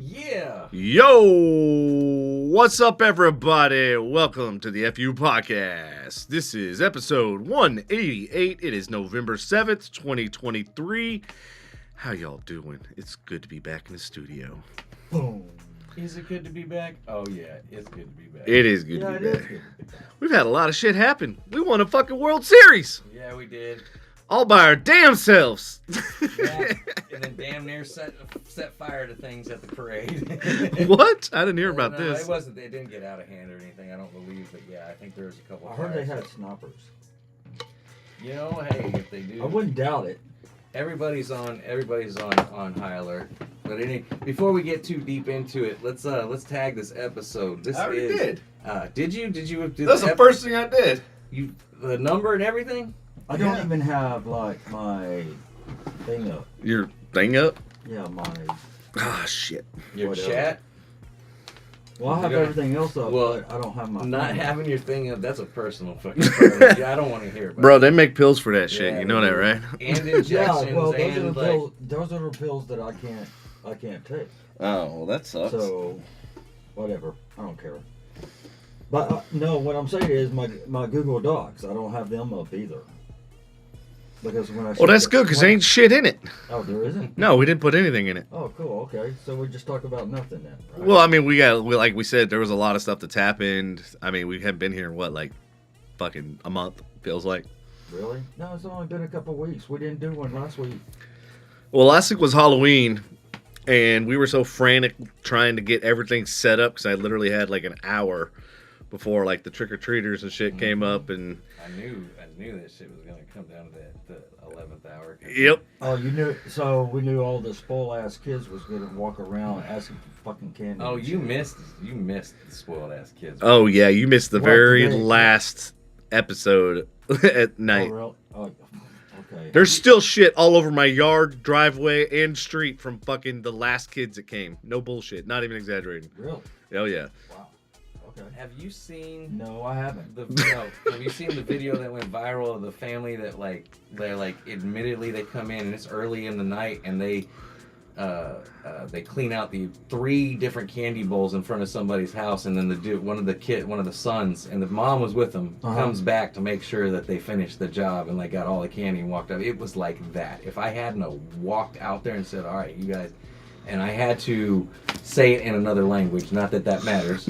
Yeah. Yo, what's up, everybody? Welcome to the FU podcast. This is episode 188. It is November 7th, 2023. How y'all doing? It's good to be back in the studio. Boom. Is it good to be back? Oh, yeah, it's good to be back. It is good to be back. We've had a lot of shit happen. We won a fucking World Series. Yeah, we did. All by our damn selves. Yeah, and then damn near set fire to things at the parade. What? I didn't hear about this. It wasn't. They didn't get out of hand or anything. I don't believe, but yeah, I think there was a couple. I heard they had snipers. You know, hey, if they do, I wouldn't doubt it. Everybody's on high alert. But before we get too deep into it, let's tag this episode. This I already is, did. Did you? Did you? That's the first thing I did. You the number and everything. I don't even have like my thing up. Your thing up? Yeah, my. Ah, shit. Your Whatever. chat. Well, I have everything else up, Well, but I don't have my. Not thing up. having your thing up, that's a personal fucking problem. Yeah, I don't want to hear about Bro, it. they make pills for that shit. Yeah, You know that, right? And Yeah, injections well, those are and the like pills. Those are the pills that I can't take. Oh, well, that sucks. So, whatever. I don't care. But no, what I'm saying is my Google Docs. I don't have them up either. Because when I. Well, that's good, because there ain't shit in it. Oh, there isn't. No, we didn't put anything in it. Oh, cool. Okay, so we just talk about nothing then. Right? Well, I mean, like we said, there was a lot of stuff that's happened. I mean, we haven't been here in what, like, fucking a month, feels like. Really? No, it's only been a couple weeks. We didn't do one last week. Well, last week was Halloween, and we were so frantic trying to get everything set up, because I literally had, like, an hour before, like, the trick-or-treaters and shit came up, and... I knew that shit was gonna come down to the 11th hour. Yep. Oh, you knew? So we knew all the spoiled ass kids was gonna walk around asking for fucking candy. Oh, and you shit. missed the spoiled ass kids. Oh, yeah, you missed the What, very today? last episode at Oh, night. really? Oh, okay. There's still shit all over my yard, driveway, and street from fucking the last kids that came. No bullshit. Not even exaggerating. Really? Oh, yeah. Wow. Okay. Have you seen No, I haven't. have you seen the video that went viral of the family that they're admittedly they come in and it's early in the night and they clean out the 3 different candy bowls in front of somebody's house, and then one of the sons, and the mom was with them, comes back to make sure that they finished the job and got all the candy and walked out. It was like that. If I hadn't walked out there and said, all right, you guys, and I had to say it in another language, not that matters.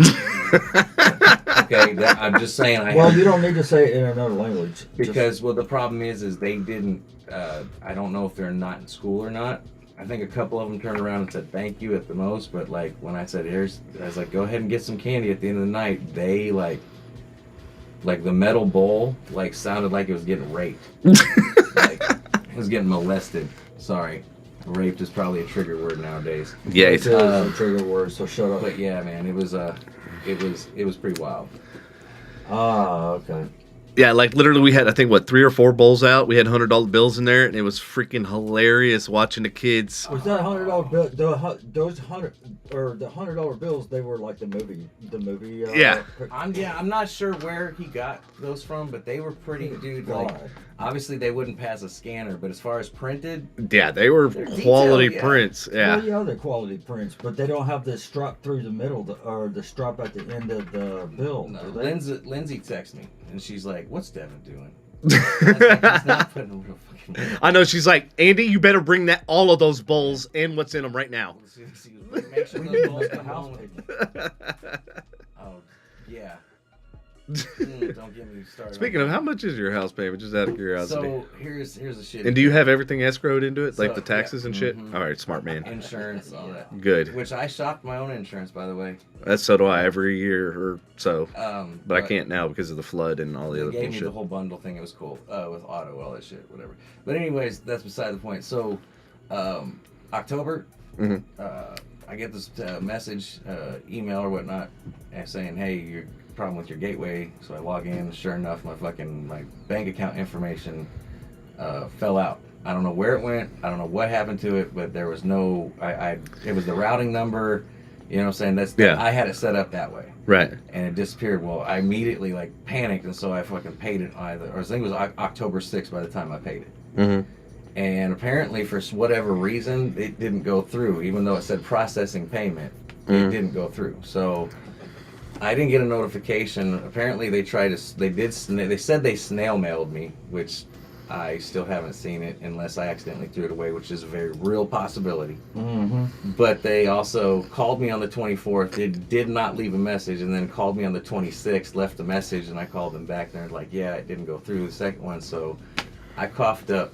Okay, I'm just saying. Well, you don't need to say it in another language. Because the problem is they didn't. I don't know if they're not in school or not. I think a couple of them turned around and said thank you at the most. But when I said I was like, go ahead and get some candy at the end of the night. They like the metal bowl sounded like it was getting raped. It was getting molested. Sorry. Raped is probably a trigger word nowadays. Yeah, It's a trigger word, so shut up. But yeah, man, it was pretty wild. Ah, okay. Yeah, literally we had, I think, 3 or 4 bowls out. We had $100 bills in there, and it was freaking hilarious watching the kids. Was that $100 bill? Those $100 bills, they were like the movie. Yeah. I'm not sure where he got those from, but they were pretty, dude. Obviously they wouldn't pass a scanner, but as far as printed, Yeah, they were quality detailed, yeah. prints. Yeah. Well, yeah, they're quality prints, but they don't have the strap through the middle or the strap at the end of the bill. no, Do they? Lindsay texted me, and she's like, "What's Devin doing?" I was like, he's not putting a real fucking. I know, she's like, Andy, you better bring all of those bowls and what's in them right now. She was like, make sure those balls come house home. paper. Oh, yeah. Don't get me started. Speaking of, how much is your house payment? Just out of curiosity. So here's the shit. And do you have everything escrowed into it? Like So, the taxes yeah. and shit? Mhm. All right, smart man. Insurance, all that. Good. Which I shopped my own insurance, by the way. That's so do I every year or so. Um, But I can't now because of the flood and all the They other gave me bullshit. the whole bundle thing. It was cool with auto, all that shit, whatever. But anyways, that's beside the point. So, October, Mhm. I get this message, email or whatnot, saying, "Hey, your problem with your gateway." So I log in. Sure enough, my bank account information fell out. I don't know where it went. I don't know what happened to it, but there was no. It was the routing number. You know what I'm saying? Yeah. I had it set up that way. Right. And it disappeared. Well, I immediately panicked, and so I fucking paid it I think it was October 6th by the time I paid it. Mm-hmm. And apparently, for whatever reason, it didn't go through, even though it said processing payment. It didn't go through. So I didn't get a notification. Apparently, they said they snail mailed me, which I still haven't seen it unless I accidentally threw it away, which is a very real possibility. Mm-hmm. But they also called me on the 24th. They did not leave a message, and then called me on the 26th, left a message, and I called them back. And they're like, "Yeah, it didn't go through the second one." So I coughed up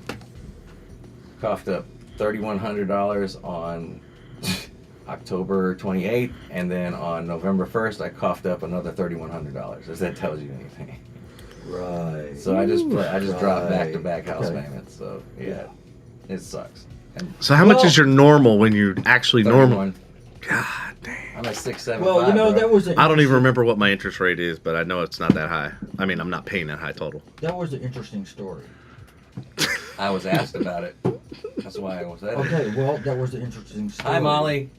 $3,100 on October 28th, and then on November 1st, I coughed up another $3,100. If that tells you anything. Right. So I just dropped back-to-back house Okay. payments. So yeah, it sucks. And So how much is your normal when you actually normal? 31. God damn. I'm at 675. Well, you know, bro. that was I don't even remember what my interest rate is, but I know it's not that high. I mean, I'm not paying that high total. That was an interesting story. I was asked about it. That's why I was at it. Okay, well, that was an interesting story. Hi, Molly.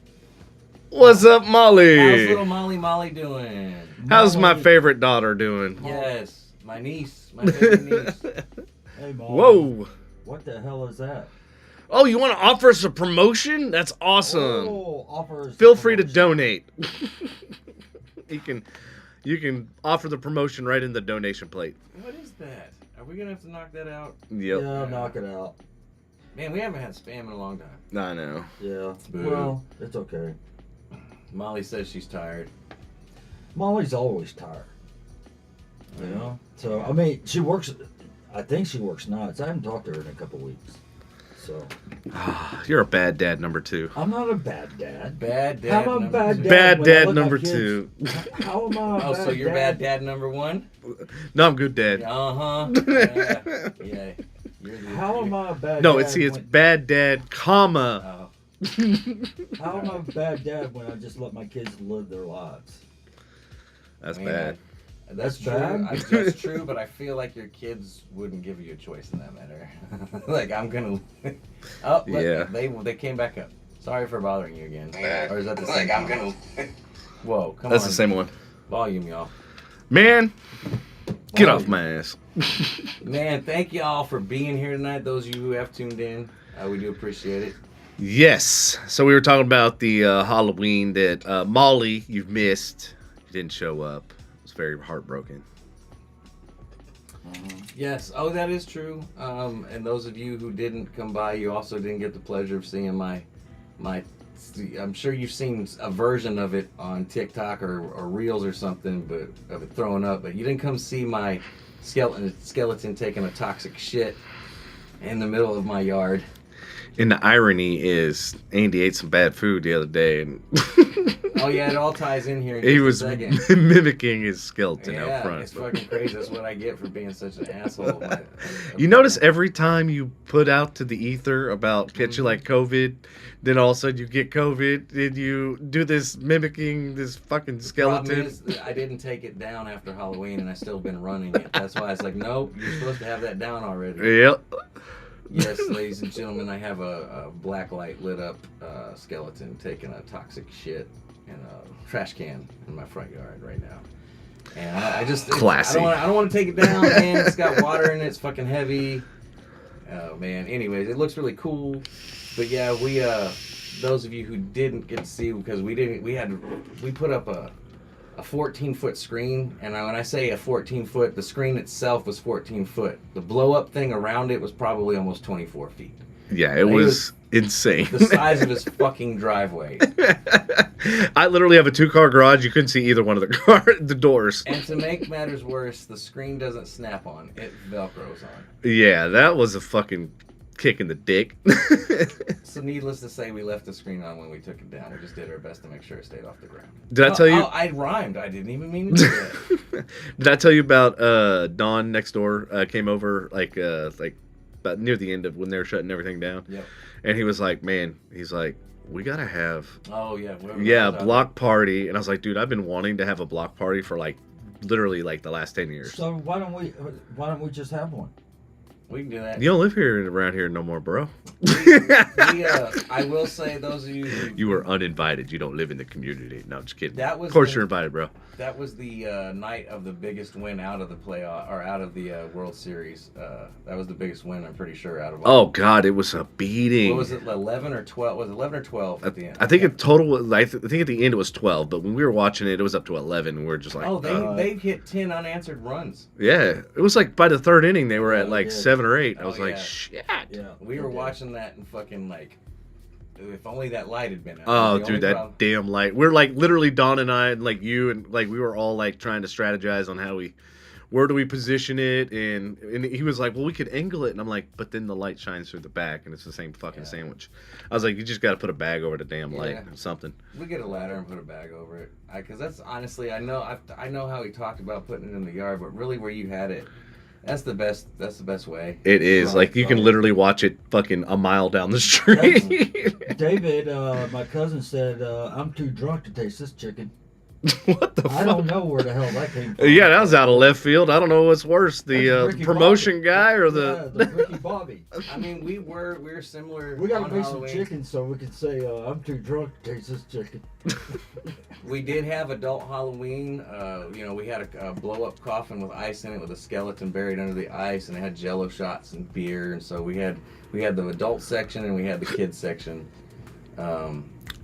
What's up, How's Molly? little Molly doing? How's my Molly- favorite daughter doing? Yes, my niece, my favorite niece. Hey, Molly. Whoa. What the hell is that? Oh, you want to offer us a promotion? That's awesome. Oh, offers. Feel free to donate. You can offer the promotion right in the donation plate. What is that? Are we gonna have to knock that out? Yep. Yeah, knock it out. Man, we haven't had spam in a long time. I know. Yeah. Boo. Well, it's okay. Molly says she's tired. Molly's always tired. You know? So, I mean, she works, I think she works nights. I haven't talked to her in a couple weeks. So, You're a bad dad number 2. I'm not a bad dad. Bad dad. How am I number a bad two. dad? Bad when I dad let my number kids- 2. How am I a Oh, bad so you're dad? bad dad number 1? No, I'm good dad. Uh huh. Yeah. Yeah. You're the, How am I a bad No, dad? it's when- bad dad, comma. Oh. How am I a bad dad when I just let my kids live their lives? That's I mean, bad. That's true. bad? That's true, but I feel like your kids wouldn't give you a choice in that matter. Like I'm gonna. Oh, look, Yeah. They came back up. Sorry for bothering you again. Or is that the same? Like, I'm one? gonna. Whoa, come That's on. the same one. Volume, y'all. Man, get Volume. off my ass. Man, thank y'all for being here tonight. Those of you who have tuned in, we do appreciate it. Yes. So we were talking about the Halloween that Molly, you've missed. You didn't show up. It was very heartbroken. Yes. Oh, that is true. And those of you who didn't come by, you also didn't get the pleasure of seeing my. I'm sure you've seen a version of it on TikTok or Reels or something, but of it throwing up. But you didn't come see my skeleton taking a toxic shit in the middle of my yard. And the irony is, Andy ate some bad food the other day, and Oh yeah, it all ties in here. In he just was a second. mimicking his skeleton Yeah, out front. it's fucking crazy. That's what I get for being such an asshole. You notice every time you put out to the ether about catching like COVID, then all of a sudden you get COVID, and you do this mimicking this fucking Problem skeleton. is, I didn't take it down after Halloween, and I still been running it. That's why it's like, nope, you're supposed to have that down already. Yep. Yes, ladies and gentlemen, I have a black light lit up skeleton taking a toxic shit in a trash can in my front yard right now. And I just Classy. I don't want to take it down, man. It's got water in it. It's fucking heavy. Oh man. Anyways, it looks really cool. But yeah, we those of you who didn't get to see, because we put up a 14-foot screen, and when I say a 14-foot, the screen itself was 14 foot. The blow-up thing around it was probably almost 24 feet. Yeah, it was insane. The size of his fucking driveway. I literally have a 2-car garage. You couldn't see either one of the doors. And to make matters worse, the screen doesn't snap on. It Velcros on. Yeah, that was a fucking kick in the dick. So needless to say, we left the screen on when we took it down. We just did our best to make sure it stayed off the ground. Did I tell you? Oh, I rhymed. I didn't even mean to do that. Did I tell you about Dawn next door came over like about near the end of when they were shutting everything down? Yep. And he was like, "Man," he's like, "We gotta have Oh, yeah. a block party." And I was like, "Dude, I've been wanting to have a block party for like literally like the last 10 years." So why don't we just have one? We can do that. You don't live here around here no more, bro. I will say, those of you who... You were uninvited. You don't live in the community. No, just kidding. That was of course the- you're invited, bro. That was the night of the biggest win out of the playoff, or out of the World Series. That was the biggest win, I'm pretty sure, out of all. Oh, God, it was a beating. What was it, 11 or 12? Was it 11 or 12 at the end? I think in total, I think at the end it was 12, but when we were watching it, it was up to 11, and we were just like, Oh, they hit 10 unanswered runs. yeah. It was like by the third inning, they were at like yeah. 7 or 8. I was Oh, like, yeah. shit. Yeah. We were watching that and fucking like, if only that light had been out. Oh, The only dude, that problem- damn light. We're like literally Don and I and like you and like we were all like trying to strategize on where do we position it, and he was like, well, we could angle it, and I'm like, but then the light shines through the back and it's the same fucking sandwich. I was like, you just got to put a bag over the damn light Yeah. or something. We get a ladder and put a bag over it. Because that's honestly, I know how he talked about putting it in the yard, but really where you had it, that's the best way. It is Right, like you can right. literally watch it fucking a mile down the street. David, my cousin said, I'm too drunk to taste this chicken. What the I fuck? don't know where the hell that came from. Yeah, that was out of left field. I don't know what's worse, That's the Ricky promotion Bobby. guy or Yeah, the. the Ricky Bobby. I mean, we were similar. We gotta on make some Halloween. chicken so we can say, I'm too drunk to taste this chicken. We did have adult Halloween. We had a blow up coffin with ice in it, with a skeleton buried under the ice, and it had Jello shots and beer. And so we had the adult section and we had the kids section.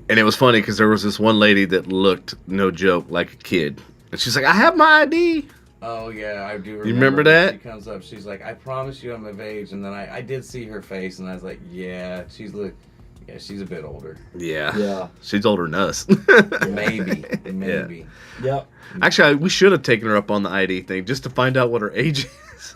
And it was funny because there was this one lady that looked, no joke, like a kid. And she's like, I have my ID. Oh yeah, I do remember. You remember when that? She comes up, she's like, I promise you I'm of age. And then I did see her face, and I was like, yeah, she's a bit older. Yeah. Yeah. She's older than us. Maybe. Yep. Actually, we should have taken her up on the ID thing just to find out what her age is.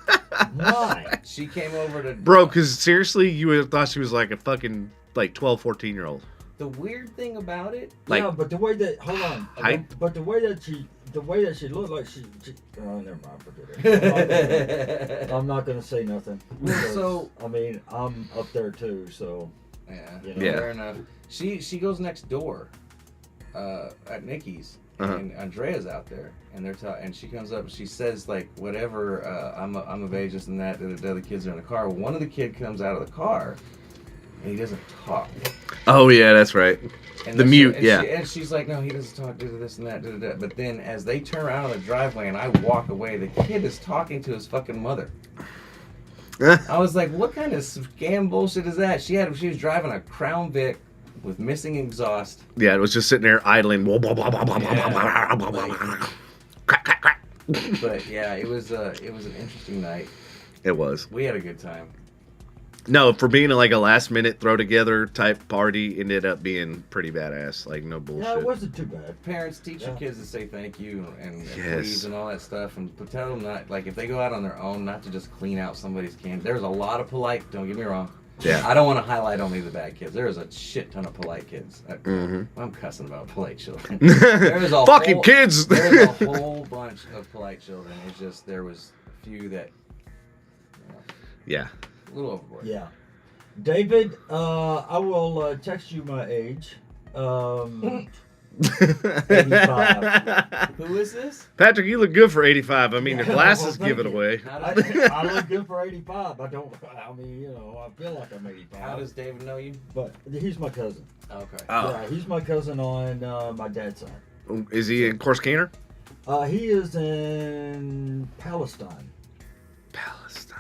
Why? She came over to... Bro, because seriously, you would have thought she was like a fucking like 12, 14-year-old. The weird thing about it... Like, yeah, but the way that height? but the way that she looked like she oh, never mind, forget it. I'm not gonna say nothing. because, So- I mean, I'm up there too, so Yeah, You know? Yeah. fair enough. She goes next door at Nikki's, Uh-huh. and Andrea's out there, and and she comes up and she says like whatever, I'm of age, this and that. The other kids are in the car. One of the kid comes out of the car, and he doesn't talk. oh yeah, that's right. And The then mute, and yeah. and she's like, no, he doesn't talk, do this and that, da, da, da. But then as they turn around on the driveway and I walk away, the kid is talking to his fucking mother. I was like, what kind of scam bullshit is that? She was driving a Crown Vic with missing exhaust. Yeah, it was just sitting there idling. Crack, crack, crack. But yeah, it was an interesting night. It was. We had a good time. No, for being like a last minute throw together type party, ended up being pretty badass. Like no bullshit. yeah, it wasn't too bad. Parents, teach your Yeah. kids to say thank you and Yes. please and all that stuff, and tell them not, like, if they go out on their own, not to just clean out somebody's can. There's a lot of polite. Don't get me wrong. Yeah. I don't want to highlight only the bad kids. There is a shit ton of polite kids. Mhm. I'm cussing about polite children. There is a Fucking whole- kids. There's a whole bunch of polite children. It's just there was a few that, Yeah. a little overboard. Yeah. David, I will text you my age. 85. Who is this? Patrick, you look good for 85. I mean, your Yeah, glasses well, give it thank you. away. How I, does, I look good for 85. I mean, I feel like I'm 85. how does David know you? But he's my cousin. Okay. Oh. Yeah, he's my cousin on my dad's side. Is he in Corsicana? He is in Palestine. Palestine.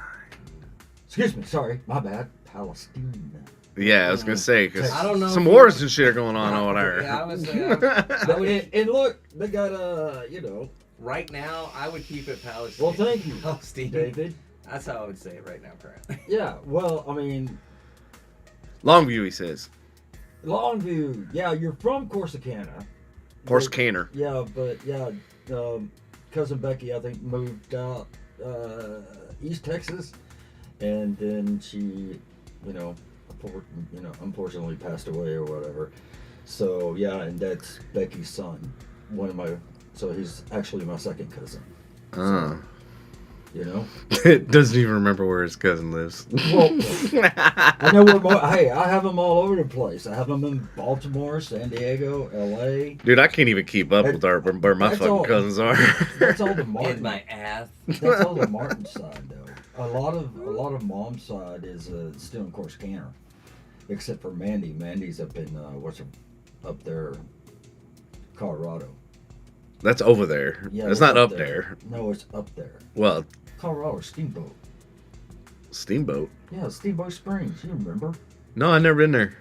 Excuse me, sorry, my bad. Palestine. Yeah, I was going to say, because I don't know some if wars and shit are going on over there. Yeah, I would say. I would, And look, they got right now, I would keep it Palestine. Well, thank you, Palestine. David. That's how I would say it right now, currently. Yeah, well, I mean, Longview, he says. Longview. Yeah, you're from Corsicana. Corsicana. Yeah, but yeah, cousin Becky, I think, moved out East Texas, and then she, unfortunately passed away or whatever. So yeah, and that's Becky's son. So he's actually my second cousin. Oh. Doesn't even remember where his cousin lives. Well, I know hey, I have them all over the place. I have them in Baltimore, San Diego, L.A. Dude, I can't even keep up with where my That's fucking all- cousins are. That's all the In Martin. my ass. That's all the Martin side, though. a lot of mom's side is still in Corsicana, except for Mandy. Mandy's up in up there, Colorado. That's over there. Yeah, it's not up there. No, it's up there. Well, Colorado Steamboat. Steamboat. Yeah, Steamboat Springs. You remember? No, I've never been there.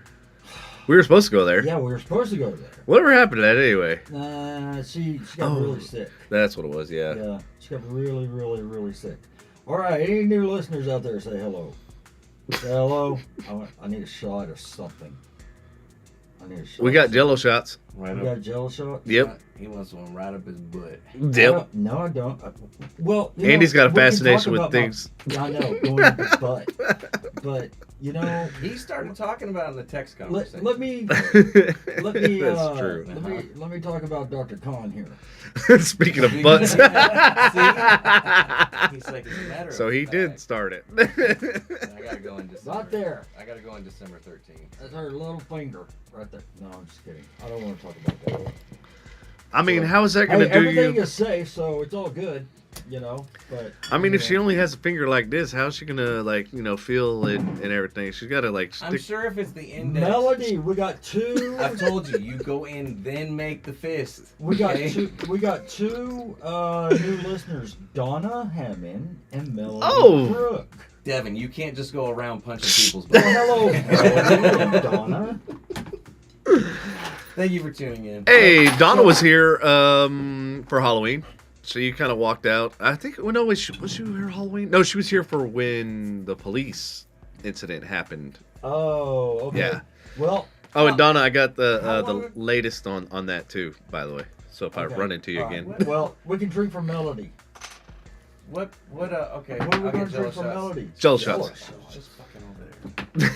We were supposed to go there. Yeah, we were supposed to go there. Whatever happened to that anyway? She got really sick. That's what it was. Yeah. Yeah, she got really, really, really sick. All right, any new listeners out there, say hello. Say hello. I need a shot of something. I need a shot. We got Jello shots. Right We up. got Jello shot. Yep. He wants one right up his butt. Yep. No, I don't. Well, Andy's got a we can fascination talk with about things. Yeah, I know, going in the butt. But He started talking about it in the text conversation. let me That's true. let me talk about Dr. Khan here. Speaking of butts. See? He's like, it's a matter So of he fact. did start it. I gotta go in December. Not there. I gotta go in December 13th. That's her little finger right there. No, I'm just kidding. I don't want to talk about that. I mean, how is that going to Hey, do everything you? is safe, so it's all good, But I mean, if she know. only has a finger like this, how's she going to, feel it and everything? She's got to, I'm stick. sure if it's the index. Melody, we got two. I've told you, you go in, then make the fist. We got okay? two. We got two new listeners, Donna Hammond and Melody Oh. Brooke. Devin, you can't just go around punching people's Well, butts. hello, Melody and Donna. Thank you for tuning in. Hey, Donna was here for Halloween. So you kind of walked out. I think, well, no, was she here Halloween? No, she was here for when the police incident happened. Oh, okay. Yeah. Well. Oh, and Donna, I got How the long- latest on that too, by the way. So if Okay. I run into you All right. again. Well, we can drink from Melody. Okay. What are we I'll going get to Jello drink from shots. Melody? Jello Jello shots. Just fucking over there.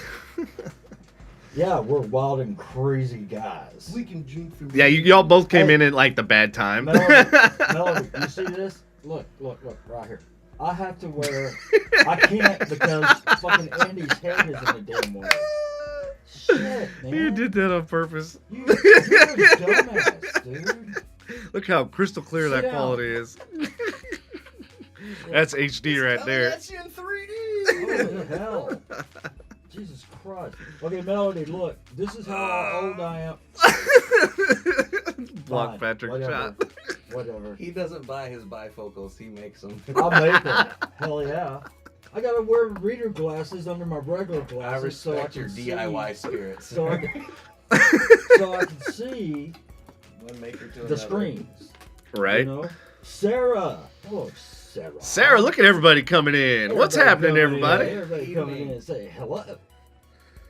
Yeah, we're wild and crazy guys. We can drink from Yeah, y'all both came Hey. in at like the bad time. Melody, you see this? Look, right here. I have to wear. I can't because fucking Andy's head is in the damn way. Shit, man. You did that on purpose. You're a dumbass, dude. Look how crystal clear Sit that down. quality is. That's HD right there. That's you in 3D. Holy hell. Jesus Christ. Okay, Melody, look. This is how old I am. Block Fine, Patrick whatever. shot. Whatever. He doesn't buy his bifocals, he makes them. I'll make them. Hell yeah. I gotta wear reader glasses under my regular I glasses so I respect can your see, DIY spirits. So I can, so I can see One maker to the another. screens. Right? You know? Sarah. Hello, Sarah. Sarah, look at everybody coming in. What's happening, everybody? Everybody coming in and say hello.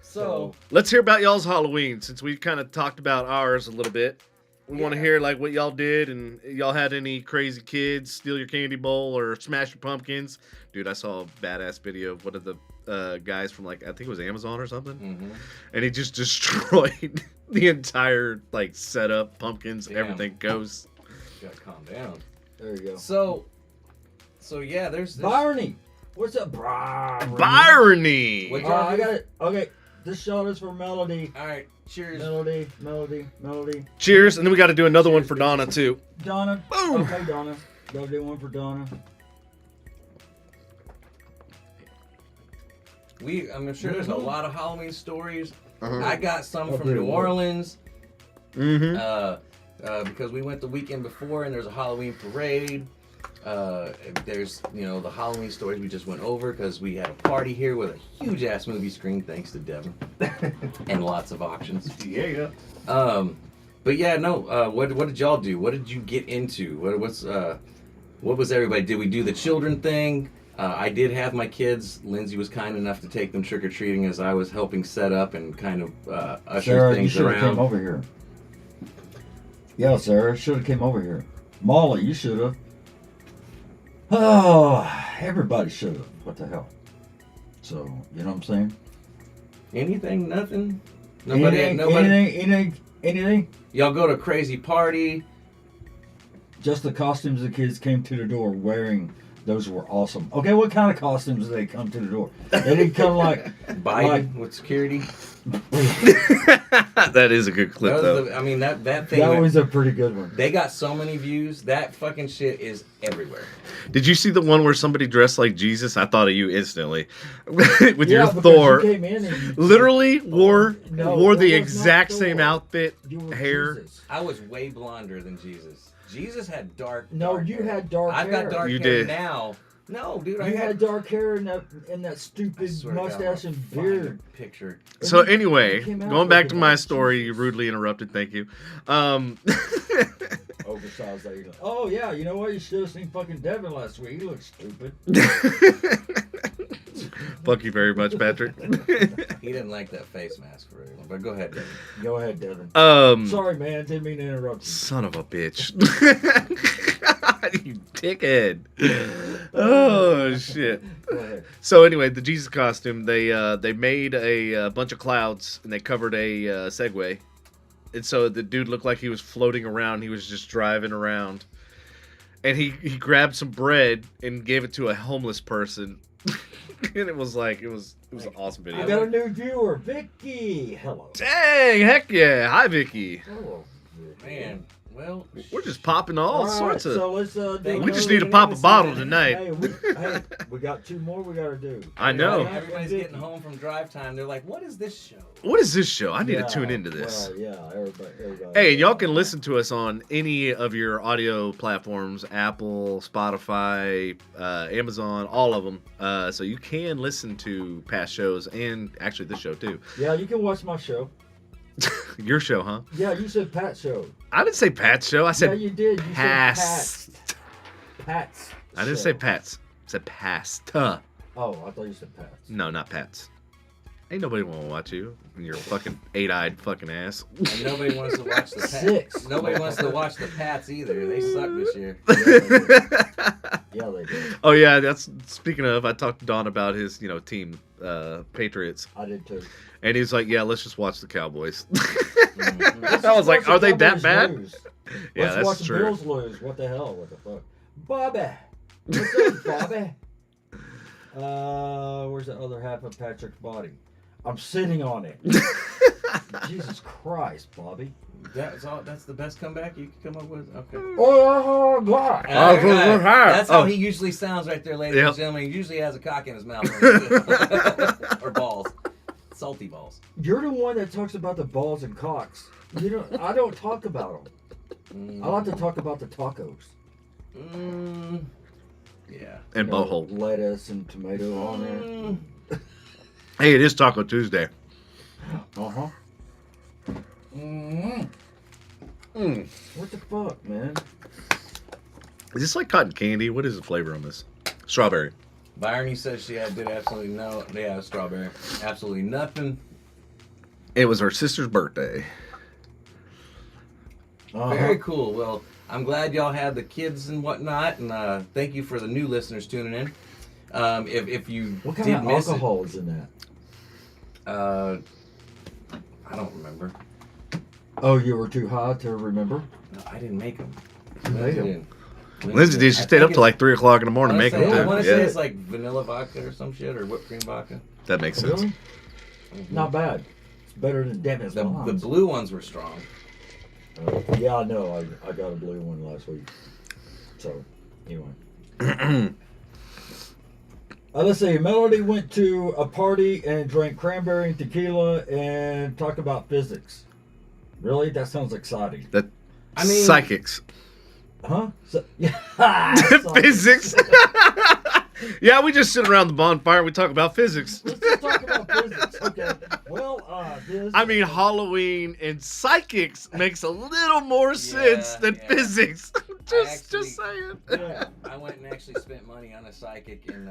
So, Let's hear about y'all's Halloween since we kind of talked about ours a little bit. We want to hear like what y'all did and y'all had any crazy kids steal your candy bowl or smash your pumpkins. Dude, I saw a badass video of one of the guys from like, I think it was Amazon or something. And he just destroyed the entire like setup, pumpkins, Damn. everything goes. you gotta calm down. There you go. So yeah, there's this. Barney. What's up, Barney? Byrony! What- I got it. Okay, this shot is for Melody. All right, cheers. Melody. Cheers, and then we got to do another one for Donna too. Donna. Boom. Okay, Donna. Gotta do one for Donna. I'm sure there's a lot of Halloween stories. Uh-huh. I got some Oh, from dude, New what? Orleans. Mm-hmm. Because we went the weekend before and there's a Halloween parade. There's, the Halloween stories we just went over because we had a party here with a huge ass movie screen, thanks to Devin, and lots of auctions. Yeah. But yeah, no. What did y'all do? What did you get into? What was everybody? Did we do the children thing? I did have my kids. Lindsay was kind enough to take them trick or treating as I was helping set up and kind of usher Sarah, you things should have around. came over here. Yeah, Sarah, should have came over here. Molly, you should have. Oh, everybody should have. What the hell? So, you know what I'm saying? Anything? Nothing? Anything? Y'all go to crazy party. Just the costumes the kids came to the door wearing Those were awesome. Okay, what kind of costumes did they come to the door? They didn't come like Biden with security. That is a good clip, though. I mean, that thing. That was a pretty good one. They got so many views. That fucking shit is everywhere. Did you see the one where somebody dressed like Jesus? I thought of you instantly. With your because Thor. you came in and you Literally wore No, the it was exact not same Thor. outfit, You were hair. Jesus. I was way blonder than Jesus. Jesus had dark. No, dark you hair. had dark I've hair. got dark You hair did. now. No, dude, I You had dark hair and that I stupid swear to God, mustache I'll and find beard. a picture. So And you anyway, came out going back to looking my like story, you Jesus. rudely interrupted. Thank you. Oversized lady. Oh yeah, you know what? You should have seen fucking Devin last week. He looked stupid. Fuck you very much, Patrick. He didn't like that face mask for everyone. But go ahead, Devin. Go ahead, Devin. Sorry, man. Didn't mean to interrupt you. Son of a bitch. You dickhead. Oh shit. Go ahead. So anyway, the Jesus costume, they made a bunch of clouds and they covered a Segway. And so the dude looked like he was floating around. He was just driving around. And he grabbed some bread and gave it to a homeless person. And it was an awesome video. I got a new viewer, Vicky. Hello. Dang, heck yeah. Hi, Vicky. Hello, Vicky. Man, well, We're just popping all right, sorts of... So let's do We We just another- need to pop a bottle tonight. Hey, we got two more we gotta do. I know. Everybody's getting home from drive time. They're like, "What is this show?" What is this show? I need Yeah, to tune into this. Well, yeah, everybody. Hey, and y'all can listen to us on any of your audio platforms, Apple, Spotify, Amazon, all of them. So you can listen to past shows and actually this show too. Yeah, you can watch my show. Your show, huh? Yeah, you said Pat's show. I didn't say Pat's show. I Yeah, said you did. You past. said Pat's. I didn't show. say Pat's. I said past. Oh, I thought you said Pat's. No, not Pat's. Ain't nobody want to watch you and your fucking 8-eyed fucking ass. And nobody wants to watch the Pats. Six. Nobody wants to watch the Pats either. They suck this year. Yeah, they did. Oh yeah, that's speaking of. I talked to Don about his, team, Patriots, I did too. and he's like, "Yeah, let's just watch the Cowboys." Let's I was just like, watch the "Are they that Cowboys bad?" lose. Yeah, Let's that's watch true. the Bills lose. What the hell? What the fuck? Bobby. What's up, Bobby? Where's the other half of Patrick's body? I'm sitting on it. Jesus Christ, Bobby. That's all. That's the best comeback you could come up with. Okay. Oh, God. That's how Oh. he usually sounds right there, ladies Yep. and gentlemen. He usually has a cock in his mouth or balls, salty balls. You're the one that talks about the balls and cocks. I don't talk about them. I like to talk about the tacos. Yeah. And butthole. Lettuce and tomato on there. Hey, it is Taco Tuesday. Uh-huh. What the fuck, man? Is this like cotton candy? What is the flavor on this? Strawberry. Byron says she did absolutely no. Yeah, strawberry. Absolutely nothing. It was her sister's birthday. Very cool. Well, I'm glad y'all had the kids and whatnot, and thank you for the new listeners tuning in. If you What kind did of miss alcohol is in that? it, I don't remember. Oh, you were too high to remember? No, I didn't make them. You made 'em. Lindsay did. She stayed up till like 3 o'clock in the morning making I them want too. to say Yeah, it's like vanilla vodka or some shit, or whipped cream vodka. that makes sense. Really? Not bad. It's better than Devin's The Mom's. blue ones were strong. Yeah, I know. I got a blue one last week. So, anyway. Let's see. Melody went to a party and drank cranberry and tequila and talked about physics. Really? That sounds exciting. That I mean- psychics. Huh? Yeah. Physics. Yeah, we just sit around the bonfire and we talk about physics. Let's just talk about physics. Okay. Well, I mean, Halloween and psychics makes a little more sense than yeah. physics. just saying. Yeah. I went and actually spent money on a psychic in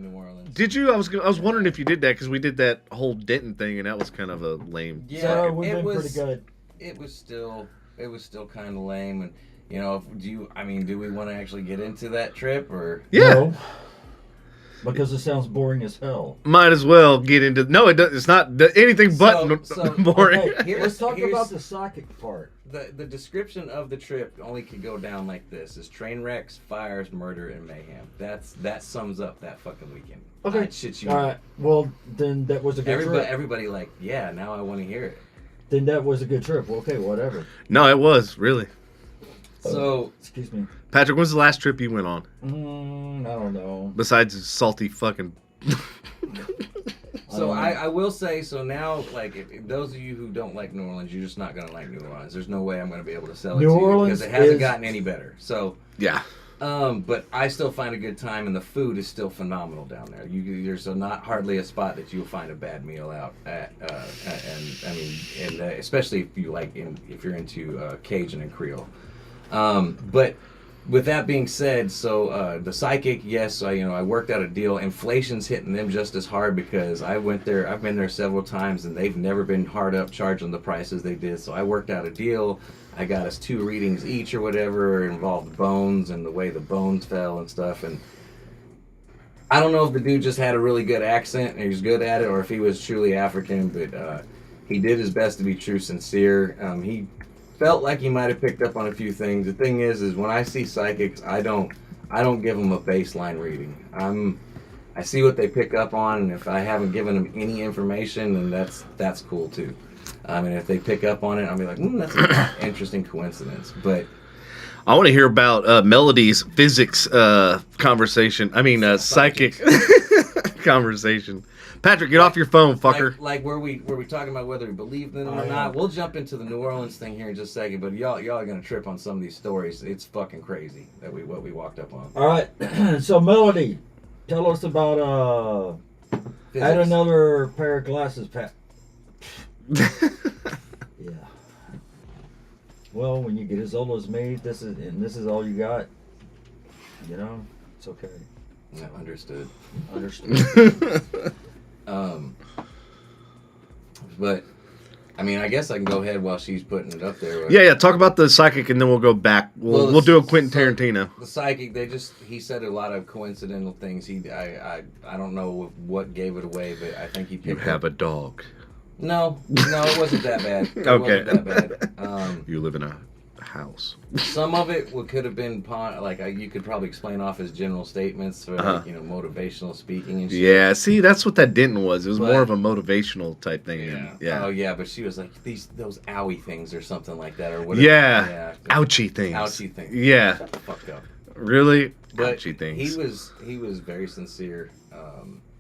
New Orleans. Did you? I was wondering if you did that because we did that whole Denton thing and that was kind of a lame. Yeah, So we've it been was pretty good. It was still kind of lame, and do we want to actually get into that trip or? Yeah. No. Because it sounds boring as hell. Might as well get into. No, it does, it's not anything but boring. Okay, let's talk about the psychic part. The description of the trip only could go down like this: is train wrecks, fires, murder, and mayhem. That sums up that fucking weekend. Okay. I'd shit you. All right. Well, then that was a good trip. Everybody like, yeah. Now I want to hear it. Then that was a good trip. Well, okay, whatever. No, it was really. So, excuse me. Patrick, when's the last trip you went on? I don't know. Besides salty fucking. So I will say, so now, like, if those of you who don't like New Orleans, you're just not going to like New Orleans. There's no way I'm going to be able to sell it to you because it hasn't gotten any better. So, yeah. But I still find a good time, and the food is still phenomenal down there. There's not hardly a spot that you'll find a bad meal out at, and especially if you if you're into Cajun and Creole. But with that being said, so the psychic, yes, I worked out a deal. Inflation's hitting them just as hard because I've been there several times, and they've never been hard up charging the prices they did. So I worked out a deal. I got us 2 readings each or whatever. It involved bones and the way the bones fell and stuff. And I don't know if the dude just had a really good accent and he was good at it, or if he was truly African. But he did his best to be true, sincere. He felt like he might have picked up on a few things. The thing is when I see psychics, I don't give them a baseline reading. I see what they pick up on, and if I haven't given them any information, then that's cool too. I mean, if they pick up on it, I'll be like, that's an interesting coincidence. But I want to hear about Melody's physics conversation. I mean, psychic conversation. Patrick, get off your phone, fucker. Like were we talking about whether we believed in them or not? We'll jump into the New Orleans thing here in just a second. But y'all are gonna trip on some of these stories. It's fucking crazy what we walked up on. All right. So Melody, tell us about add another pair of glasses, Pat. Yeah. Well, when you get as old as me, this is all you got. It's okay. Yeah, understood. But I mean, I guess I can go ahead while she's putting it up there. Yeah. Talk about the psychic, and then we'll go back. We'll do a Quentin Tarantino. The psychic, he said a lot of coincidental things. I don't know what gave it away, but I think he picked. You have a dog. No, it wasn't that bad. Okay. Wasn't that bad. You live in a house. Some of it could have been you could probably explain off as general statements for motivational speaking and shit. Yeah, see, that's what that didn't was. It was more of a motivational type thing. Yeah. Yeah. Oh yeah, but she was like those owie things or something like that or whatever. Yeah. Ouchie things. Ouchie things. Yeah. Shut the fuck up. Really? But ouchie things. He was very sincere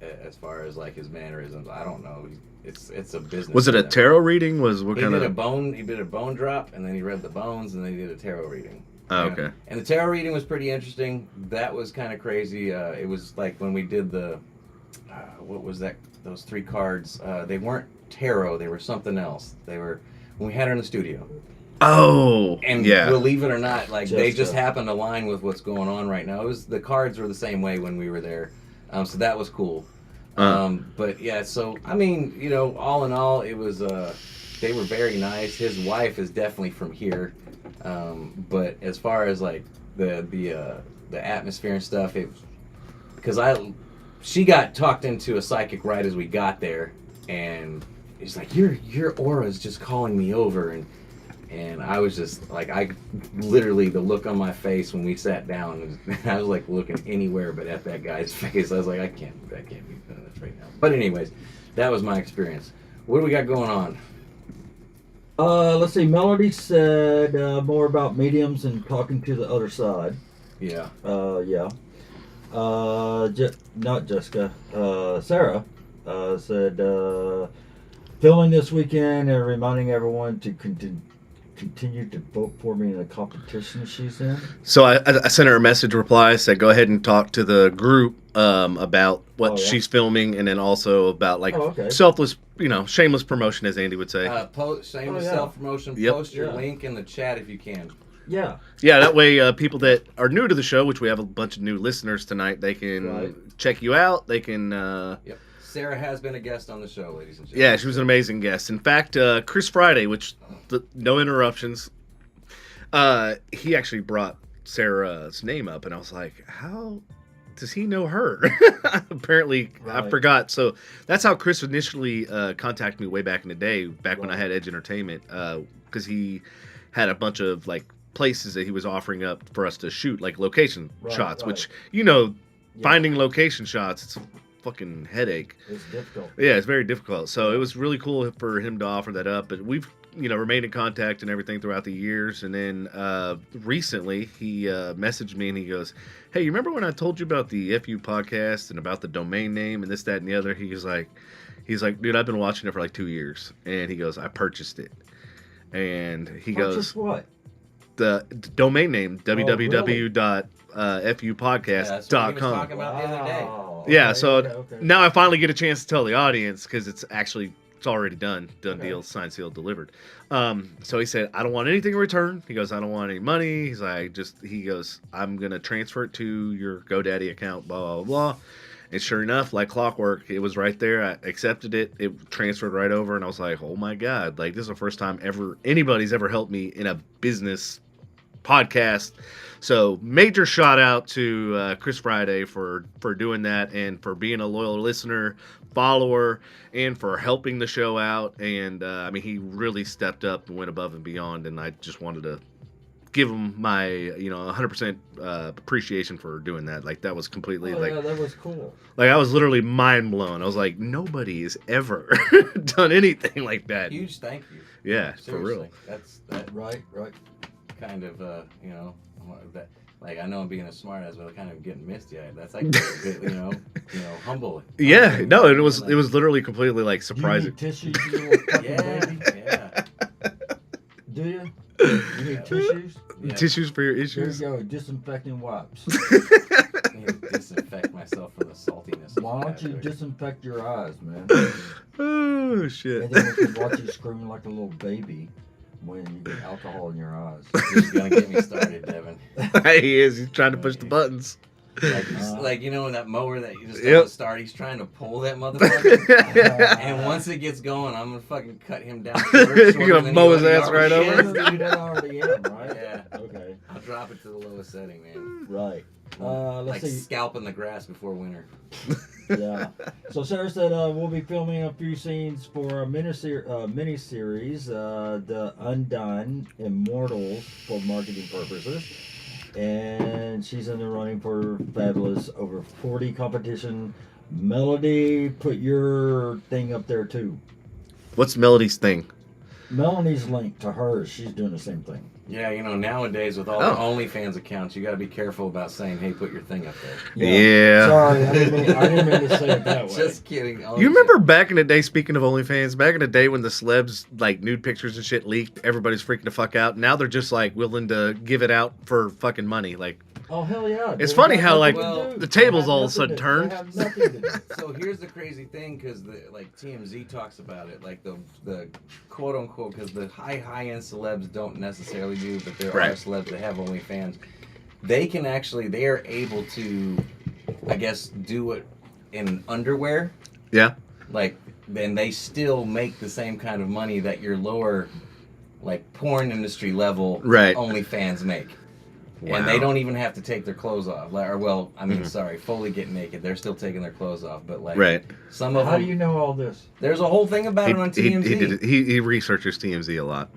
as far as like his mannerisms. I don't know. It's a business. Was it a tarot reading? He did a bone drop, and then he read the bones, and then he did a tarot reading. Oh, okay. And the tarot reading was pretty interesting. That was kind of crazy. It was like when we did the what was that? Those 3 cards. They weren't tarot. They were something else. They were when we had her in the studio. Oh, and yeah. Believe it or not, they just happened to align with what's going on right now. The cards were the same way when we were there, so that was cool. But yeah, so I mean, all in all, it was they were very nice. His wife is definitely from here, but as far as like the atmosphere and stuff, she got talked into a psychic right as we got there, and he's like, your aura is just calling me over, and I was just like, the look on my face when we sat down, I was like looking anywhere but at that guy's face. I was like, I can't be doing this right now. But anyways, that was my experience. What do we got going on? Let's see. Melody said more about mediums and talking to the other side. Yeah. Yeah. Not Jessica. Sarah said filming this weekend and reminding everyone to continue to vote for me in the competition she's in. So I sent her a message reply, said go ahead and talk to the group about what she's filming, and then also about selfless, shameless promotion, as Andy would say. Shameless self-promotion. Yep. Post your link in the chat if you can. Yeah. Yeah, that way people that are new to the show, which we have a bunch of new listeners tonight, they can check you out. They can... Yep. Sarah has been a guest on the show, ladies and gentlemen. Yeah, she was an amazing guest. In fact, Chris Friday, no interruptions, he actually brought Sarah's name up, and I was like, how does he know her? Apparently, I Right. forgot. So that's how Chris initially contacted me way back in the day, back when I had Edge Entertainment, because he had a bunch of like places that he was offering up for us to shoot, like location Right, shots, right. which, you know, Yeah. finding location shots, it's a fucking headache. It's difficult. Yeah, it's very difficult. So it was really cool for him to offer that up. But we've, remained in contact and everything throughout the years. And then recently he messaged me and he goes, "Hey, you remember when I told you about the FU podcast and about the domain name and this, that, and the other?" He's like, "Dude, I've been watching it for like 2 years." And he goes, "I purchased it." And he Purchase goes, what? the domain name, really? www.fupodcast.com. Yeah, that's what he was talking about the other day. Wow. Yeah, Okay, so okay. now I finally get a chance to tell the audience because it's already done Okay. deal, signed, sealed, delivered. So he said, "I don't want anything in return." He goes, "I don't want any money." He's like, he goes, "I'm gonna transfer it to your GoDaddy account, blah blah blah." And sure enough, like clockwork, it was right there. I accepted it. It transferred right over, and I was like, "Oh my god! Like this is the first time anybody's ever helped me in a business podcast." So major shout out to Chris Friday for doing that and for being a loyal listener, follower, and for helping the show out. And I mean, he really stepped up and went above and beyond. And I just wanted to give him my 100% appreciation for doing that. Like that was completely Yeah, that was cool. like I was literally mind blown. I was like, nobody has ever done anything like that. Huge thank you. Yeah, for Seriously. real. That's Right. kind of that. Like I know I'm being a smart ass, but kind of getting misty-eyed. That's like humble. Yeah, Humbling. no, it was literally completely like surprising. Do you need tissues, you little fucking Yeah, baby? yeah. Do you? You need tissues? Yeah. Tissues for your There issues. you go. Disinfecting wipes. I need to disinfect myself from the saltiness. of Why don't that, you dude. disinfect your eyes, man? Oh shit. And then we can watch you screaming like a little baby when you get alcohol in your eyes. You're gonna get me started, Devin. He is. He's trying to push the buttons. Like that mower that you just Yep. don't start. He's trying to pull that motherfucker. And once it gets going, I'm gonna fucking cut him down. You're gonna mow his ass right over? You that already am, right? Yeah. Okay. I'll drop it to the lowest setting, man. Right. Like Let's see. scalping the grass before winter. Yeah. So Sarah said we'll be filming a few scenes for a mini-series, The Undone Immortals, for marketing purposes. And she's in the running for fabulous over 40 competition. Melody, put your thing up there too. What's Melody's thing? Melanie's linked to hers. She's doing the same thing. Yeah, nowadays with all the OnlyFans accounts, you got to be careful about saying, "Hey, put your thing up there." Yeah. Sorry, I didn't mean to say it that way. Just kidding. You remember back in the day, speaking of OnlyFans, back in the day when the celebs, like, nude pictures and shit leaked, everybody's freaking the fuck out. Now they're just, like, willing to give it out for fucking money. Like, Oh, hell yeah. It's They funny got how, nothing like, to do. the tables They have all of a nothing sudden to- turned. They have nothing to do. So here's the crazy thing, because TMZ talks about it, like the quote unquote, because the high end celebs don't necessarily do, but there Right. are celebs that have OnlyFans. They are able to, I guess, do it in underwear. Yeah. Like, then they still make the same kind of money that your lower, like, porn industry level Right. OnlyFans make. Wow. And they don't even have to take their clothes off. Fully get naked. They're still taking their clothes off. But, like, Right. some of How them... do you know all this? There's a whole thing about it on TMZ. He researches TMZ a lot.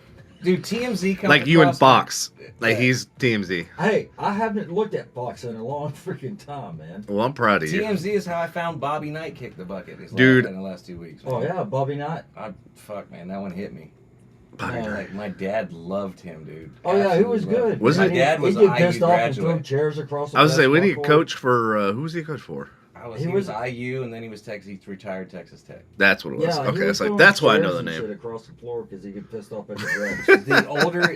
Dude, TMZ comes Like you and across Fox. Like Yeah. he's TMZ. Hey, I haven't looked at Fox in a long freaking time, man. Well, I'm proud of you. TMZ is how I found Bobby Knight kicked the bucket. Dude. In the last 2 weeks. Oh, yeah, Bobby Knight. Fuck, man, that one hit me. Bobby Oh, Knight. Like, my dad loved him, dude. Oh, yeah, he was Absolutely loved good. him. Was My it? dad was He'd an get IU pissed off and throw graduate. chairs across the I was saying, we need a basketball coach for, who's he a coach for? He He was was- IU, and then he retired Texas Tech. That's what it was. Yeah, Okay, he was it's like, throwing that's why I know chairs the and name. shit across the floor because he get pissed off at the refs.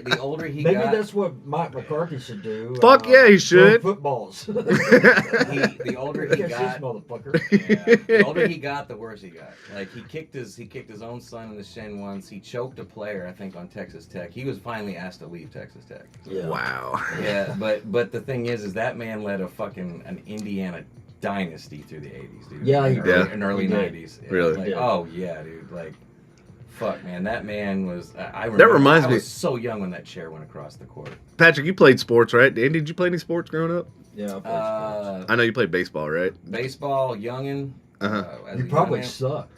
The older he Maybe got, that's what Mike McCarthy should do. Fuck yeah, he throw should. Footballs. the older he Catch got, this motherfucker. yeah, the older he got, the worse he got. Like, he kicked his own son in the shin once. He choked a player, I think, on Texas Tech. He was finally asked to leave Texas Tech. Yeah. Wow. Yeah, but the thing is that man led an Indiana dynasty through the 80s, dude. Yeah, he in did. early, in early He did. 90s. Really? Like, He did. oh yeah, dude. Like, fuck, man, that man was. I remember. reminds I me- was so young when that chair went across the court. Patrick, you played sports, right? Andy, did you play any sports growing up? Yeah, I played sports. I know you played baseball, right? Baseball, youngin. As You a probably young man. sucked.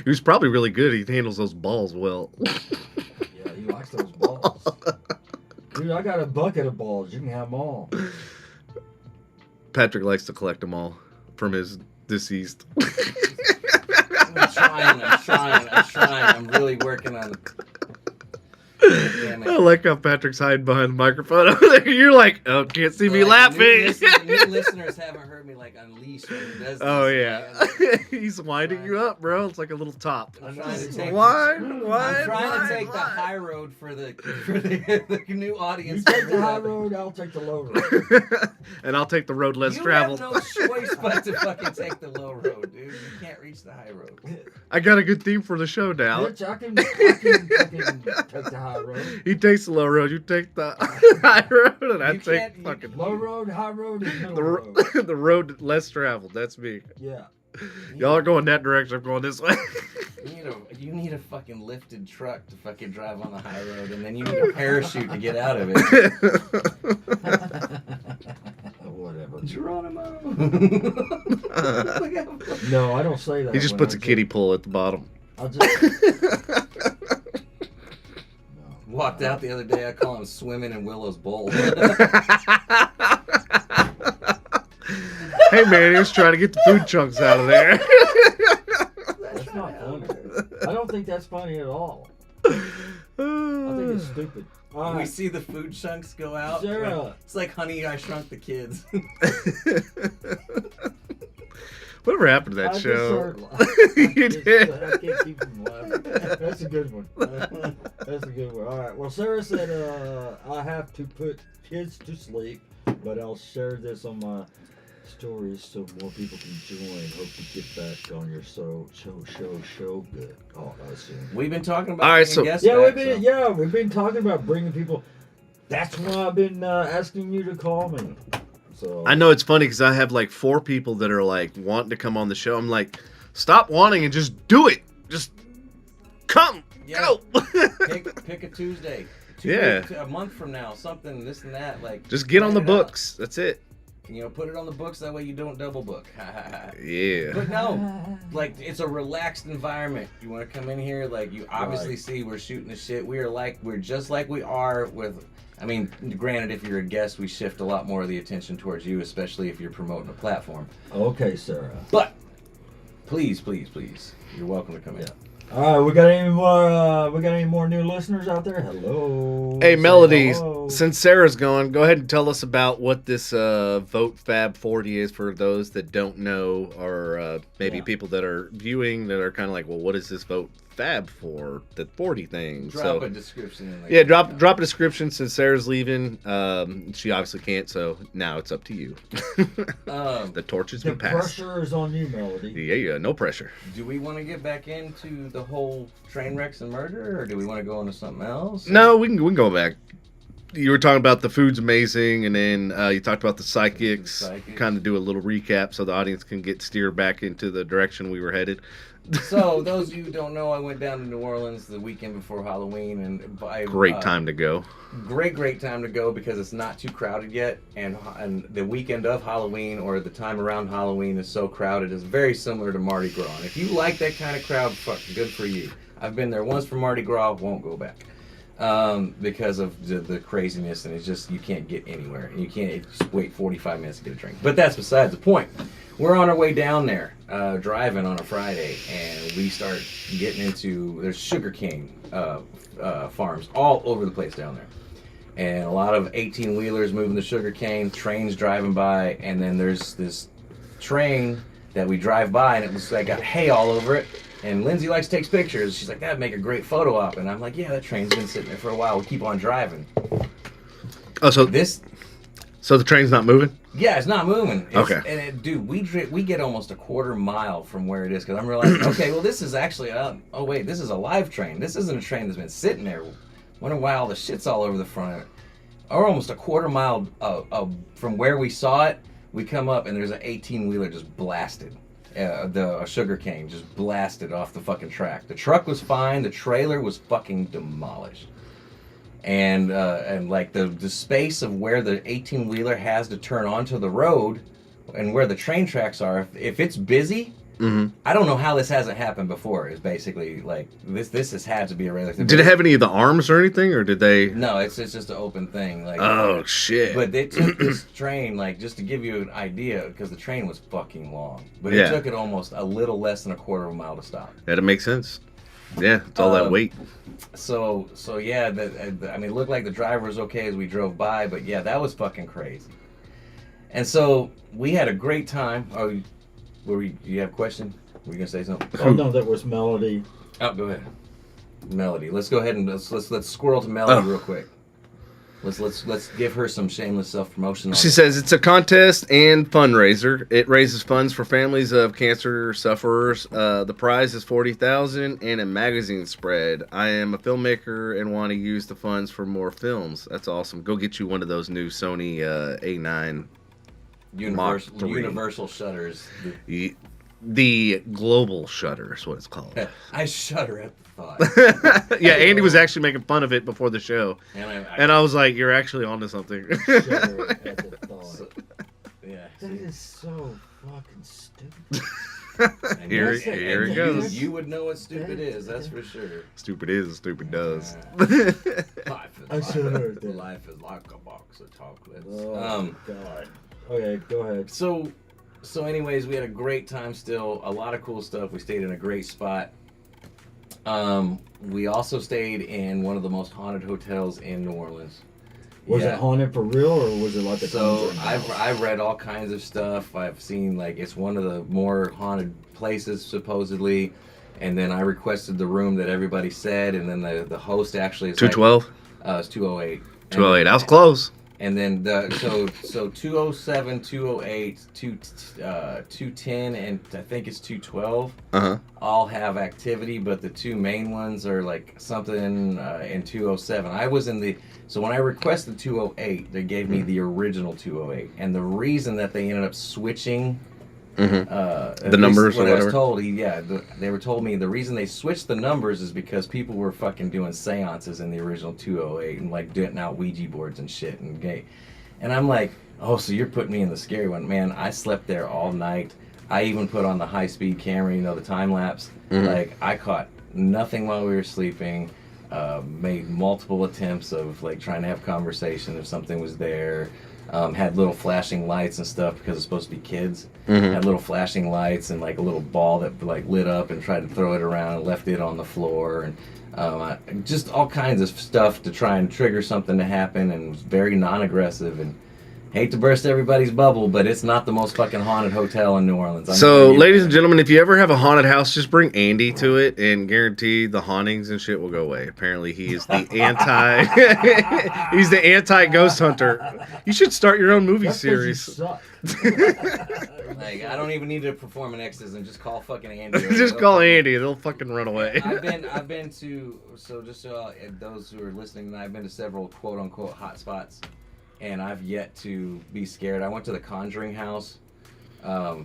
He was probably really good. He handles those balls well. Yeah, he likes those balls. Dude, I got a bucket of balls. You can have them all. Patrick likes to collect them all from his deceased. I'm trying. I'm really working on it. Damn I it. like how Patrick's hiding behind the microphone over there. You're like, oh, can't see me Like, laughing. the new listeners haven't heard me like unleash when he does this. Oh yeah, Like, he's winding you up, bro. It's like a little top. I'm trying to take Wind. I'm trying to take the high road for the new You audience. take the high road, I'll take the low road. And I'll take the road less You traveled. have no choice but to fucking take the low road, dude. You can't reach the high road. I got a good theme for the show now. Bitch, I can fucking take the high road. He takes the low road, you take the high road, and I You take can't- you- fucking Low road, high road, and middle the, road. the road less traveled. That's me. Yeah. Y'all are going that direction. I'm going this way. You need a fucking lifted truck to fucking drive on the high road, and then you need a parachute to get out of it. Whatever. Geronimo. No, I don't say that. He just when puts I a kiddie pool at the bottom. I'll just. No. Walked out the other day. I call him swimming in Willow's bowl. Hey man, he was trying to get the food chunks out of there. That's not funny. I don't think that's funny at all. I think it's stupid. All We right. see the food chunks go out. Sarah. It's like Honey, I Shrunk the Kids. Whatever happened to I that just show? started You did. I can't keep from laughing. That's a good one. That's a good one. All right. Well, Sarah said I have to put kids to sleep, but I'll share this on my stories so more people can join. Hope to get back on your show good. Oh, that's soon. We've been talking about All right, bringing so- guests Yeah, back, we've been talking about bringing people. That's why I've been asking you to call me. So I know it's funny because I have like 4 people that are like wanting to come on the show. I'm like, stop wanting and just do it. Just come, Yeah. go. Pick a Tuesday. Yeah. A month from now, something, this and that. Like Just get on the plan it out. books. That's it. Put it on the books. That way you don't double book. Yeah. But no, like it's a relaxed environment. You want to come in here, like you obviously Right. see we're shooting the shit. We're just like we are with. I mean, granted, if you're a guest, we shift a lot more of the attention towards you, especially if you're promoting a platform. Okay, Sarah. But please, you're welcome to come in. Yeah. All right, we got any more? We got any more new listeners out there? Hello. Hey, Say Melodies, hello. since Sarah's gone, go ahead and tell us about what this Vote Fab 40 is for those that don't know, or maybe Yeah. people that are viewing that are kind of like, well, what is this Vote Fab for? The 40 thing. Drop a description in. Yeah, drop a description since Sarah's leaving. She obviously can't, so now it's up to you. The torch has The been passed. pressure is on you, Melody. Yeah, no pressure. Do we want to get back into the whole train wrecks and murder, or do we want to go into something else? No, we can go back. You were talking about the food's amazing, and then you talked about the psychics. Kind of do a little recap so the audience can get steered back into the direction we were headed. So, those of you who don't know, I went down to New Orleans the weekend before Halloween, and Great time to go. Great time to go because it's not too crowded yet, and the weekend of Halloween or the time around Halloween is so crowded. It's very similar to Mardi Gras. And if you like that kind of crowd, fuck, good for you. I've been there once for Mardi Gras, won't go back. Because of the craziness, and it's just, you can't get anywhere. And you can't just wait 45 minutes to get a drink. But that's besides the point. We're on our way down there, driving on a Friday, and we start getting into, there's sugarcane farms all over the place down there. And a lot of 18-wheelers moving the sugarcane, trains driving by, and then there's this train that we drive by, and it was like got hay all over it. And Lindsay likes to take pictures. She's like, that'd make a great photo op. And I'm like, yeah, that train's been sitting there for a while. We'll keep on driving. Oh, so the train's not moving? Yeah, it's not moving. Okay. And dude, we get almost a quarter mile from where it is because I'm realizing, okay, well, this is actually, oh wait, this is a live train. This isn't a train that's been sitting there. Wonder why all the shit's all over the front of it. Or almost a quarter mile from where we saw it, we come up and there's an 18-wheeler just blasted. The sugar cane just blasted off the fucking track. The truck was fine. The trailer was fucking demolished. and like the space of where the 18-wheeler has to turn onto the road, and where the train tracks are. If it's busy. I don't know how this hasn't happened before. Is basically like this has had to be a regular thing. Did it have any of the arms or anything, or did they? No, it's just an open thing. Like, oh shit! But they took this train, like, just to give you an idea, because the train was fucking long. But Yeah. it took it almost a little less than a quarter of a mile to stop. That'd make sense. Yeah, it's all that weight. So yeah, I mean, it looked like the driver was okay as we drove by, but yeah, that was fucking crazy. And so we had a great time. Oh, you have a question? Were you gonna say something? Oh no, that was Melody. Oh, go ahead. Melody. Let's go ahead and let's squirrel to Melody real quick. Let's give her some shameless self-promotion. She says it's a contest and fundraiser. It raises funds for families of cancer sufferers. The prize is $40,000 and a magazine spread. I am a filmmaker and want to use the funds for more films. That's awesome. Go get you one of those new Sony A9 Universal shutters. The global shutter is what it's called. I shudder at the thought. Yeah, Andy was actually making fun of it before the show. And I was like, you're actually onto something. Shudder at the thought. Yeah. That is so fucking stupid. Here it goes. You would know what stupid is, that's for sure. Stupid is, stupid does. Life is like a box of chocolates. Oh, God. Okay, go ahead. So anyways, we had a great time still. A lot of cool stuff. We stayed in a great spot. We also stayed in one of the most haunted hotels in New Orleans. Was it haunted for real, or was it like a So I've read all kinds of stuff. I've seen, like, it's one of the more haunted places supposedly. And then I requested the room that everybody said, and then the host actually is 212? It's 208. 208. I was close. And then so 207, 208, 210, and I think it's 212 all have activity, but the two main ones are like something in 207. I was in so when I requested 208, they gave me the original 208, and the reason that they ended up switching the numbers or whatever. I was told, they were told me the reason they switched the numbers is because people were fucking doing seances in the original 208 and like getting out Ouija boards and shit and gay. And I'm like, oh, so you're putting me in the scary one. Man, I slept there all night. I even put on the high-speed camera, the time lapse. Like, I caught nothing while we were sleeping. Made multiple attempts of like trying to have conversation if something was there. Had little flashing lights and stuff because it's supposed to be kids. Had little flashing lights and like a little ball that like lit up and tried to throw it around and left it on the floor, and just all kinds of stuff to try and trigger something to happen, and was very non-aggressive. And hate to burst everybody's bubble, but it's not the most fucking haunted hotel in New Orleans. Ladies and gentlemen, if you ever have a haunted house, just bring Andy to it and guarantee the hauntings and shit will go away. Apparently, he is the he's the anti-ghost hunter. You should start your own movie series. Like, I don't even need to perform an exorcism. Just call fucking Andy. Just call Andy. They'll fucking run away. I've been to, so just so those who are listening, I've been to several quote unquote hot spots. And I've yet to be scared. I went to the Conjuring house. Go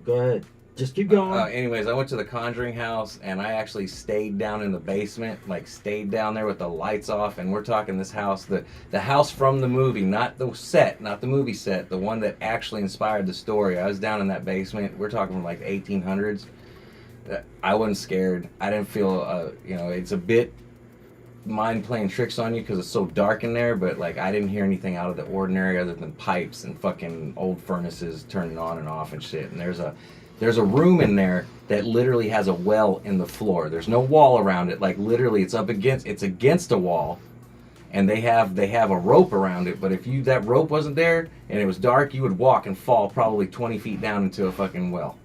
ahead. Just keep going. Anyways, I went to the Conjuring house, and I actually stayed down in the basement. Like, stayed down there with the lights off. And we're talking this house, the house from the movie, not the set, not the movie set, the one that actually inspired the story. I was down in that basement. We're talking from like the 1800s. I wasn't scared. I didn't feel, it's a bit mind playing tricks on you because it's so dark in there, but like I didn't hear anything out of the ordinary other than pipes and fucking old furnaces turning on and off and shit. And there's a room in there that literally has a well in the floor. There's no wall around it. Like, literally it's against a wall, and they have a rope around it. But if that rope wasn't there and it was dark, you would walk and fall probably 20 feet down into a fucking well.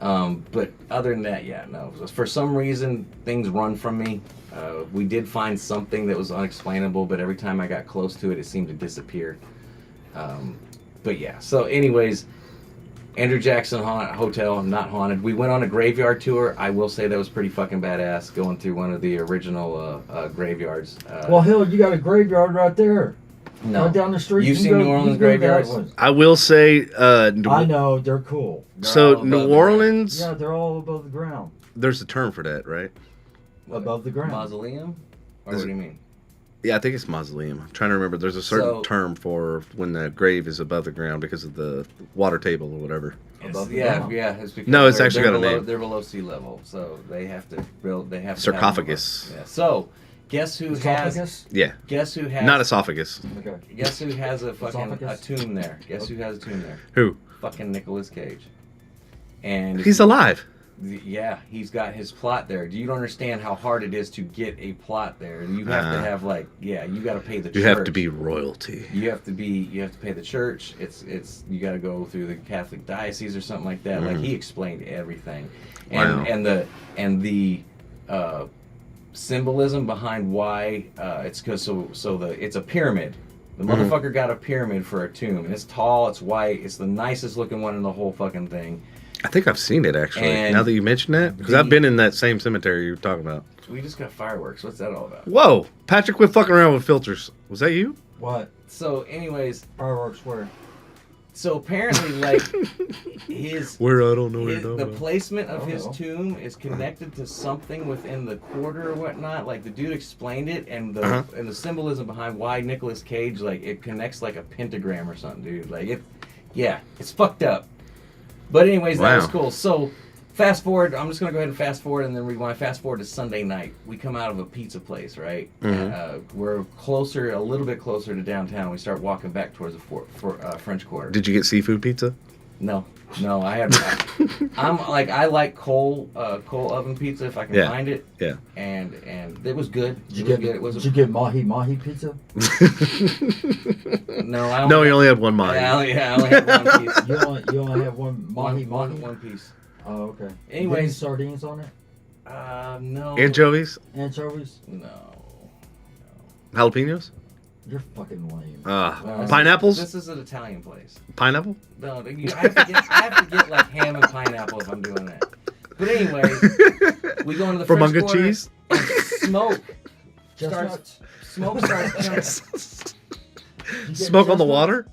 But other than that, yeah, no. For some reason, things run from me. We did find something that was unexplainable, but every time I got close to it, it seemed to disappear. But yeah, so anyways, Andrew Jackson Hotel, not haunted. We went on a graveyard tour. I will say that was pretty fucking badass, going through one of the original graveyards. Well, hell, you got a graveyard right there. No. Right down the street. You've seen New Orleans graveyards? I will say... I know, they're cool. So New Orleans... Yeah, they're all above the ground. There's a term for that, right? Above the ground. Mausoleum? Or what do you mean? Yeah, I think it's mausoleum. I'm trying to remember. There's a certain term for when the grave is above the ground because of the water table or whatever. Yeah. It's because No, it's actually got a name. They're below sea level, so they have to build. They have sarcophagus. Yeah. So, guess who has? Yeah. Guess who has? Not esophagus. Okay. Guess who has a fucking a tomb there? Guess who has a tomb there? Who? Fucking Nicolas Cage. And he's alive. Yeah, he's got his plot there. You don't understand how hard it is to get a plot there. You have to have you got to pay the church. You have to be royalty. You have to pay the church. It's you got to go through the Catholic diocese or something like that. Like he explained everything, and the symbolism behind why it's because it's a pyramid. The motherfucker got a pyramid for a tomb, and it's tall, it's white, it's the nicest looking one in the whole fucking thing. I think I've seen it actually. And now that you mention that, because I've been in that same cemetery you were talking about. We just got fireworks. What's that all about? Whoa, Patrick, quit fucking around with filters. Was that you? What? So, anyways, fireworks where? So apparently, like where I don't know the placement of his tomb is connected to something within the quarter or whatnot. Like the dude explained it, and the symbolism behind why Nicolas Cage, like it connects like a pentagram or something, dude. Like it's fucked up. But anyways, that was cool. So fast forward, I'm just going to go ahead and fast forward and then rewind. Fast forward to Sunday night. We come out of a pizza place, right? We're a little bit closer to downtown. We start walking back towards the French Quarter. Did you get seafood pizza? No, I have. I like coal oven pizza if I can find it. Yeah. And it was good. Did you get mahi pizza? No, you only had one mahi. Yeah, I only had one piece. You only have one mahi. One piece. Oh, okay. Anyways, any sardines on it? No. Anchovies? No. Jalapenos? You're fucking lame. Pineapples? This is an Italian place. Pineapple? No, I have to get like ham and pineapple if I'm doing that. But anyway, we go into the French Quarter cheese? And smoke starts. Smoke on the water?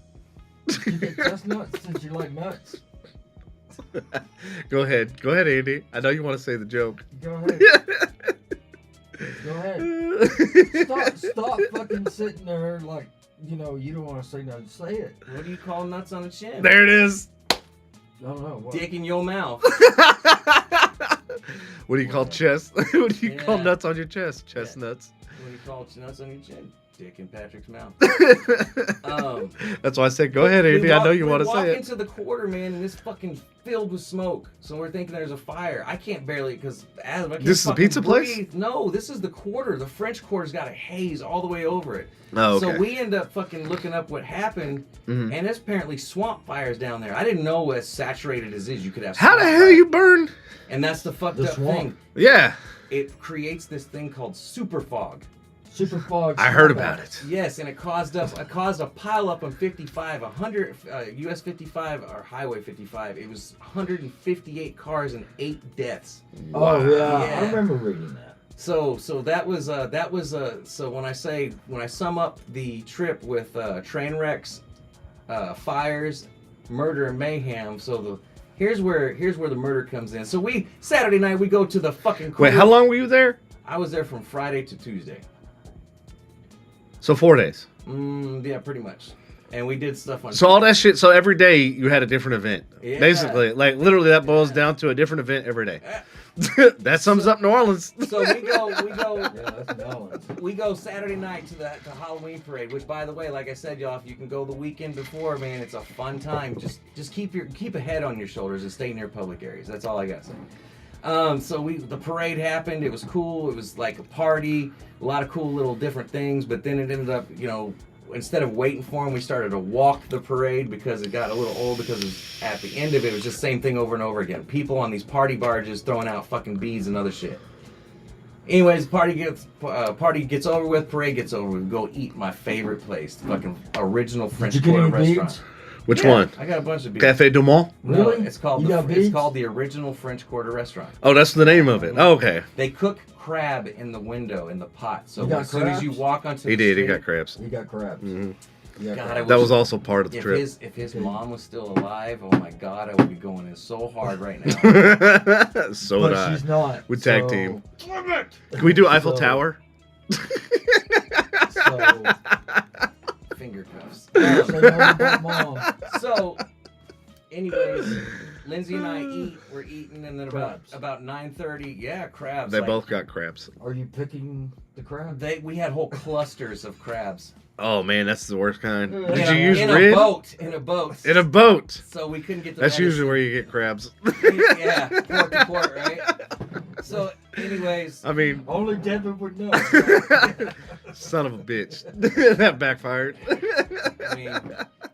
You get chestnuts since you like nuts. Go ahead, Andy. I know you want to say the joke. Go ahead. Go ahead. Stop fucking sitting there like, you don't want to say nothing. Say it. What do you call nuts on the chin? There it is. I don't know. What? Dick in your mouth. What do you call chest? What do you call nuts on your chest? Chestnuts. What do you call nuts on your chin? Dick in Patrick's mouth. That's why I said, go ahead, Andy. I know you want to say it. We walk into the quarter, man, and it's fucking filled with smoke. So we're thinking there's a fire. I can't barely, because this is a pizza place? No, this is the Quarter. The French Quarter's got a haze all the way over it. Oh, okay. So we end up fucking looking up what happened, and there's apparently swamp fires down there. I didn't know as saturated as is, you could have. How the hell you burn? And that's the fucked up thing. Yeah. It creates this thing called super fog. Super fog. I heard about it. Yes, and it caused a pile up on 55, 100 US 55 or Highway 55. It was 158 cars and 8 deaths. Wow. Oh yeah, I remember reading that. So that was so when I sum up the trip with train wrecks, fires, murder and mayhem. So here's where the murder comes in. So Saturday night we go to the fucking. Wait, how long were you there? I was there from Friday to Tuesday. So 4 days. Yeah, pretty much. And we did stuff on. So all that shit. So every day you had a different event. Yeah. Basically, like literally that boils down to a different event every day. That sums up New Orleans. So we go. Yeah, that's New Orleans. We go Saturday night to the Halloween parade. Which, by the way, like I said, y'all, if you can go the weekend before, man, it's a fun time. Just keep a head on your shoulders and stay near public areas. That's all I got to say. So the parade happened. It was cool. It was like a party, a lot of cool little different things. But then it ended up, instead of waiting for them, we started to walk the parade because it got a little old because at the end of it was just the same thing over and over again. People on these party barges throwing out fucking beads and other shit. Anyways, party gets over with, parade gets over with. We go eat my favorite place, the fucking original French Quarter restaurant. Beads? Which one? I got a bunch of beads. Cafe Du Monde? Really? No, it's called the original French Quarter restaurant. Oh, that's the name of it. Oh, okay. They cook crab in the window in the pot. So as soon as you walk onto he the street, he got crabs. He got crabs. Mm-hmm. God, that was also part of the trip. If his mom was still alive, oh my God, I would be going in so hard right now. So but would I. She's not. We'd tag team. Can we do Eiffel Tower? So, Finger cuffs. say nothing about mom. So, anyways, Lindsay and I eat. We're eating, and then Crabs. about 9:30, yeah, crabs. They like, both got crabs. Are you picking the crab? We had whole clusters of crabs. Oh man, that's the worst kind. In Did a- you use in red? a boat? In a boat. In a boat. So we couldn't get the. That's medicine. usually where you get crabs. Yeah, port to port, right? So, anyways, I mean, Only Devin would know. son of a bitch. That backfired. I mean,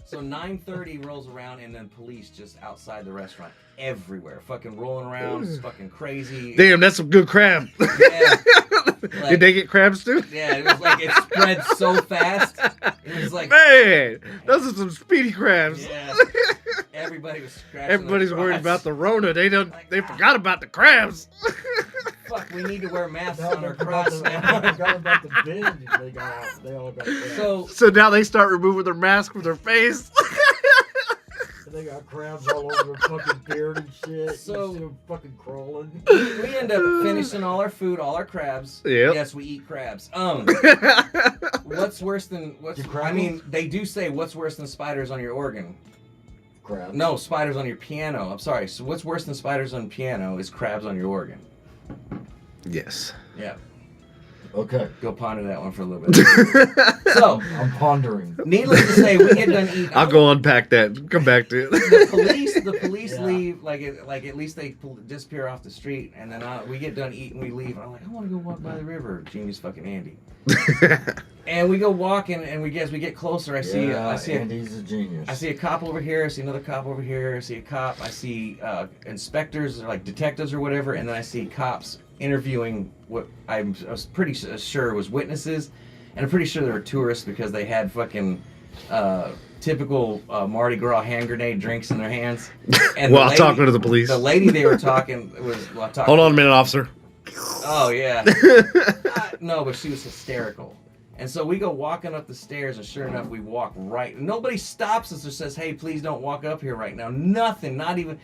so 9:30 rolls around, and then police just outside the restaurant, everywhere, fucking rolling around, just fucking crazy. Damn, that's some good crab. Yeah. Did they get crabs too? Yeah, it was like it spread so fast. It was like, Man, those are some speedy crabs. yeah, everybody was scratching. Everybody's their worried crotch. about the Rona. They Like, forgot about the crabs. Fuck, we need to wear masks Now on our they forgot crotch the- now. forgot about the binge they got out. They all got crabs. So now they start removing their mask from their face. They got crabs all over their fucking beard and shit. So- You see them fucking crawling. we end up finishing all our food, all our crabs. Yep. Yes, we eat crabs. What's worse than what's? You I crabble? mean, they do say what's worse than spiders on your organ. Crabs. No, spiders on your piano. I'm sorry. So what's worse than spiders on piano is crabs on your organ. Yes. Yeah. Okay. Go ponder that one for a little bit. So, I'm pondering. needless to say, we get done eating. I'll go unpack that. Come back to it. The police Yeah. leave like at least they disappear off the street, and then we get done eating, we leave. And I'm like, I want to go walk by the river. Genius fucking Andy. And we go walking, and we get closer. I see Andy's a genius. I see a cop over here. I see another cop over here. I see a cop. I see inspectors, or like detectives or whatever, and then I see cops interviewing what I was pretty sure was witnesses, and I'm pretty sure they were tourists because they had fucking typical Mardi Gras hand grenade drinks in their hands. And While talking to the police. The lady they were talking was talking. Hold on a minute, officer. Oh yeah. No, but she was hysterical. And so we go walking up the stairs, and sure enough, we walk right. Nobody stops us or says, "Hey, please don't walk up here right now." Nothing. Not even.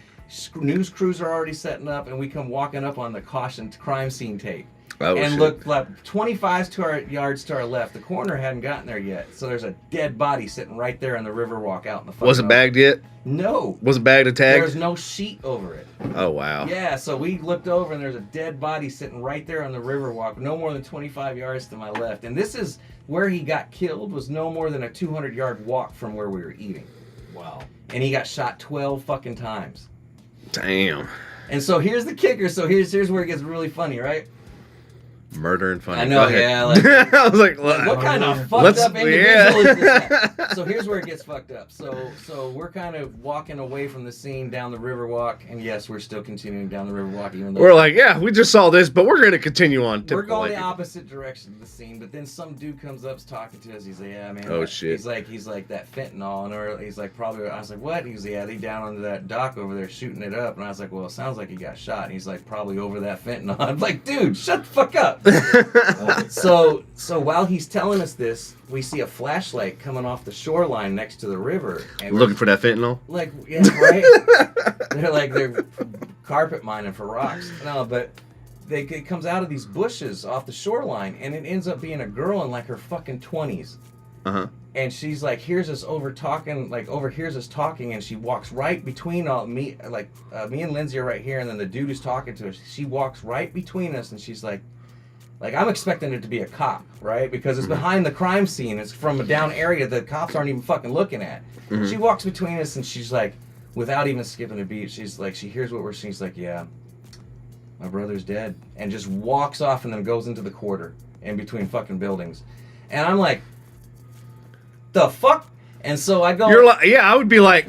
News crews are already setting up, and we come walking up on the caution crime scene tape. Oh, and shit. look, like 25 yards to our left. The coroner hadn't gotten there yet, so there's a dead body sitting right there on the river walk out in the fucking Wasn't bagged yet? No. Wasn't bagged and tagged? There's no sheet over it. Oh, wow. Yeah, so we looked over, and there's a dead body sitting right there on the river walk, no more than 25 yards to my left. And this is where he got killed, was no more than a 200-yard walk from where we were eating. Wow. And he got shot 12 fucking times. Damn. And so here's the kicker. So here's where it gets really funny, right? Murder and funny. I know, Go ahead. yeah, like- I was like, What kind of fucked Let's- up individual is this yeah. guy? So here's where it gets fucked up. So we're kind of walking away from the scene down the river walk, and yes, we're still continuing down the river walk, even though We're like, yeah, we just saw this, but we're going to continue on. we're Typical going white the people. opposite direction of the scene. But then some dude comes up talking to us. He's like, yeah, man. Oh, that-" shit. He's like that fentanyl, and he's like, probably. I was like, what? He was, yeah, they down under that dock over there shooting it up. And I was like, well, it sounds like he got shot. And he's like, probably over that fentanyl. I'm like, dude, shut the fuck up. So while he's telling us this, we see a flashlight coming off the shoreline next to the river. And Looking for that fentanyl? like, yeah, right? they're carpet mining for rocks. No, but it comes out of these bushes off the shoreline, and it ends up being a girl in like her fucking 20s. Uh-huh. And she's like, overhears us talking, and she walks right between me and Lindsay are right here, and then the dude who's talking to us, she walks right between us, and she's like I'm expecting it to be a cop, right? Because it's behind the crime scene. It's from a down area that the cops aren't even fucking looking at. Mm-hmm. She walks between us, and she's like, without even skipping a beat, she's like, she hears what we're saying. She's like, yeah, my brother's dead. And just walks off and then goes into the quarter in between fucking buildings. And I'm like, the fuck? And so I go... You're like, yeah, I would be like,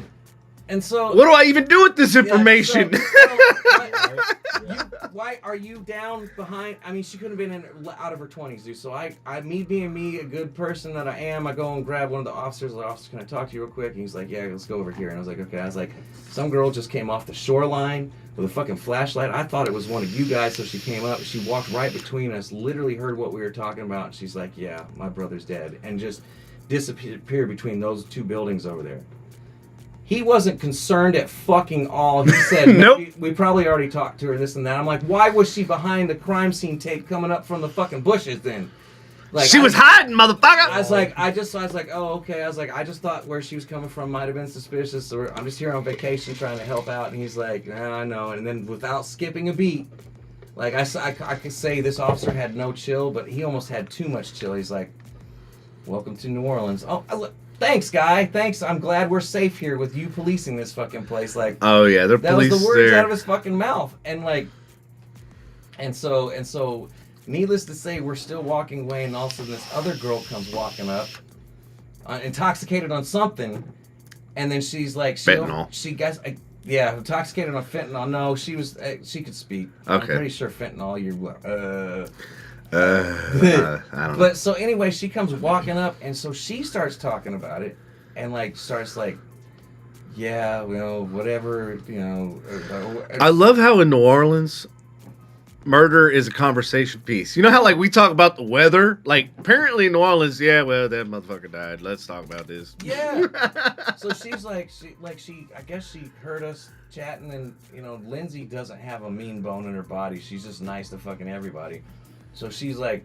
and so... what do I even do with this information? Why are you down behind? I mean, she couldn't have been out of her 20s, dude. So me being me, a good person that I am, I go and grab one of the officers. The officer, can I talk to you real quick? And he's like, yeah, let's go over here. And I was like, okay. I was like, some girl just came off the shoreline with a fucking flashlight. I thought it was one of you guys, so she came up. She walked right between us, literally heard what we were talking about. And she's like, yeah, my brother's dead. And just disappeared between those two buildings over there. He wasn't concerned at fucking all. He said, Nope. We probably already talked to her, this and that. I'm like, why was she behind the crime scene tape coming up from the fucking bushes then? Like, she was hiding, motherfucker. I was like, oh, okay. I was like, I just thought where she was coming from might have been suspicious. So I'm just here on vacation trying to help out. And he's like, nah, I know. And then without skipping a beat, like I could say this officer had no chill, but he almost had too much chill. He's like, welcome to New Orleans. Oh, thanks, guy. Thanks. I'm glad we're safe here with you policing this fucking place. Like, oh yeah, they're that police was the words there. out of his fucking mouth. And like, and so. Needless to say, we're still walking away, and all of a sudden this other girl comes walking up, intoxicated on something, and then she's like, intoxicated on fentanyl. No, she could speak. Okay. I'm pretty sure fentanyl. I don't know. But so anyway, she comes walking up, and so she starts talking about it, and like starts like, yeah, you know, whatever, you know. I love how in New Orleans, murder is a conversation piece. You know how like we talk about the weather? Like apparently in New Orleans, yeah, well that motherfucker died. Let's talk about this. Yeah. So she's like, I guess she heard us chatting, and you know, Lindsay doesn't have a mean bone in her body. She's just nice to fucking everybody. So she's like,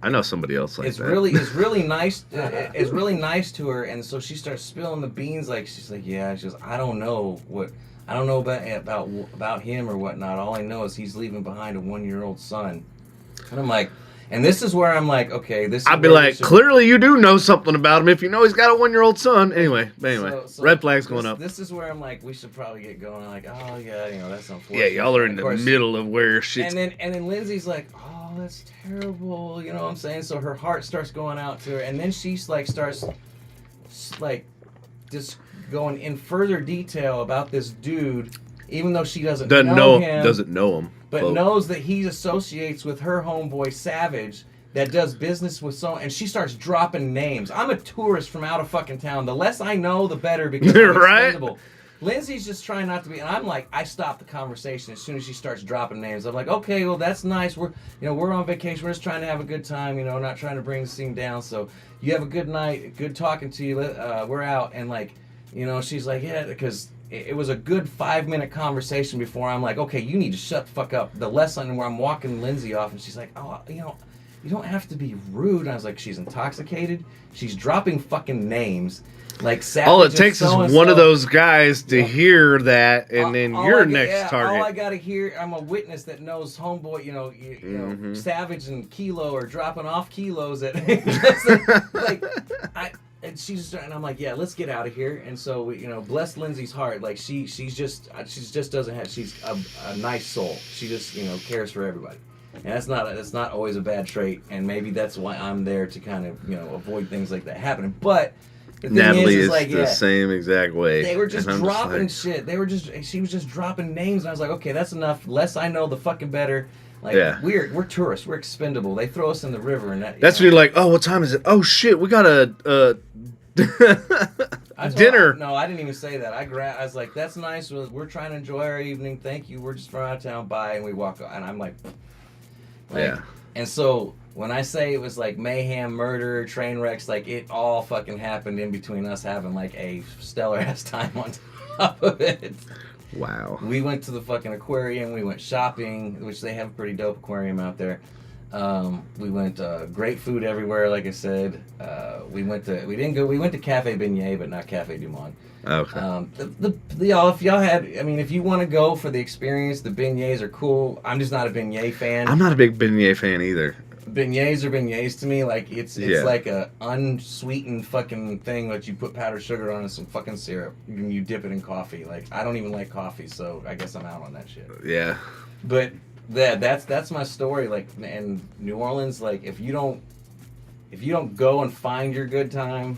I know somebody else like it's that. It's really nice. It's really nice to her, and so she starts spilling the beans. Like she's like, yeah, she goes, I don't know about him or whatnot. All I know is he's leaving behind a 1-year-old son. And I'm like, and this is where I'm like, okay, this. I'd be like, clearly you do know something about him if you know he's got a 1-year-old son. Anyway, so red flags going up. This is where I'm like, we should probably get going. Like, oh yeah, you know, that's unfortunate. Yeah, y'all are in the middle of where shit's. And then Lindsay's like, oh, that's terrible. You know what I'm saying? So her heart starts going out to her, and then she's like, starts like just going in further detail about this dude, even though she doesn't know him, but knows that he associates with her homeboy Savage that does business with and she starts dropping names. I'm a tourist from out of fucking town. The less I know, the better, because I'm expendable. Lindsay's just trying not to be, and I'm like, I stop the conversation as soon as she starts dropping names. I'm like, okay, well that's nice. We're on vacation. We're just trying to have a good time. You know, not trying to bring the scene down. So you have a good night. Good talking to you. We're out. And like, you know, she's like, yeah, because it was a good 5-minute conversation before I'm like, okay, you need to shut the fuck up. The lesson where I'm walking Lindsay off, and she's like, oh, you know, you don't have to be rude. And I was like, she's intoxicated. She's dropping fucking names. Like Savage. All it takes is one of those guys to hear that, and then you're next target. All I gotta hear, I'm a witness that knows homeboy. You know, Savage and Kilo are dropping off kilos at. And and I'm like, yeah, let's get out of here. And so you know, bless Lindsay's heart. Like she's just doesn't have. She's a nice soul. She just cares for everybody. And that's not always a bad trait. And maybe that's why I'm there to kind of avoid things like that happening. But the thing Natalie is like, the same exact way. They were just dropping shit. She was just dropping names, and I was like, okay, that's enough. Less I know, the fucking better. Like, we're tourists. We're expendable. They throw us in the river, and that's when you're like, oh, what time is it? Oh shit, we got a dinner. No, I didn't even say that. I was like, that's nice. We're trying to enjoy our evening. Thank you. We're just from out of town. Bye. And we walk. And I'm like, yeah. And so when I say it was like mayhem, murder, train wrecks, like it all fucking happened in between us having like a stellar ass time on top of it. Wow. We went to the fucking aquarium. We went shopping, which they have a pretty dope aquarium out there. We went great food everywhere, like I said. We went to Cafe Beignet, but not Cafe Du Monde. Okay. If you want to go for the experience, the beignets are cool. I'm just not a beignet fan. I'm not a big beignet fan either. Beignets are beignets to me. Like it's like a unsweetened fucking thing that you put powdered sugar on and some fucking syrup. And you dip it in coffee. Like I don't even like coffee, so I guess I'm out on that shit. Yeah. But that's my story. Like in New Orleans, like if you don't go and find your good time,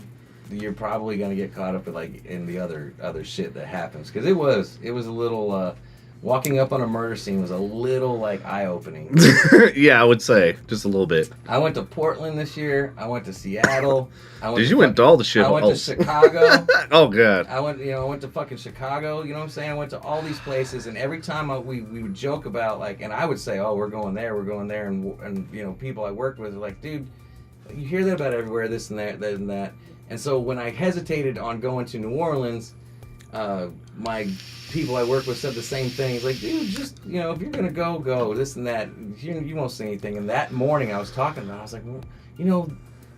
you're probably gonna get caught up in the other shit that happens. Because it was a little. Walking up on a murder scene was a little eye-opening. Yeah, I would say just a little bit. I went to Portland this year. I went to Seattle. Went to all the shit? I went to Chicago. Oh god. I went to fucking Chicago. You know what I'm saying? I went to all these places, and every time we would joke about and I would say, oh, we're going there, and people I worked with are like, dude, you hear that about everywhere, this and that, and that. And so when I hesitated on going to New Orleans, my people I work with said the same thing. It's like, dude, just, if you're going to go, this and that. You won't see anything. And that morning I was talking about it. I was like, well,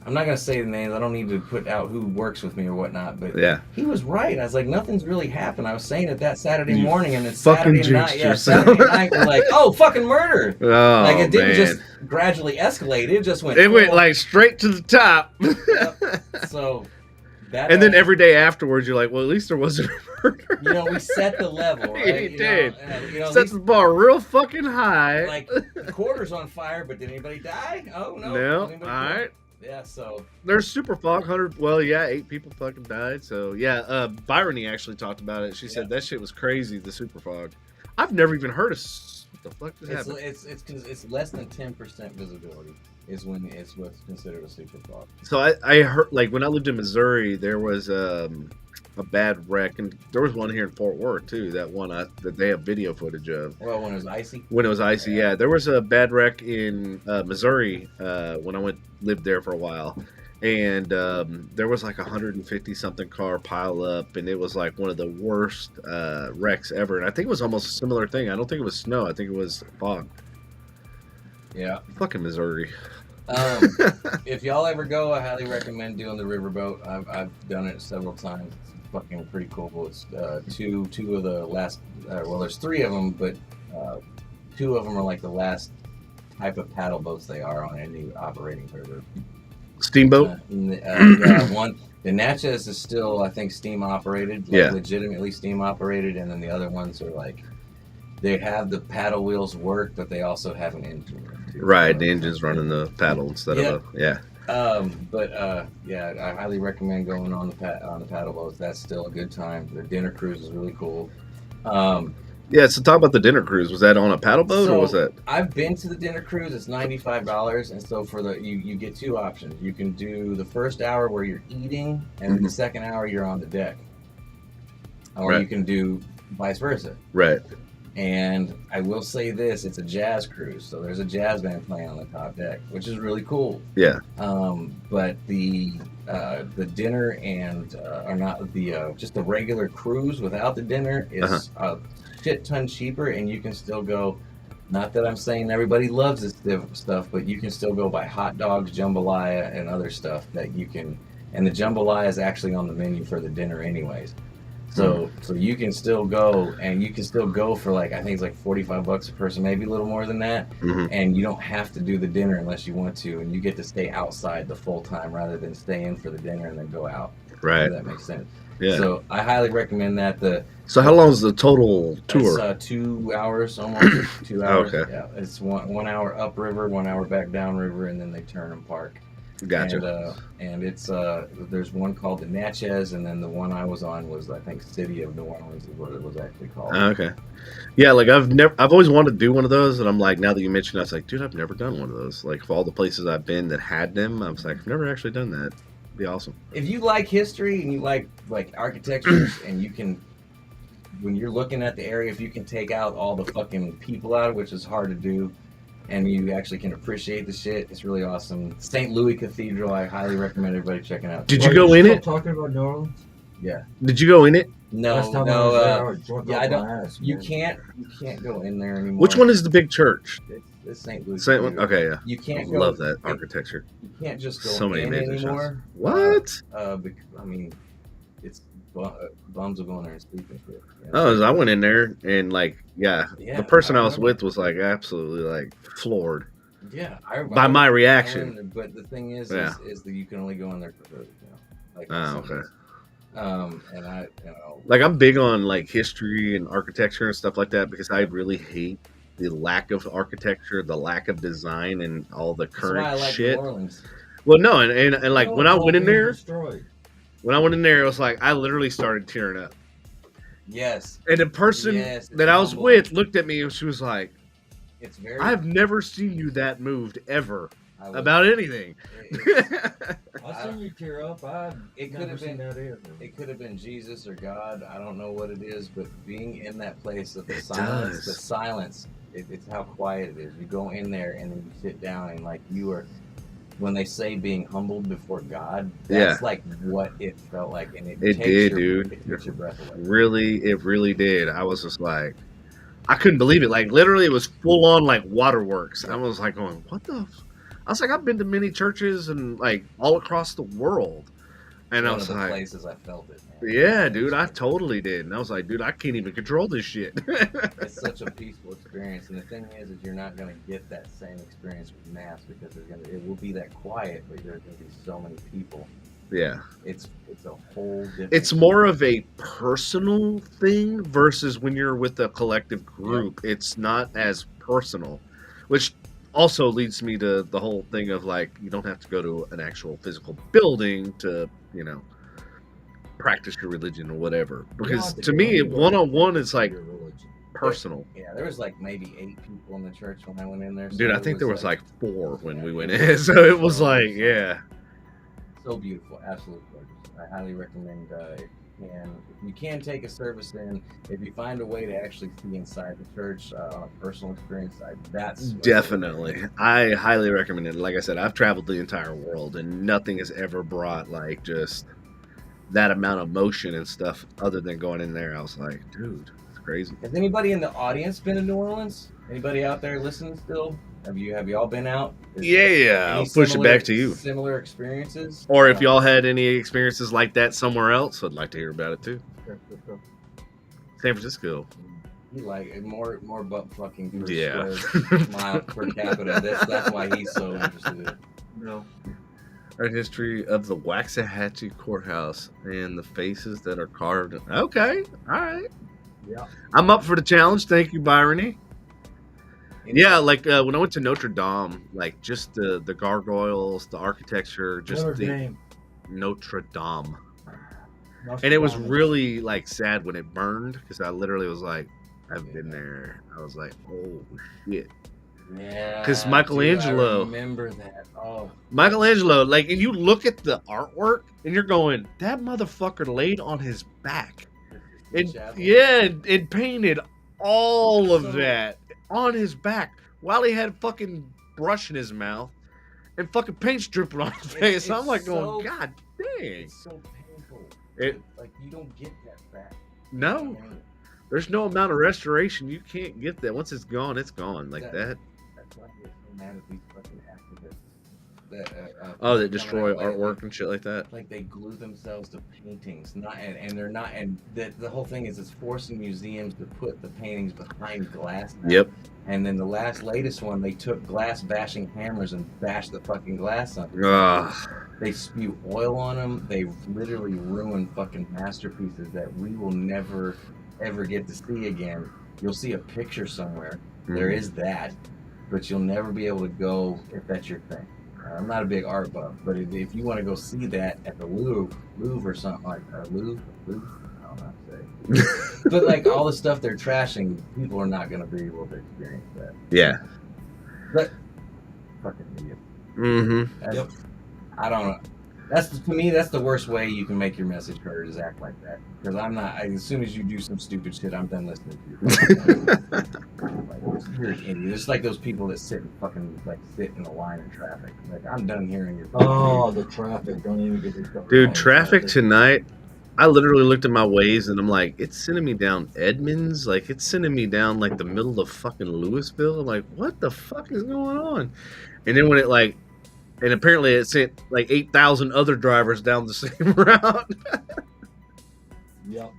I'm not going to say the names. I don't need to put out who works with me or whatnot. But yeah, he was right. I was like, nothing's really happened. I was saying it that Saturday You morning, and it's fucking Saturday night. jinxed Yeah, yourself. Saturday night, we're like, oh, fucking murder. Oh, like, it didn't man. just gradually escalate. It just went. It went like straight to the top. Yep. So that. And then every day afterwards, you're like, well, at least there wasn't a murder. we set the level, right? You did. Set Set the bar real fucking high. Like, the quarter's on fire, but did anybody die? Oh, no. No. All Anybody right. Yeah, so. There's super fog 100. Well, yeah, 8 people fucking died. So yeah, Byrony actually talked about it. She said that shit was crazy. The super fog. I've never even heard of. What the fuck just happened? It's less than 10% visibility is when it's what's considered a super fog. So I heard, like, when I lived in Missouri, there was a bad wreck, and there was one here in Fort Worth too. That one that they have video footage of. Well, when it was icy. When it was icy, yeah. There was a bad wreck in Missouri when I lived there for a while, and there was like 150 something car pile up, and it was like one of the worst wrecks ever. And I think it was almost a similar thing. I don't think it was snow. I think it was fog. Yeah. Fucking Missouri. If y'all ever go, I highly recommend doing the riverboat. I've done it several times. It's fucking pretty cool. It's two of the last. Well, there's 3 of them, but 2 of them are like the last type of paddle boats they are on any operating river. Steamboat. Yeah, one. The Natchez is still, I think, steam operated. Yeah. Legitimately steam operated, and then the other ones are like they have the paddle wheels work, but they also have an engine. Right, the engine's running the paddle instead of yeah. Yeah, I highly recommend going on the paddle boats. That's still a good time. The dinner cruise is really cool. Yeah, so talk about the dinner cruise. Was that on a paddle boat or was that? I've been to the dinner cruise. It's $95, and so for you get 2 options. You can do the first hour where you're eating, and then the second hour you're on the deck, or you can do vice versa. Right. And I will say this, it's a jazz cruise, so there's a jazz band playing on the top deck, which is really cool. Yeah. But the dinner and or not the just the regular cruise without the dinner is a shit ton cheaper, and you can still go. Not that I'm saying everybody loves this stuff, but you can still go buy hot dogs, jambalaya, and other stuff that you can. And the jambalaya is actually on the menu for the dinner, anyways. So you can still go, and you can still go for like, I think it's like $45 a person, maybe a little more than that. And you don't have to do the dinner unless you want to, and you get to stay outside the full time rather than stay in for the dinner and then go out. Right. If that makes sense. Yeah. So I highly recommend that. So how long is the total tour? It's 2 hours, almost 2 hours. Okay. Yeah, it's one hour upriver, 1 hour back downriver, and then they turn and park. Gotcha. And it's there's one called the Natchez, and then the one I was on was, I think, City of New Orleans is what it was actually called. Okay. Yeah, like I've always wanted to do one of those, and I'm like, now that you mentioned it, I was like, dude, I've never done one of those. Like, for all the places I've been that had them, I was like, I've never actually done that. It'd be awesome. If you like history and you like architecture, and you can, when you're looking at the area, if you can take out all the fucking people out, which is hard to do, and you actually can appreciate the shit, it's really awesome. St. Louis Cathedral, I highly recommend everybody checking out. Did you go in it? Talking about New Orleans? Yeah. Did you go in it? Last time No. I was there, Yeah, I I don't. You can't go in there anymore. Which one is the big church? It's St. Louis. St. Okay, yeah. You can't I go. love that architecture. You can't just go So many in amazing anymore. shots. What? I mean, it's bums will go in there and sleep and shit. You know? Oh, I went in there and Yeah, the person I was remember. with was like absolutely like floored Yeah, by my reaction. But the thing is Yeah. is that you can only go in there for 30. Oh, okay. And Like I'm big on like history and architecture and stuff like that because I really hate the lack of architecture, the lack of design, and all the that's why I current like shit. New Orleans. Well, no, and like when I went in there, destroyed. when I went in there, it was like I literally started tearing up. Yes, And the person Yes, that it's I was humbling. with looked at me and she was like, it's very. "I've never seen you that moved ever I was- about anything." I seen you tear up. It could never have seen been. that either. It could have been Jesus or God. I don't know what it is, but being in that place of the It silence, does. the silence, it's how quiet it is. You go in there and then you sit down and like you are. when they say being humbled before God, that's like what it felt like, and it takes did, your, dude. It takes your breath away. It really did. I was just like, I couldn't believe it. Like literally, it was full on like waterworks. I was like going, what the? I was like, I've been to many churches and like all across the world, and I was like, places I felt it. Man. Yeah, dude, I totally did. And I was like, dude, I can't even control this shit. It's such a peaceful experience, and the thing is you're not gonna get that same experience with mass because it will be that quiet, but there's gonna be so many people. Yeah, it's a whole different. It's more of a personal thing versus when you're with a collective group. Yeah. It's not as personal, which also leads me to the whole thing of like you don't have to go to an actual physical building to practice your religion or whatever. Because to me, one-on-one is like personal. Yeah, there was like maybe 8 people in the church when I went in there. So dude, I think there was like 4 when we went in. So it was like, yeah. So beautiful, absolutely gorgeous. I highly recommend if you can take a service in, if you find a way to actually see inside the church on a personal experience, that's definitely. I highly recommend it. Like I said, I've traveled the entire world, and nothing has ever brought like just that amount of motion and stuff other than going in there. I was like, dude, it's crazy. Has anybody in the audience been to New Orleans? Anybody out there listening still? Have you all been out? Yeah. I'll push it back to you. Similar experiences? Or if y'all had any experiences like that somewhere else, I'd like to hear about it too. San Francisco. He like more butt fucking per yeah. square mile per capita. That's why he's so interested in it. No. Art history of the Waxahachie Courthouse and the faces that are carved. Okay, all right. Yeah. I'm up for the challenge. Thank you, Byrony. Yeah, like when I went to Notre Dame, like just the gargoyles, the architecture, just Notre Dame. And it was really like sad when it burned because I literally was like, I've been there. I was like, oh shit. Yeah. Because Michelangelo. I remember that. Oh. Michelangelo, like, and you look at the artwork and you're going, that motherfucker laid on his back. It painted all of that on his back while he had fucking brush in his mouth and fucking paint dripping on his face. I'm like going, God dang. It's so painful. Like you don't get that back. No. There's no amount of restoration. You can't get that. Once it's gone, it's gone. Like that. That's why I get so mad at these fucking activists. That destroy artwork and shit like that. Like they glue themselves to paintings, and they're not. And the whole thing is, it's forcing museums to put the paintings behind glass now. Yep. And then the latest one, they took glass bashing hammers and bashed the fucking glass on. They spew oil on them. They literally ruin fucking masterpieces that we will never ever get to see again. You'll see a picture somewhere. There is that, but you'll never be able to go if that's your thing. I'm not a big art buff, but if you want to go see that at the Louvre or something like that, Louvre, I don't know how to say. But like all the stuff they're trashing, people are not going to be able to experience that. Yeah. But fucking idiot. Mm-hmm. Yep. I don't know. To me, that's the worst way you can make your message heard is act like that. Because I'm not. As soon as you do some stupid shit, I'm done listening to you. You're an idiot. It's like those people that sit in a line in traffic. Like I'm done hearing your. Oh, the traffic! Don't even get me started. Dude, traffic tonight. I literally looked at my Waze and I'm like, it's sending me down Edmonds. Like it's sending me down like the middle of fucking Louisville. I'm like, what the fuck is going on? And then when it like. And apparently it sent like 8,000 other drivers down the same route. Yep.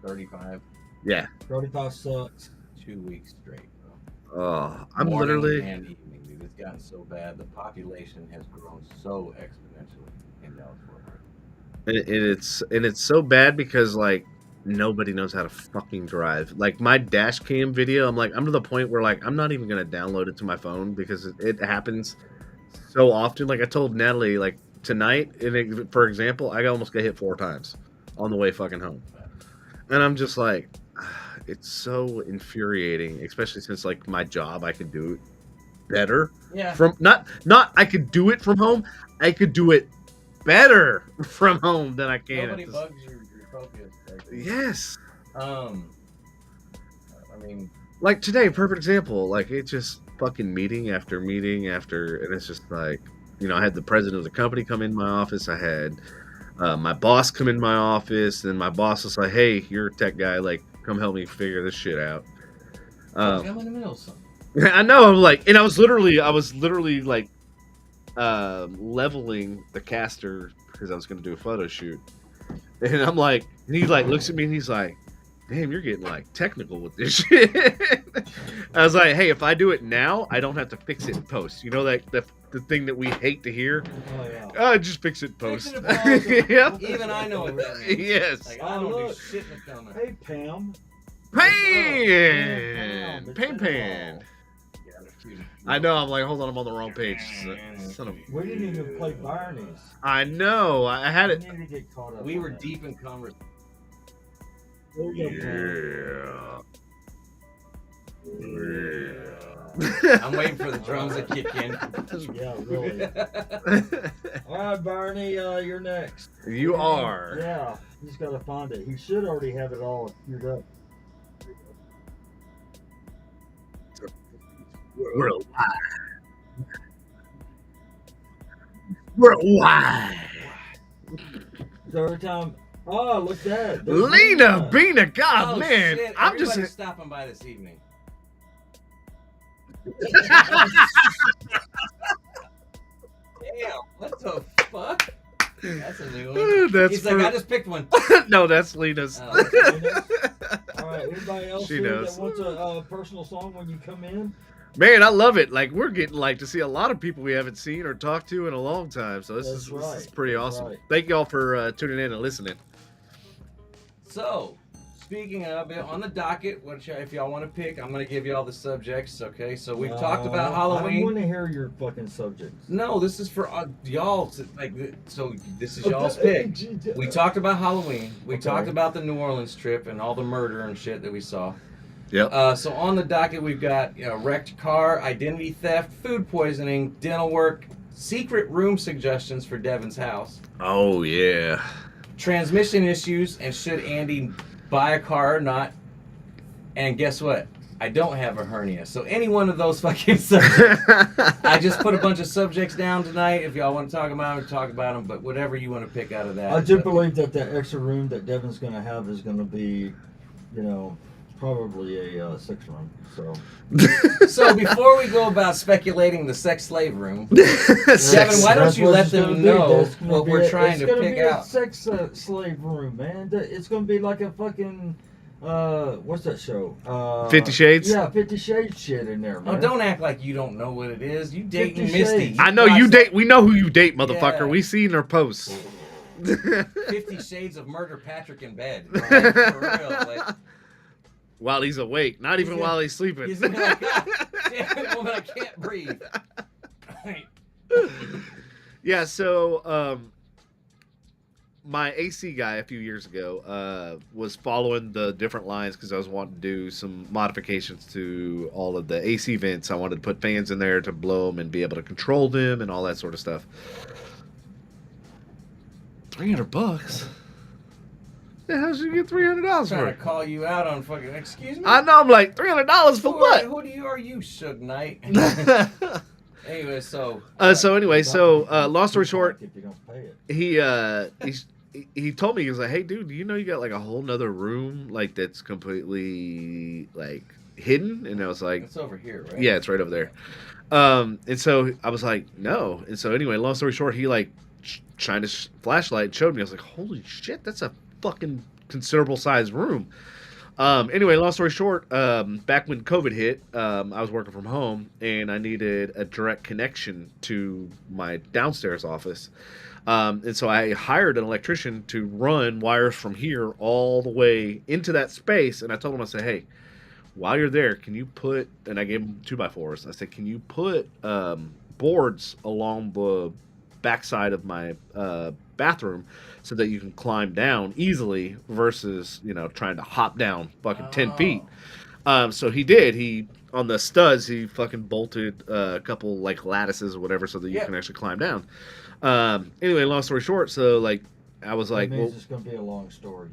35. Yeah. 35 sucks. 2 weeks straight, bro. Oh, I'm Morning literally. And evening, dude. It's gotten so bad. The population has grown so exponentially in Dallas Fort Worth. And it's so bad because like nobody knows how to fucking drive. Like my dash cam video, I'm to the point where like I'm not even gonna download it to my phone because it happens so often. Like I told Natalie, like tonight, for example, I almost got hit 4 times on the way fucking home, and I'm just like, it's so infuriating, especially since like my job, I could do it better. Yeah. From not I could do it from home. I could do it better from home than I can. Nobody bugs your focus. Yes. I mean, like today, perfect example. Like it just fucking meeting after meeting after, and it's just like, I had the president of the company come in my office. I had my boss come in my office, and my boss was like, "Hey, you're a tech guy. Like, come help me figure this shit out." I'm in the middle of something. I know. I'm like, and I was literally like leveling the caster because I was going to do a photo shoot, and I'm like, and he like looks at me and he's like, "Damn, you're getting like technical with this shit." I was like, "Hey, if I do it now, I don't have to fix it in post. You know that the thing that we hate to hear. Oh yeah. Just fix it in post." Yeah. Even I know what that means. Yes. Like, I don't do shit in the filming. Hey Pam. Pan. I know. I'm like, hold on, I'm on the wrong page. Son of. We didn't even play Barney's. I know. I had it. We need to get caught up. We were deep in conversation. Yeah. I'm waiting for the drums to kick in. Yeah, really. All right, Barney, you're next. You are. Yeah, he's got to find it. He should already have it all queued up. We're alive. We're alive. So every time, oh, look at that. There's Lena, Bina, God, Oh, man. shit. I'm just. Everybody's stopping by this evening. Damn, what the fuck? That's a new one. That's He's for... like, I just picked one. No, that's Lena's. All right, anybody else She here knows. that wants a personal song when you come in? Man, I love it. Like, we're getting like to see a lot of people we haven't seen or talked to in a long time. So this is pretty awesome. Right. Thank y'all for tuning in and listening. So, speaking of it, on the docket, which if y'all want to pick, I'm going to give y'all the subjects, okay? So we've talked about I Halloween. want to hear your fucking subjects. No, this is for y'all. So this is y'all's pick. We talked about Halloween. We talked about the New Orleans trip and all the murder and shit that we saw. Yep. So on the docket, we've got wrecked car, identity theft, food poisoning, dental work, secret room suggestions for Devin's house, Oh, yeah. transmission issues, and should Andy buy a car or not. And guess what? I don't have a hernia. So any one of those fucking subjects. I just put a bunch of subjects down tonight. If y'all want to talk about them, talk about them. But whatever you want to pick out of that. I do believe that extra room that Devin's going to have is going to be, probably a 6-room. So before we go about speculating the sex slave room, Devin, why don't you let them know what we're trying to pick out? It's going to be a sex slave room, man. It's going to be like a fucking, what's that show? 50 Shades? Yeah, 50 Shades shit in there, man. Oh, don't act like you don't know what it is. You dating 50 Misty. Shades. I know you date. We know who you date, motherfucker. Yeah. We seen her posts. 50 Shades of Murder Patrick in bed. Like, for real. Like, While he's awake, not even while he's sleeping. he's like, God damn it, woman, I can't breathe. Yeah, so my AC guy a few years ago was following the different lines because I was wanting to do some modifications to all of the AC vents. I wanted to put fans in there to blow them and be able to control them and all that sort of stuff. $300? The hell should you get $300 I'm for trying it? to call you out on fucking, excuse me? I know, I'm like, $300 for what? Who are you, Suge Knight? Anyway, so... long story short, If you don't pay it. he told me, he was like, hey dude, do you know you got like a whole nother room like that's completely like hidden? And I was like, It's over here, right? yeah, it's right over there. And so I was like, no. And so anyway, long story short, he like shined his flashlight and showed me. I was like, holy shit, that's a fucking considerable sized room. Anyway, long story short, back when COVID hit, I was working from home and I needed a direct connection to my downstairs office. And so I hired an electrician to run wires from here all the way into that space. And I told him, I said, hey, while you're there, can you put, and I gave him 2x4s. I said, can you put boards along the backside of my bathroom so that you can climb down easily versus, trying to hop down fucking 10 feet. So he did. He, on the studs, he fucking bolted a couple like lattices or whatever so that you can actually climb down. Anyway, long story short, so like I was like, It means it's going to be a long story.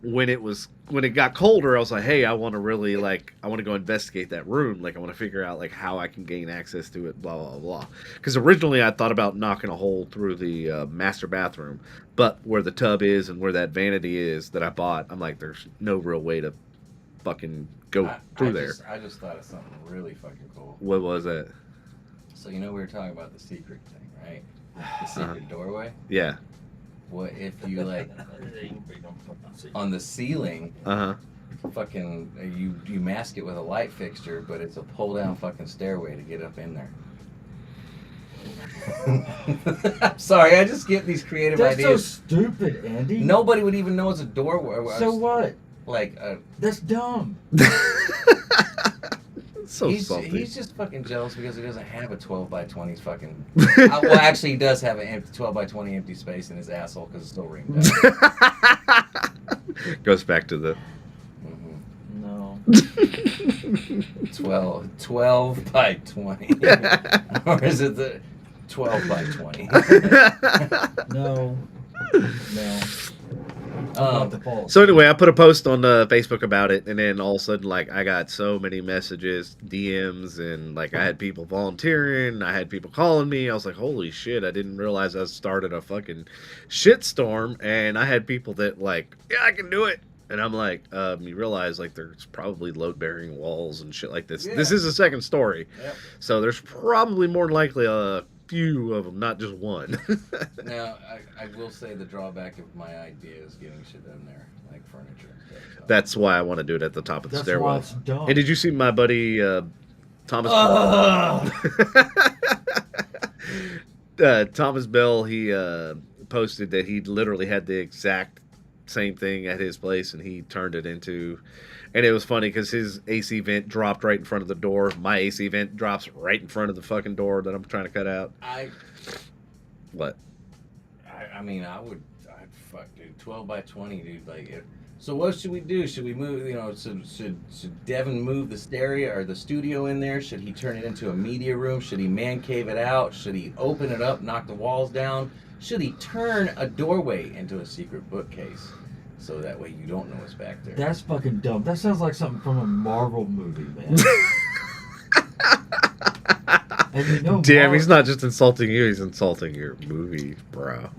when it got colder, I was like, hey, I want to go investigate that room. Like, I want to figure out like how I can gain access to it, blah blah blah. Because originally I thought about knocking a hole through the master bathroom, but where the tub is and where that vanity is that I bought, I'm like, there's no real way to fucking go through there. I just thought of something really fucking cool. What was that? So we were talking about the secret thing, right? The secret doorway. Yeah. What if you like on the ceiling? Fucking you mask it with a light fixture, but it's a pull down fucking stairway to get up in there. I'm sorry, I just get these creative ideas. That's so stupid, Andy. Nobody would even know it's a doorway. So what? Like that's dumb. So he's just fucking jealous because he doesn't have a 12 by 20 fucking. Well, actually, he does have an empty 12 by 20 empty space in his asshole because it's still ringed out. Goes back to the. No. 12 by 20. Or is it the 12 by 20? No. So anyway, I put a post on Facebook about it, and then all of a sudden, like, I got so many messages, DMs, and like I had people volunteering, I had people calling me. I was like, holy shit, I didn't realize I started a fucking shitstorm. And I had people that like, yeah, I can do it. And I'm like, you realize like there's probably load-bearing walls and shit like this. Yeah. This is a second story. Yep. So there's probably more than likely a few of them, not just one. Now, I will say the drawback of my idea is getting shit in there, like furniture and stuff. So. That's why I want to do it at the top of the stairwell. Why it's dumb. And did you see my buddy Thomas? Thomas Bell, he posted that he literally had the exact same thing at his place, and he turned it into. And it was funny because his AC vent dropped right in front of the door. My AC vent drops right in front of the fucking door that I'm trying to cut out. What? I mean, I'd fuck, dude. 12 by 20, dude. Like, so what should we do? Should we move? You know, should Devin move the stereo or the studio in there? Should he turn it into a media room? Should he man cave it out? Should he open it up, knock the walls down? Should he turn a doorway into a secret bookcase? So that way you don't know what's back there. That's fucking dumb. That sounds like something from a Marvel movie, man. And you know, damn, he's not just insulting you; he's insulting your movie, bro.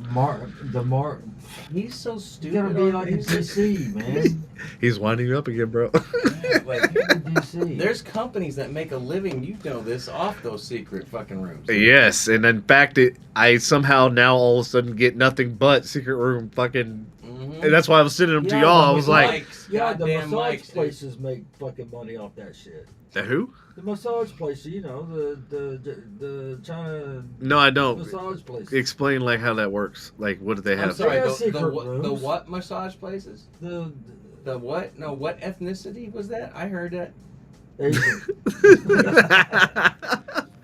He's so stupid. You gotta be like a DC, man. He's winding you up again, bro. Yeah, like DC. There's companies that make a living, you know this, off those secret fucking rooms. Yes, and in fact, I somehow now all of a sudden get nothing but secret room fucking. And that's why I was sending them to y'all. I was like, the massage places make fucking money off that shit. The who? The massage places, you know, the China. No, I don't. Massage places. Explain like how that works. Like, what do they have? I'm sorry, the what massage places? The what? No, what ethnicity was that? I heard that. Asian.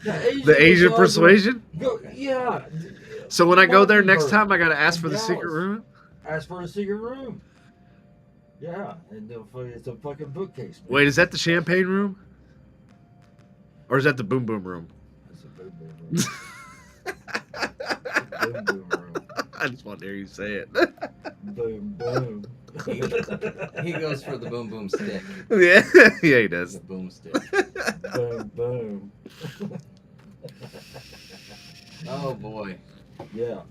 The Asian persuasion? Yeah. So when I go there next time, I gotta ask for the secret room. Ask for the secret room. Yeah, and it's a fucking bookcase. Man. Wait, is that the champagne room? Or is that the boom boom room? That's a boom boom room. Boom boom room. I just want to hear you say it. Boom boom. He goes for the boom boom stick. Yeah, yeah, he does. The boom stick. Boom boom. Oh boy. Yeah.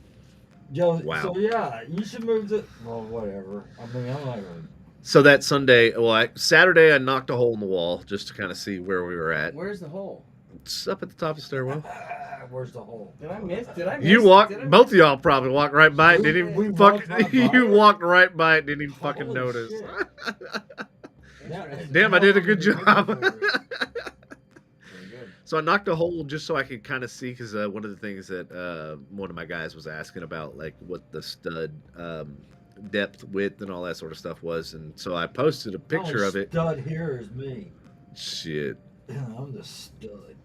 Joe, wow. So yeah, you should move to. Well, whatever. I mean, I'm not gonna. So that Sunday, Saturday, I knocked a hole in the wall just to kind of see where we were at. Where's the hole? It's up at the top of the stairwell. Where's the hole? Did I miss? You walked. Both of y'all probably walked right by it. Didn't even fuck. You walked right by it. Didn't even fucking notice. Damn, I did a good job. So I knocked a hole just so I could kind of see, because one of the things that one of my guys was asking about, like what the stud depth, width, and all that sort of stuff was, and so I posted a picture of it. Stud here is me. Shit. I'm the stud.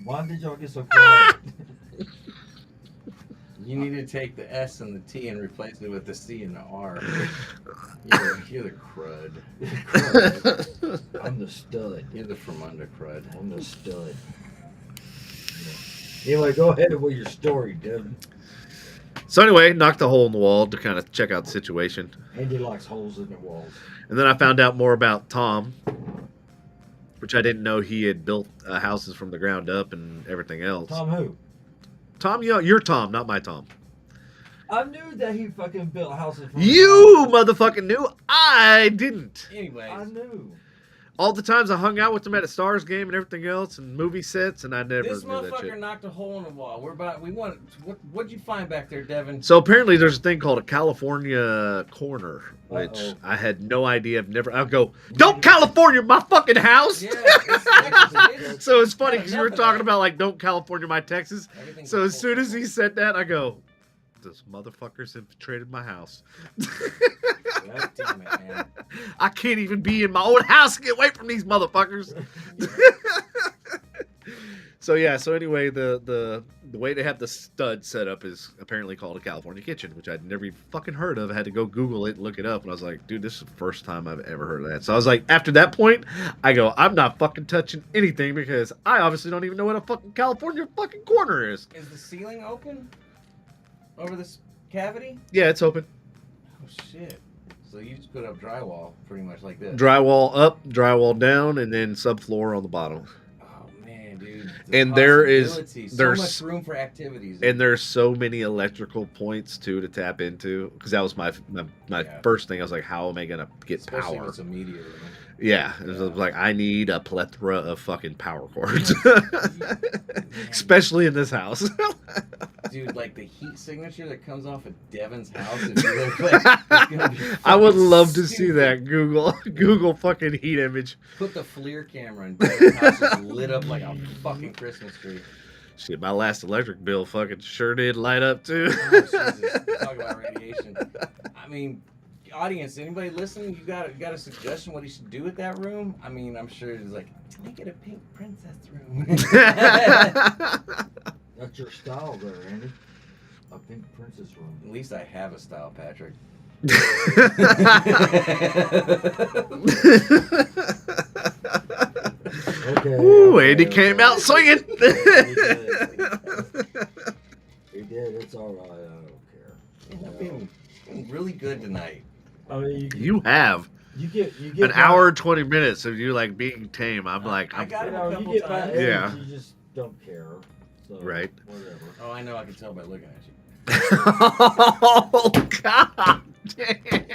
Why did y'all get so quiet? You need to take the S and the T and replace it with the C and the R. You're the crud. I'm the stud. You're the from under crud. I'm the stud. Anyway, go ahead with your story, Devin. So anyway, knocked a hole in the wall to kind of check out the situation. Andy likes holes in the walls. And then I found out more about Tom, which I didn't know he had built houses from the ground up and everything else. Tom who? Tom, you're Tom, not my Tom. I knew that he fucking built houses from You motherfucking knew. I didn't. Anyways, I knew. All the times I hung out with him at a Stars game and everything else and movie sets, and I never this knew that motherfucker shit. knocked a hole in the wall. What'd you find back there, Devin? So apparently there's a thing called a California corner, which Uh-oh. I had no idea. I'll go, don't California my fucking house. Yeah. It's So it's funny because you were Enough of talking that. about like don't California my Texas. Everything's So as full soon as circle. he said that, I go, this motherfucker's infiltrated my house. God damn it, man. I can't even be in my own house and get away from these motherfuckers. So anyway, the way they have the stud set up is apparently called a California kitchen, which I'd never even fucking heard of. I had to go Google it and look it up, and I was like, dude, this is the first time I've ever heard of that. So I was like, after that point, I go, I'm not fucking touching anything because I obviously don't even know what a fucking California fucking corner is. Is the ceiling open over this cavity? Yeah, it's open. Oh shit! So you just put up drywall, pretty much like this. Drywall up, drywall down, and then subfloor on the bottom. Oh man, dude. And there is- possibilities. there's- so much room for activities. And there's so many electrical points too to tap into, because that was my Yeah. first thing. I was like, how am I gonna get especially power? with some media room. Yeah, it was like I need a plethora of fucking power cords, Man, especially in this house. dude, like the heat signature that comes off of Devin's house. If you look like, it's gonna be I would fucking love to see stupid. that Google fucking heat image. Put the FLIR camera and Devin's house is lit up like a fucking Christmas tree. Shit, my last electric bill fucking sure did light up too. Oh, Jesus. Talk about radiation. I mean, audience, anybody listening, you got a suggestion what he should do with that room? I mean, I'm sure it's like, make it a pink princess room. That's your style there, Andy. A pink princess room. At least I have a style, Patrick. Okay. Ooh, okay, Andy okay. came out swinging. He did. It's all right. I don't care. I've been really good tonight. I mean, You have you get an hour and 20 minutes of you like being tame. I'm like, I got You it a know, you couple get my times. age, Yeah. You just don't care. So, Right. Whatever. Oh, I know. I can tell by looking at you. oh god damn.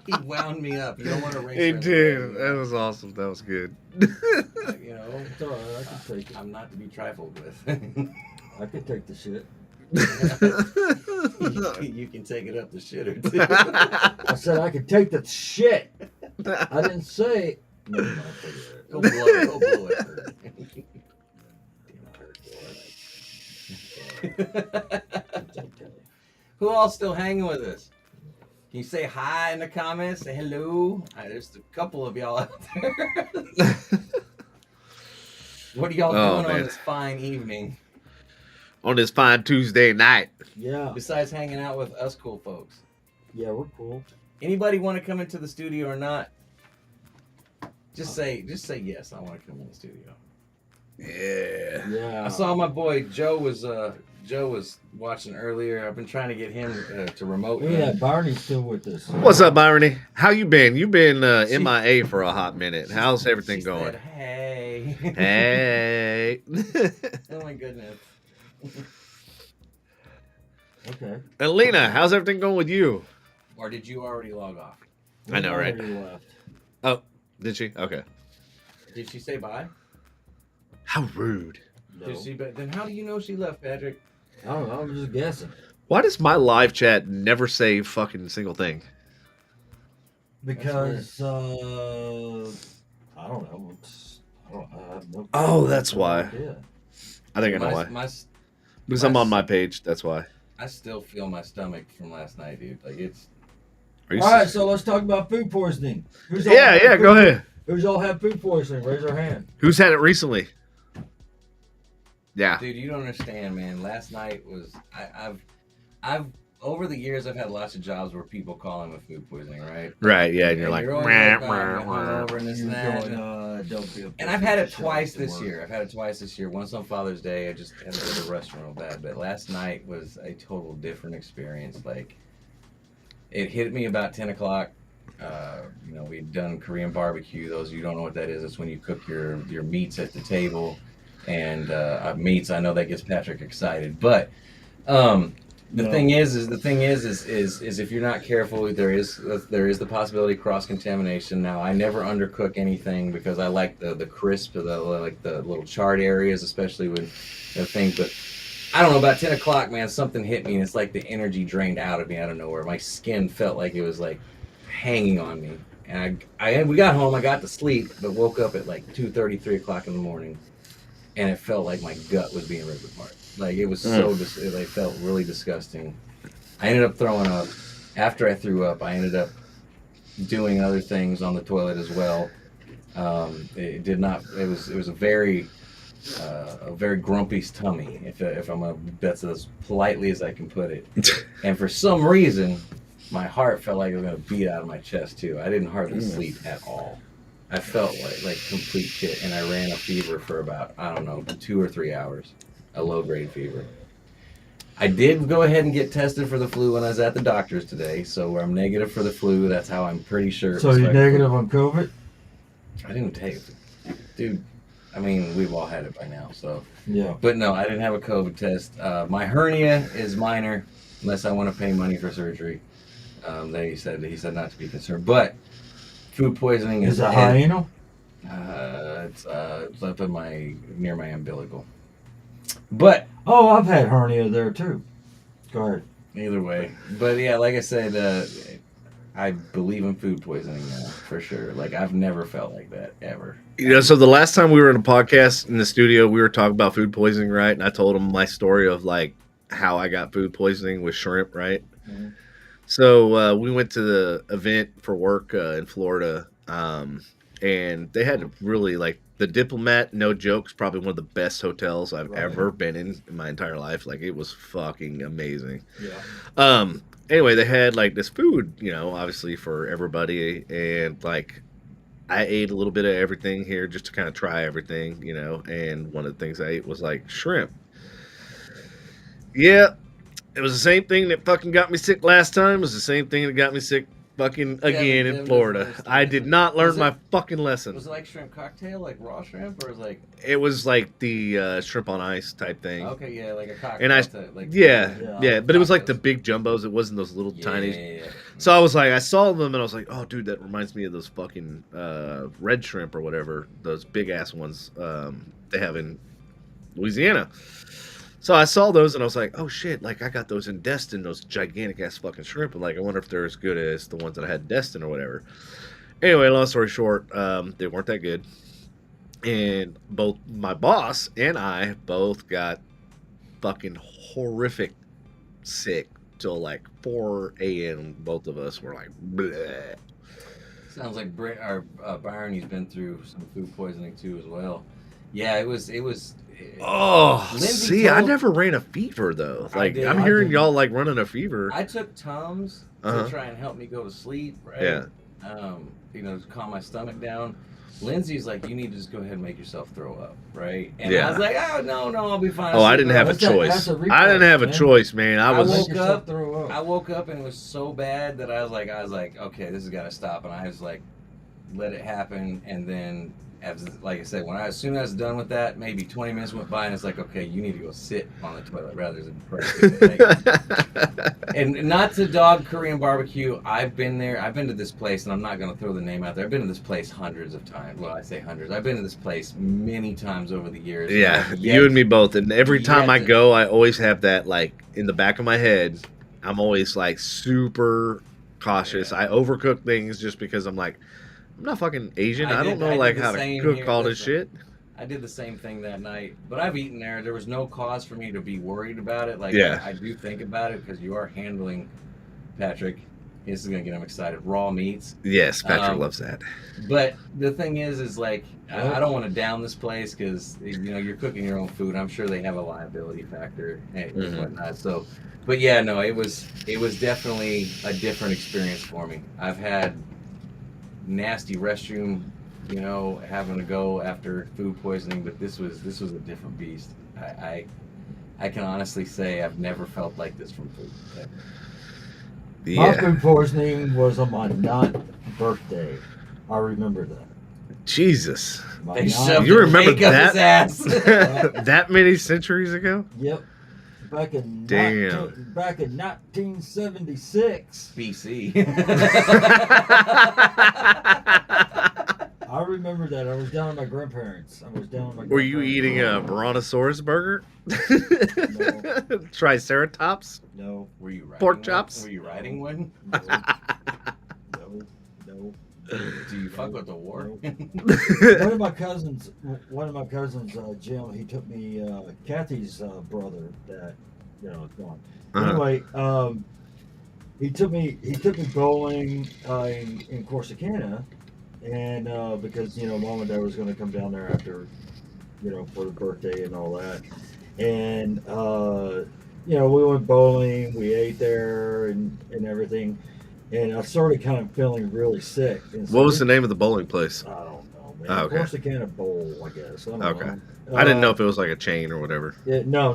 He wound me up. You don't want to race. He her in the did. ring, That was awesome. That was good. You know, It's all right. I can take it. I'm not to be trifled with. I can take the shit. You can take it up the shitter too. I said I could take the shit. I didn't say. No, no, forget it. Go blow it. Go blow it. It's okay. Who all's still hanging with us? Can you say hi in the comments? Say hello. There's a couple of y'all out there. What are y'all Oh, doing man. on this fine evening On this fine Tuesday night. Yeah. besides hanging out with us cool folks? Yeah, we're cool. Anybody want to come into the studio or not? Just say yes. I want to come in the studio. Yeah. Yeah. I saw my boy Joe was watching earlier. I've been trying to get him to remote. Yeah, Barney's still with us. What's up, Irony? How you been? You've been She- MIA for a hot minute. How's everything She going? said, hey. Hey. Oh my goodness. Okay. Alina, how's everything going with you? Or did you already log off? I know, right? Already left. Oh, did she? Okay. Did she say bye? How rude. No. Did she? Then how do you know she left, Patrick? I don't know. I'm just guessing. Why does my live chat never say fucking single thing? Because I don't know. I have no. Oh, that's why. Yeah. I think I know why. Because I'm on my page. That's why. I still feel my stomach from last night, dude. Like it's. Are you All right, serious? so let's talk about food poisoning. Who's all Yeah, had yeah. food- Go ahead. Who's all had food poisoning? Raise your hand. Who's had it recently? Yeah. Dude, you don't understand, man. Last night was I've over the years, I've had lots of jobs where people call in with food poisoning, right? Right, yeah, and you're like, always "Meh, like, oh, I'm meh, meh." hungover and this You're and that. going, don't be a And I've had it bitch, twice show up to this work. year. I've had it twice this year. Once on Father's Day, I just had to go to the restaurant real bad. But last night was a total different experience. Like, it hit me about 10 o'clock. We'd done Korean barbecue. Those of you who don't know what that is, it's when you cook your meats at the table. And meats, I know that gets Patrick excited. But the thing is if you're not careful, there is the possibility of cross contamination. Now, I never undercook anything because I like the crisp, the little charred areas, especially when things. But I don't know, about 10 o'clock, man, something hit me, and it's like the energy drained out of me out of nowhere. My skin felt like it was like hanging on me, and we got home. I got to sleep, but woke up at like 2:30, 3 o'clock in the morning, and it felt like my gut was being ripped apart. Like, it was it felt really disgusting. I ended up throwing up. After I threw up, I ended up doing other things on the toilet as well. It did not. It was a very grumpy tummy, if I'm gonna, that's as politely as I can put it. And for some reason, my heart felt like it was gonna beat out of my chest too. I didn't hardly sleep at all. I felt like complete shit, and I ran a fever for about, I don't know, 2 or 3 hours, a low grade fever. I did go ahead and get tested for the flu when I was at the doctor's today, so I'm negative for the flu. That's how I'm pretty sure. So you're negative on COVID? I didn't take it, dude. I mean, we've all had it by now, so. Yeah. But no, I didn't have a COVID test. My hernia is minor, unless I want to pay money for surgery. He said not to be concerned. But food poisoning is it hyena? It's up in near my umbilical. But I've had hernia there too. Go ahead. Either way, but yeah, like I said, I believe in food poisoning now for sure. Like, I've never felt like that ever. So the last time we were in a podcast in the studio, we were talking about food poisoning, right? And I told him my story of like how I got food poisoning with shrimp, right? Mm-hmm. So we went to the event for work in Florida, and they had really like the Diplomat, no jokes, probably one of the best hotels I've ever been in my entire life. Like, it was fucking amazing. Yeah. Anyway, they had like this food, obviously for everybody, and like I ate a little bit of everything here just to kind of try everything, and one of the things I ate was like shrimp. Yeah, it was the same thing that fucking got me sick last time. It was the same thing that got me sick fucking again in Florida. I did not learn my fucking lesson. Was it like shrimp cocktail, like raw shrimp, or was it like? It was like the shrimp on ice type thing. Okay, yeah, like a cocktail. And but it was like the big jumbos. It wasn't those little tiny. Yeah. So I was like, I saw them and I was like, oh, dude, that reminds me of those fucking red shrimp or whatever, those big ass ones they have in Louisiana. So I saw those and I was like, oh shit, like I got those in Destin, those gigantic ass fucking shrimp. And like, I wonder if they're as good as the ones that I had in Destin or whatever. Anyway, long story short, they weren't that good. And both my boss and I both got fucking horrific sick till like 4 a.m. Both of us were like, bleh. Sounds like Byron, been through some food poisoning too as well. Yeah, it was. I never ran a fever though. Like, I'm hearing y'all like running a fever. I took Tums to try and help me go to sleep, right? Yeah. To calm my stomach down. Lindsay's like, you need to just go ahead and make yourself throw up, right? And I was like, oh no, I'll be fine. I didn't have a choice. I didn't have a choice, man. I woke up and it was so bad that I was like, okay, this has got to stop. And I was like, let it happen, and then. Like I said, as soon as I was done with that, maybe 20 minutes went by, and it's like, okay, you need to go sit on the toilet rather than And not to dog Korean barbecue. I've been there. I've been to this place, and I'm not going to throw the name out there. I've been to this place hundreds of times. Well, I say hundreds. I've been to this place many times over the years. Yeah, you and me both. And every time I go, I always have that, like, in the back of my head. I'm always, like, super cautious. I overcook things just because I'm like, I'm not fucking Asian. I don't know like how to cook all this shit. I did the same thing that night, but I've eaten there. There was no cause for me to be worried about it. Like, I do think about it because you are handling, Patrick, This is gonna get him excited. Raw meats. Yes, Patrick loves that. But the thing is like I don't want to down this place because you're cooking your own food. I'm sure they have a liability factor and whatnot. So, but yeah, no, it was definitely a different experience for me. I've had nasty restroom, having to go after food poisoning, but this was a different beast. I can honestly say I've never felt like this from food. Ever. My food poisoning was on my 9th birthday. I remember that. Jesus. They shoved You remember cake up his ass. that many centuries ago? Yep. Back in Damn. Back in 1976. BC. I remember that. I was down at my grandparents. Were you eating a Brontosaurus burger? No. Triceratops? No. Were you riding Pork one? chops? Were you riding one? No. Do you fuck with the war? One of my cousins, Jim, he took me, Kathy's brother that, is gone. Anyway, he took me bowling in Corsicana, and because Mom and Dad was going to come down there after, for the birthday and all that, and we went bowling, we ate there and everything. And I started kind of feeling really sick. And so What was the name of the bowling place? I don't know, man. Oh, okay. Corsicana Bowl, I guess. I don't know. I didn't know if it was like a chain or whatever. Yeah, no.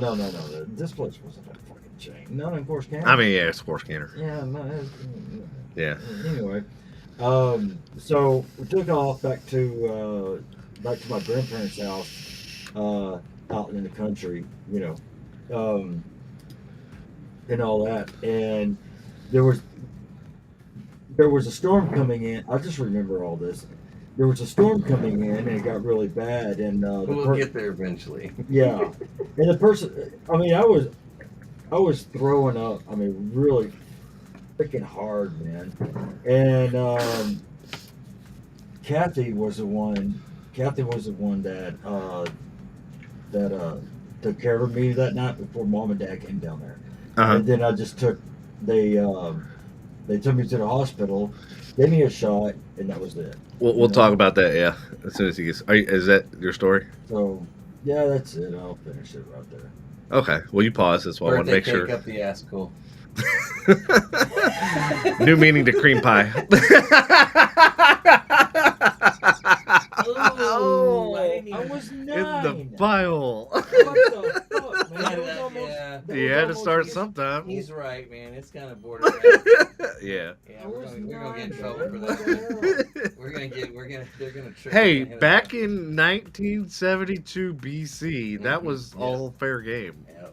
This place wasn't a fucking chain. Not in Corsicana. I mean, yeah, it's Corsicana. Yeah, no. Yeah. Anyway, so we took off back to my grandparents' house out in the country, and all that. And there was a storm coming in. I just remember all this. There was a storm coming in, and it got really bad. And we'll get there eventually. Yeah, and the person. I mean, I was throwing up. I mean, really freaking hard, man. And Kathy was the one that took care of me that night before Mom and Dad came down there. And then I just took they took me to the hospital, gave me a shot, and that was it. We'll talk about that, yeah, as soon as he gets. Is that your story? So, yeah, that's it. I'll finish it right there. Okay. Well, you pause. That's why I want to make sure. Up the ass, cool. New meaning to cream pie. Oh, I was 9. In the bile. What the fuck, man? You had to start sometime. He's right, man. It's kind of borderline. Yeah. Yeah, we're gonna get in trouble for that. They're gonna trick. Hey, back in 1972 BC, that was all fair game. Yeah.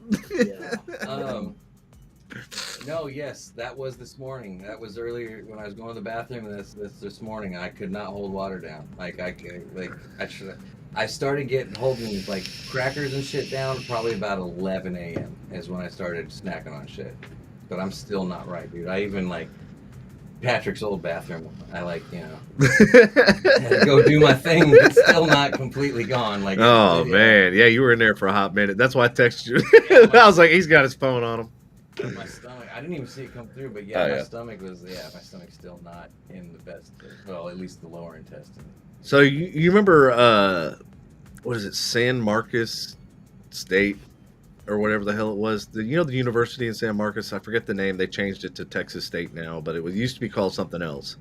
No, yes, that was this morning. That was earlier when I was going to the bathroom. This morning. I could not hold water down. I started holding like crackers and shit down probably about 11 a.m. is when I started snacking on shit. But I'm still not right, dude. I even Patrick's old bathroom. I had to go do my thing. It's still not completely gone. Oh man, yeah, you were in there for a hot minute. That's why I texted you. I was like, he's got his phone on him. My stomach, I didn't even see it come through, but my stomach's still not in the best, well, at least the lower intestine. So you remember, what is it, San Marcos State, or whatever the hell it was? The university in San Marcos, I forget the name, they changed it to Texas State now, but it used to be called something else.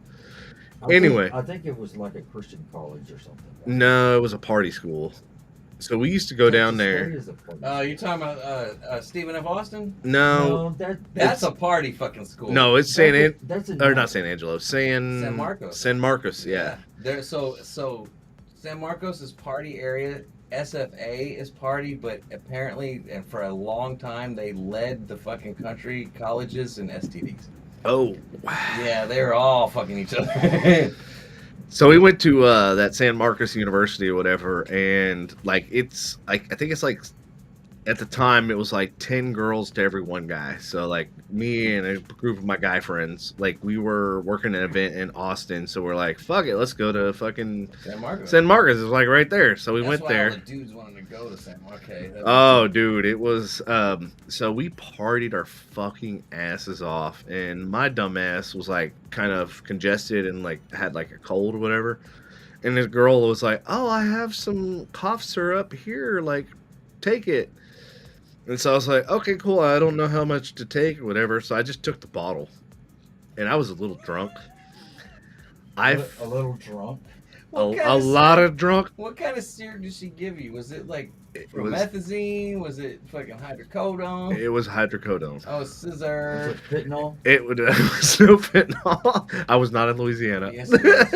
I think it was like a Christian college or something. No, it was a party school. So we used to go down there. Oh, you're talking about Stephen F. Austin? No, that's a party fucking school. No, it's not San Angelo. San Marcos. San Marcos, yeah. So San Marcos is party area. SFA is party, but apparently, and for a long time, they led the fucking country, colleges, and STDs. Oh, wow. Yeah, they were all fucking each other. So we went to that San Marcos University or whatever, and I think it's at the time it was like 10 girls to every one guy. So like me and a group of my guy friends, like we were working an event in Austin, so we're like, fuck it, let's go to fucking San Marcos. San Marcos. Is like right there, so we That's went why there. all the dudes wanted to go to San Marcos. Oh, dude, it was so we partied our fucking asses off, and my dumb ass was like kind of congested and like had like a cold or whatever. And this girl was like, "Oh, I have some cough syrup here, like take it." And so I was like, "Okay, cool. I don't know how much to take or whatever." So I just took the bottle, and I was a little drunk. A little drunk. A lot of drunk. What kind of syrup did she give you? Was it like It was, promethazine? Was it fucking hydrocodone? it was hydrocodone. Oh, Was scissor. it fentanyl? It was no fentanyl. I was not in Louisiana. Yes, it was.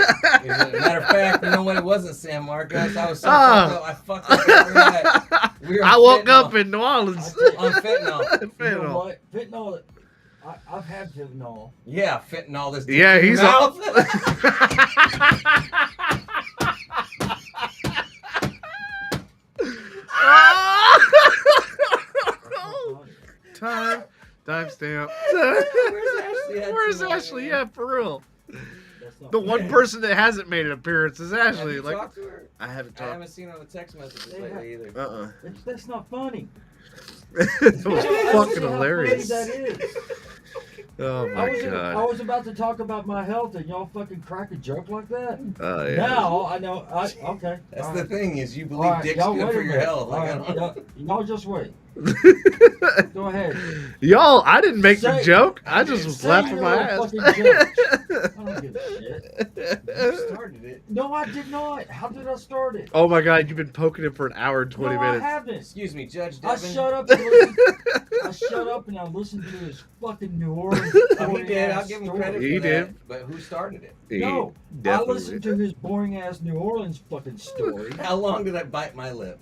Matter of fact, you know what? It wasn't San Marcos. I was so fucked up. I fucked up every night. We were I on woke fentanyl. up in New Orleans. On fentanyl. You know what? Fentanyl. I've had fentanyl. Yeah, fentanyl. This Yeah, in your he's mouth. Time stamp. Where's Ashley at Where's tonight, Ashley? man? Yeah, for real. That's not The one Yeah. person that hasn't made an appearance is Have Ashley. you Like, talked to her? I haven't I talked. haven't seen her on the text messages Yeah. lately either. That's not funny. That was I don't fucking see how hilarious. funny that is. Oh I my was god. about to talk about my health, and y'all fucking crack a joke like that. Oh yeah. Now I know. Okay. That's all the right. thing is you All believe right, dick's y'all good wait for a your minute. health. Like, All right, y'all just wait. Go ahead. Y'all, I didn't make the Say- joke. I just was Say laughing your my little ass. fucking joke. I don't give a shit. You started it. No, I did not. How did I start it? Oh my god, you've been poking him for an hour and 20 no, minutes. I haven't. Excuse me, Judge I Devin. shut up. And listened, I shut up and I listened to his fucking New Orleans. Oh, he did. I'll give him story. credit He for did. that. But who started it? No, I Definitely. listened to his boring ass New Orleans fucking story. How long did I bite my lip?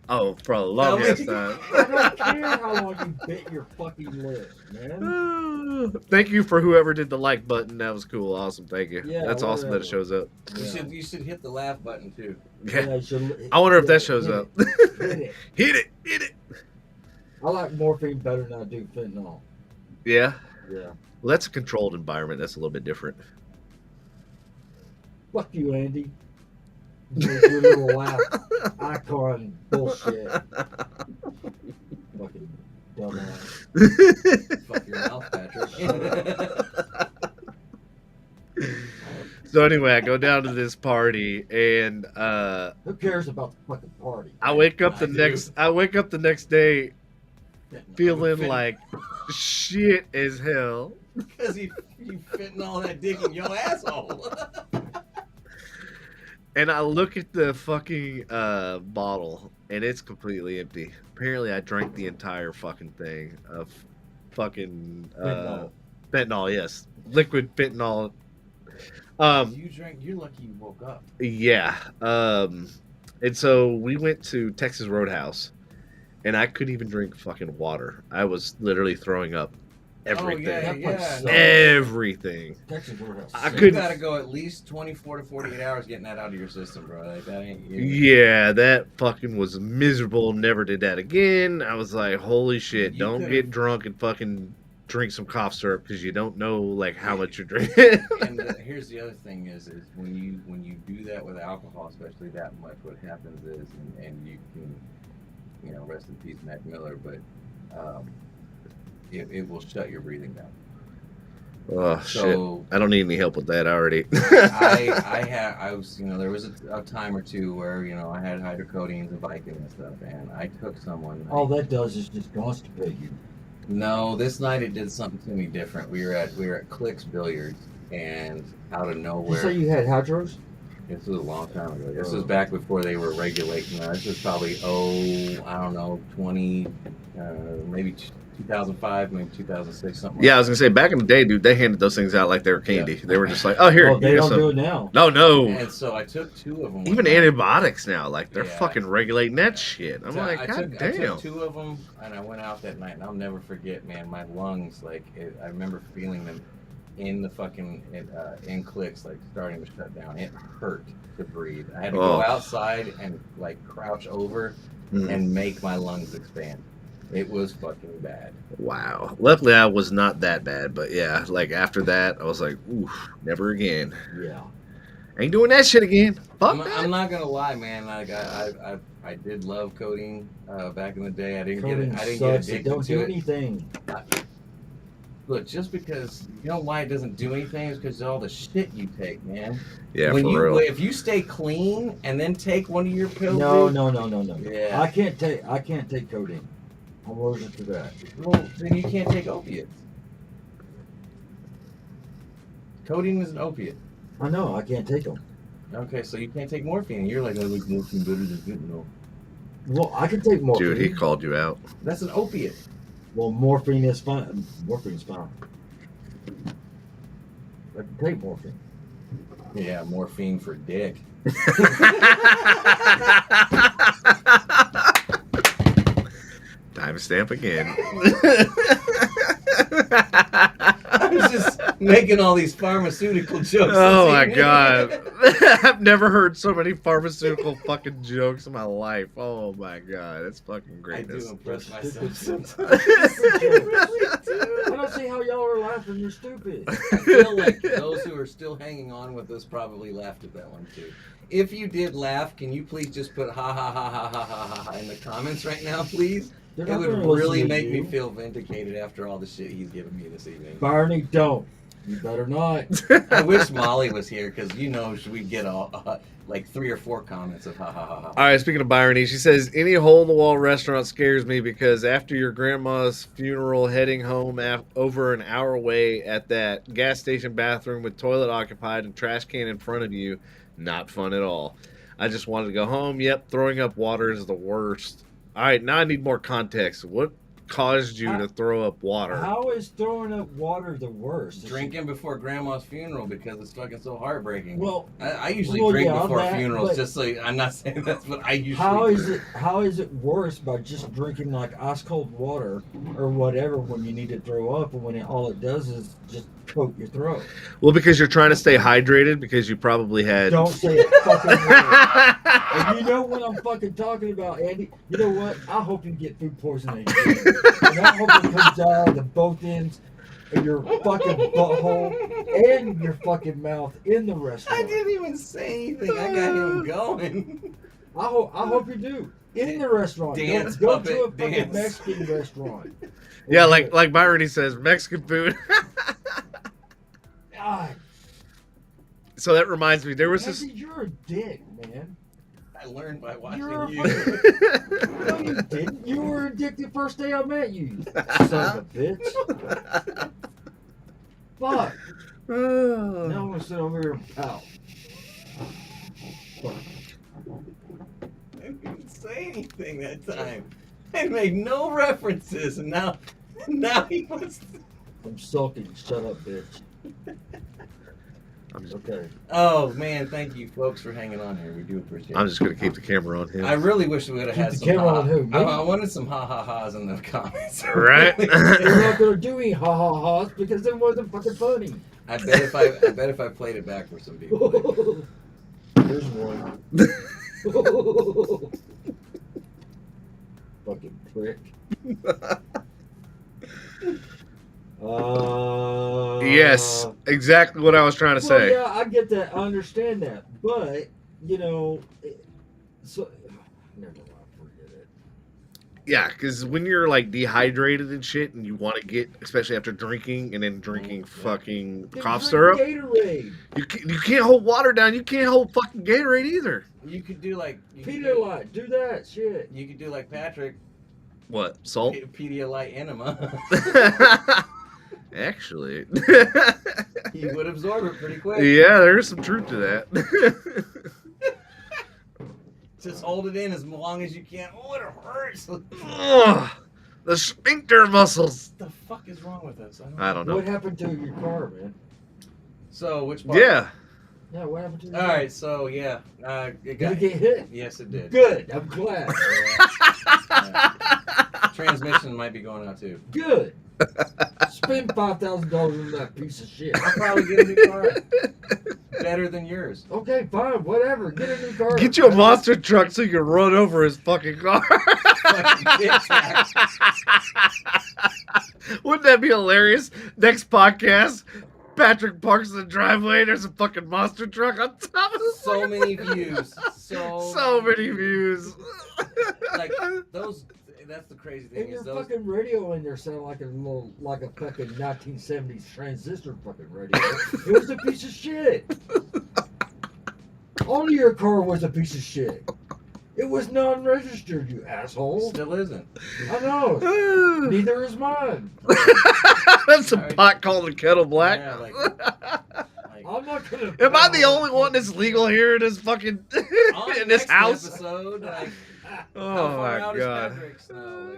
Oh, for a long ass me. time. I don't care how long you bit your fucking lip, man. Thank you for whoever did the like button. That was cool. Awesome. Thank you. Yeah, That's awesome that it whatever. shows up. You should hit the laugh button too. Yeah. you should- I wonder if that hit shows it, up. hit it. Hit it. Hit it. I like morphine better than I do fentanyl. Yeah. Yeah. Well, that's a controlled environment. That's a little bit different. Fuck you, Andy. Your little laugh icon bullshit. Fucking dumbass. Fuck your mouth, Patrick. So anyway, I go down to this party and Who cares about the fucking party? I wake up I do. I wake up the next day feeling Fit- like shit as hell. Because you fitting all that dick in your asshole. And I look at the fucking bottle, and it's completely empty. Apparently, I drank the entire fucking thing of fucking Fentanyl. fentanyl. Yes, liquid fentanyl. You drank. You're lucky you woke up. Yeah. And so we went to Texas Roadhouse, and I couldn't even drink fucking water. I was literally throwing up everything. That place sucks. Everything. Texas Roadhouse. I sucks. You couldn't- gotta go at least 24 to 48 hours getting that out of your system, bro. Like, that ain't you. Yeah, that fucking was miserable. Never did that again. I was like, holy shit, You don't could've- get drunk and fucking drink some cough syrup because you don't know like how much you're drinking. And here's the other thing is when you do that with alcohol, especially that much, what happens is, and you can, rest in peace, Mac Miller, but it will shut your breathing down. Oh shit! So I don't need any help with that already. I was, there was a time or two where, I had hydrocodeines and Vicodin and stuff, and I took someone. All that does is just constipate you. No, this night it did something to me different. We were at Clicks Billiards, and out of Did you nowhere. say you had hydros? This was a long time ago. This was back before they were regulating. This was probably, I don't know, 20, maybe 2005, maybe 2006, something Yeah, I like was gonna say back in the day, dude, they handed those things out like they were candy. They were just like, oh here, Well, they here's don't some. do it now. No, that. no. And so I took two of them. Even antibiotics now, like they're Yeah. fucking regulating that shit. I'm So like, I god took damn. two of them, and I went out that night, and I'll never forget, man. My lungs, I remember feeling them in the fucking in Clicks, like starting to shut down. It hurt to breathe. I had to Oh. go outside and like crouch over Mm. and make my lungs expand. It was fucking bad. Wow. Luckily, I was not that bad, but yeah, like after that, I was like, oof, never again. Yeah. Ain't doing that shit again. Fuck that. I'm not gonna lie, man. Like I did love coding back in the day. I didn't Coding get it. I didn't sucks. get It addicted don't to do it. anything. Look, just because you know why it doesn't do anything is because of all the shit you take, man. Yeah, when for real. If you stay clean and then take one of your pills, No. Yeah. I can't take codeine. I'm allergic to that. well, then you can't take opiates. Codeine is an opiate. I know. I can't take them. Okay, so you can't take morphine. You're like, I like morphine better than fentanyl. Well, I can take morphine. Dude, he called you out. That's an opiate. Well, morphine is fine. Morphine's fine. I can take morphine. Yeah, morphine for dick. Timestamp again. I was just making all these pharmaceutical jokes. Oh my this evening. god. I've never heard so many pharmaceutical fucking jokes in my life. Oh my god. It's fucking I greatness. do impress myself Stupid. sometimes. I don't see how y'all are laughing. You're stupid. I feel like those who are still hanging on with us probably laughed at that one too. If you did laugh, can you please just put ha ha ha ha ha ha ha in the comments right now, please? They're It not would gonna listen really to make you. me feel vindicated after all the shit he's given me this evening. Barney, don't. You better not. I wish Molly was here because we'd get all like 3 or 4 comments of ha ha ha ha. All right, speaking of Byrony, she says, any hole-in-the-wall restaurant scares me because after your grandma's funeral, heading home over an hour away at that gas station bathroom with toilet occupied and trash can in front of you, not fun at all. I just wanted to go home. Yep, throwing up water is the worst. All right, now I need more context. What caused you to throw up water? How is throwing up water the worst? Drinking before grandma's funeral because it's fucking so heartbreaking. Well, I usually well, drink yeah, before that, funerals, but- just so I'm not saying that's what I usually how do. is it worse by just drinking like ice cold water or whatever when you need to throw up, and when all it does is just coat your throat? Well, because you're trying to stay hydrated because you probably had... Don't say a fucking word. And you know what I'm fucking talking about, Andy? You know what? I hope you get food poisoning again. And I hope it comes out of the both ends of your fucking butthole and your fucking mouth in the I restaurant. didn't even say anything. I got him going. I hope you do. In the restaurant. Dance, Go to a puppet, fucking dance. Mexican restaurant. Yeah, like Byrony says, Mexican food. God, So that reminds me, there was this... Andy, you're a dick, man. I learned by watching You're a you. No, you didn't. You were addicted first day I met you. Son of a bitch. Fuck. Now I'm gonna sit over here and pout. Fuck. I didn't say anything that time. I made no references, and now he wants to... I'm sulking. Shut up, bitch. I'm just, Okay. Oh, man, thank you, folks, for hanging on here. We do appreciate I'm it. just going to keep the camera on him. I really wish we would have Keep had the some camera ha- on who, me? I wanted some ha-ha-ha's in the comments. Right? You're not gonna do any ha-ha-ha's because it wasn't fucking funny. I bet if I played it back for some people. Here's one. Fucking prick. Yes, exactly what I was trying to Well, say. yeah, I get that. I understand that. But, so. Never mind. Forget it. Yeah, because when you're like dehydrated and shit, and you want to get, especially after drinking and then drinking fucking Then cough drink syrup, Gatorade. you can't hold water down. You can't hold fucking Gatorade either. You could do like... Pedialyte. Do that shit. You could do like Patrick, What, salt? Pedialyte enema. Actually, He would absorb it pretty quick. yeah, there's some truth to that. Just hold it in as long as you can. Oh, it hurts. What Ugh, the sphincter muscles. the fuck is wrong with us? I don't know. What happened to your car, man? So, which part? Yeah, Yeah, what happened to your All right, so yeah. It Did got... it get hit? Yes, it did. Good. I'm glad. Transmission might be going out too. Good. Spend $5,000 on that piece of shit. I'll probably get a new car. better than yours. Okay, fine, whatever. Get a new car. Get you a monster truck so you can run over his fucking car. Wouldn't that be hilarious? Next podcast, Patrick parks in the driveway. There's a fucking monster truck on top of the So many views. So many views. Like those. That's the crazy thing. And your Is those fucking radio in there sounded like a fucking 1970s transistor fucking radio. It was a piece of shit. All of your car was a piece of shit. It was non-registered, you asshole. still isn't. I know. Neither is mine. That's a pot called the kettle black. Yeah, like I'm not gonna. Am I the only one that's legal here in this fucking on in this next house? Episode, like, Oh how far my out is god. Patrick's now?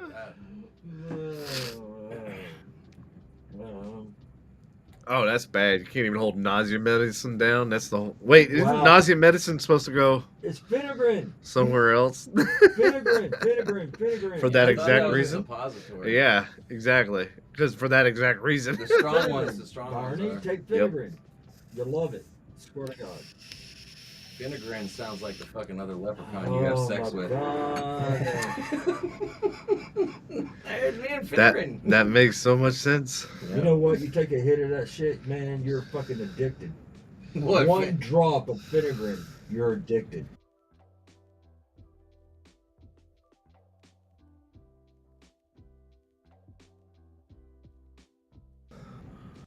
Oh, that's bad. You can't even hold nausea medicine down. That's the whole... Wait, isn't Wow. nausea medicine supposed to go It's Finegrin. somewhere else? Finegrin. For that I exact thought that was a reason? suppository. Yeah, exactly. Because for that exact reason. The strong ones, the strong Barney, ones are. take Finegrin. You'll love it. Swear to God. Finegrin sounds like the fucking other leprechaun you have sex my with. God. There's me and That Finegrin. that makes so much sense. You know what? You take a hit of that shit, man, you're fucking addicted. What? One drop of Finegrin, you're addicted.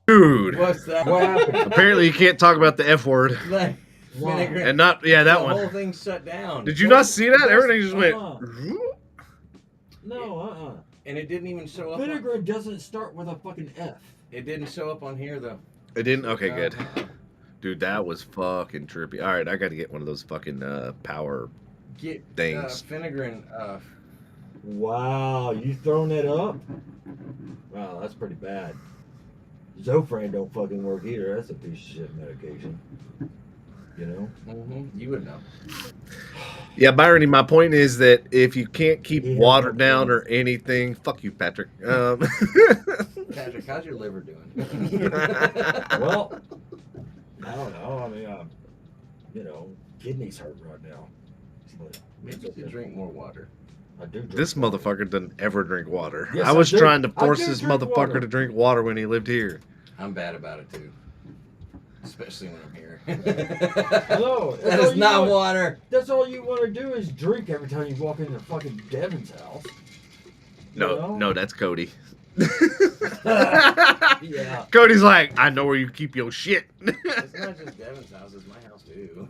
Dude. What's that? What happened? Apparently you can't talk about the F word. Like, Why? Finegrin. And not that the one. whole thing shut down. Did you not see that? Everything just went. No, And it didn't even show up. On, Finegrin doesn't start with a fucking F. it didn't show up on here though. It didn't? Okay, good. Uh-huh. Dude, that was fucking trippy. All right, I got to get one of those fucking power Get things. Finegrin. Wow, you throwing that up? Wow, that's pretty bad. Zofran don't fucking work either. That's a piece of shit medication. You know? You would know. Yeah, Byron, my point is that if you can't keep Yeah, water okay. down or anything, fuck you, Patrick. Patrick, how's your liver doing? Well, I don't know. I mean, you know, kidneys hurt right now. But Maybe you should drink more water. I do drink This water. motherfucker doesn't ever drink water. Yes, I was I do. trying to I force do this drink motherfucker water. to drink water when he lived here. I'm bad about it too. Especially when I'm here. Hello. That is not water. That's all you want to do is drink every time you walk into fucking Devin's house. You know? No, that's Cody. Yeah. Cody's like, I know where you keep your shit. It's not just Devin's house, it's my house too.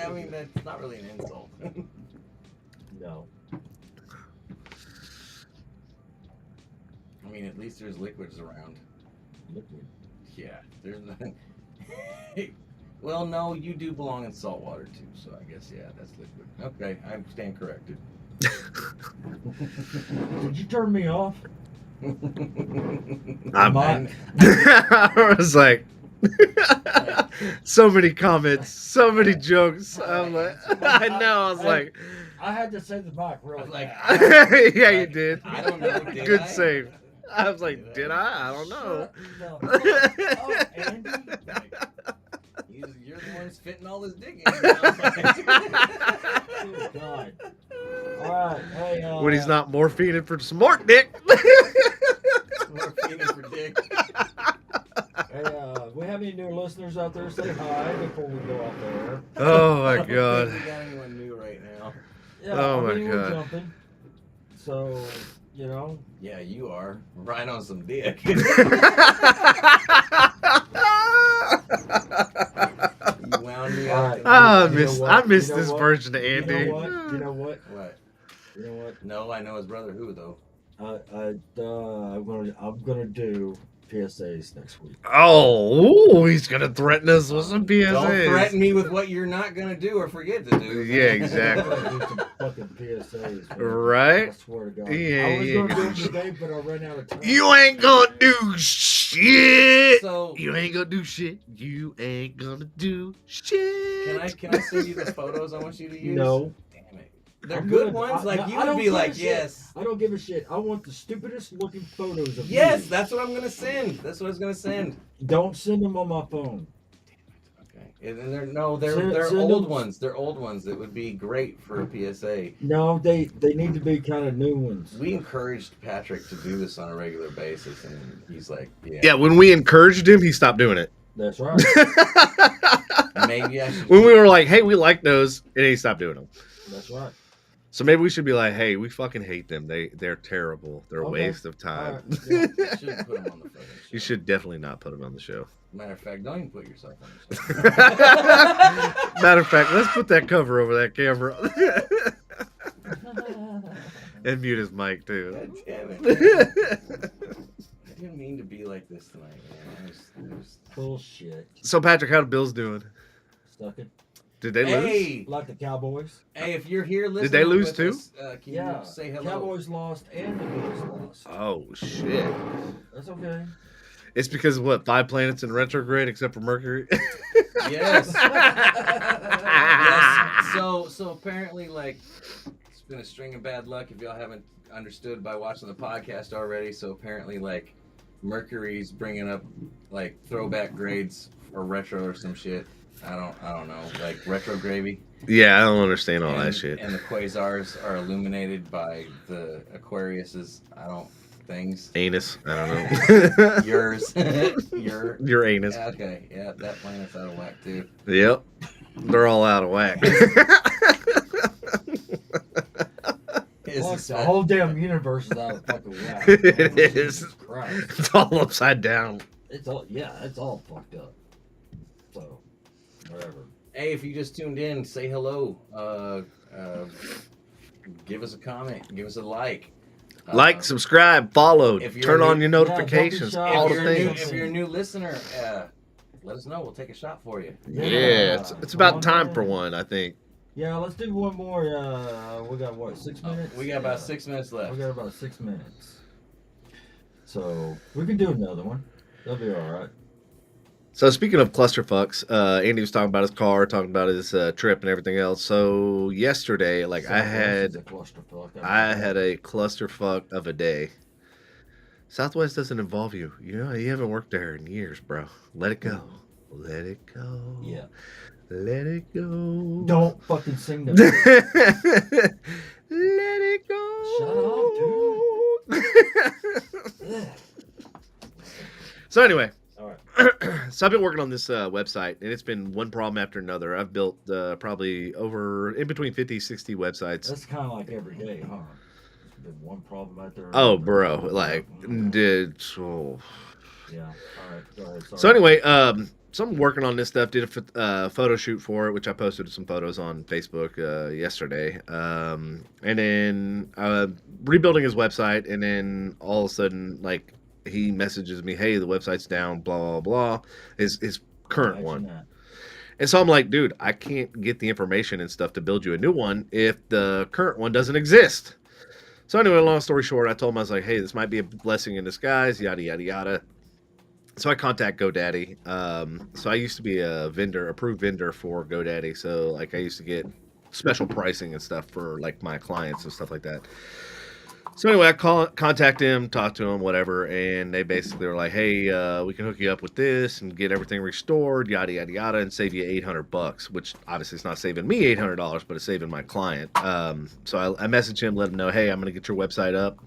I mean, that's not really an insult. No. I mean, at least there's liquids around. Liquid. Yeah, there's nothing. Well, no, you do belong in salt water too, so I guess, yeah, that's liquid. Okay, I stand corrected. Did you turn me off? I'm- My- I was like, so many comments, so many jokes. I'm like, I know. I was like, I had to say the mic real I was like, fast. yeah, you did. I don't know, did Good I? save. I was like, did I? I don't know. Shut the fuck up, Andy. You're the one that's fitting all this digging. Oh, God. All right. Hey, When he's not morphining for some more dick. We're feeding for dick. Hey, we have any new listeners out there? Say hi before we go out there. Oh I my don't think god. we got anyone new right now. Yeah, Oh, my we're God. jumping. So, you know. Yeah, you are. Right on some dick. You wound me All up. right. Ah, You know what? I miss You know this what? version of You Andy. know what? You know what? What? You know what? No, I know his brother who though. I'm gonna do PSAs next week. Oh, ooh, he's gonna threaten us with some PSAs. Don't threaten me with what you're not gonna do or forget to do. Yeah, I'm exactly. gonna do some fucking PSAs. man. Right? I swear to God. Yeah, I was yeah. gonna do it today, but I ran out of time. You ain't gonna do shit. So You ain't gonna do shit. You ain't gonna do shit. can I send you the photos I want you to use? No. Damn it. they're I'm good good. ones. Like you I would don't be give a like, shit. yes. I don't give a shit. I want the stupidest looking photos of Yes, you. that's what I'm gonna send. That's what I was gonna send. Don't send them on my phone. Okay. And they're Send old them- ones. They're old ones. It would be great for a PSA. No, they need to be kind of new ones. We encouraged Patrick to do this on a regular basis, and he's like, Yeah, when we encouraged him, he stopped doing it. That's right. maybe I should. When we were like, hey, we like those, and he stopped doing them. That's right. So maybe we should be like, hey, we fucking hate them. They're terrible. They're a Okay. waste of time. All right, yeah. I shouldn't put him on the photo show. You should definitely not put them on the show. Matter of fact, don't even put yourself on the show. Matter of fact, let's put that cover over that camera. And mute his mic, too. God damn it. Man. I didn't mean to be like this tonight, man. I was... Bullshit. So, Patrick, how the Bills doing? Stuck it. Did they lose? Hey, Like the Cowboys. hey, if you're here listening, they lose with too? us, can Yeah. you say hello? Cowboys lost and the Bills lost. Oh, shit. That's okay. It's because of what? 5 planets in retrograde except for Mercury? Yes. Yes. So apparently, like, it's been a string of bad luck. If y'all haven't understood by watching the podcast already, so apparently, like, Mercury's bringing up like throwback grades or retro or some shit. I don't know, like retro gravy. Yeah, I don't understand all that shit. And the quasars are illuminated by the Aquarius's things. Anus. I don't know. Yours. Your anus. Okay, yeah, that planet's out of whack too. Yep. They're all out of whack. Fuck, the whole damn universe is out of fucking whack. It is. Jesus Christ. It's all upside down. It's all fucked up. So, whatever. Hey, if you just tuned in, say hello. Give us a comment. Give us a like. Like, subscribe, follow, if you're turn new- on your notifications, Yeah, don't be shy. all If the you're, new, things. if you're a new listener, let us know. We'll take a shot for you. Yeah, it's about time for one, I think. Yeah, let's do one more. We got what, 6 minutes? We got about 6 minutes left. We got about 6 minutes. So we can do another one. That'll be all right. So speaking of clusterfucks, Andy was talking about his car, talking about his trip and everything else. So yesterday, like I had a clusterfuck of a day. Southwest doesn't involve you. You know, you haven't worked there in years, bro. Let it go. Let it go. Yeah. Let it go. Don't fucking sing to Let me. it go. Shut up, dude. So anyway, All right. so I've been working on this website, and it's been one problem after another. I've built probably in between 50, 60 websites. That's kind of like every day, huh? There's been one problem out there. Oh, bro, like, dude. Oh. Yeah. All right. Go ahead. Sorry. So anyway, so I'm working on this stuff. Did a photo shoot for it, which I posted some photos on Facebook yesterday. And then rebuilding his website, and then all of a sudden, like, he messages me, "Hey, the website's down." Blah blah blah. His current Imagine one. that. And so I'm like, dude, I can't get the information and stuff to build you a new one if the current one doesn't exist. So anyway, long story short, I told him, I was like, hey, this might be a blessing in disguise, yada, yada, yada. So I contact GoDaddy. So I used to be a approved vendor for GoDaddy. So like I used to get special pricing and stuff for like my clients and stuff like that. So anyway, I contact him, talk to him, whatever, and they basically were like, "Hey, we can hook you up with this and get everything restored, yada yada yada, and save you $800." Which obviously it's not saving me $800, but it's saving my client. So I messaged him, let him know, "Hey, I'm gonna get your website up,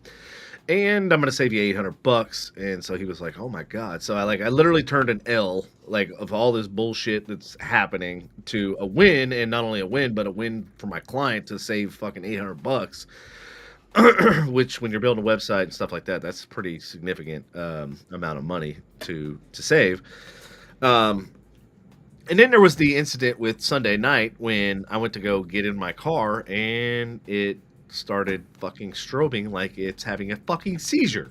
and I'm gonna save you $800." And so he was like, "Oh my god!" So I literally turned an L like of all this bullshit that's happening to a win, and not only a win, but a win for my client to save fucking $800. Which, when you're building a website and stuff like that, that's a pretty significant amount of money to save. And then there was the incident with Sunday night when I went to go get in my car and it started fucking strobing like it's having a fucking seizure.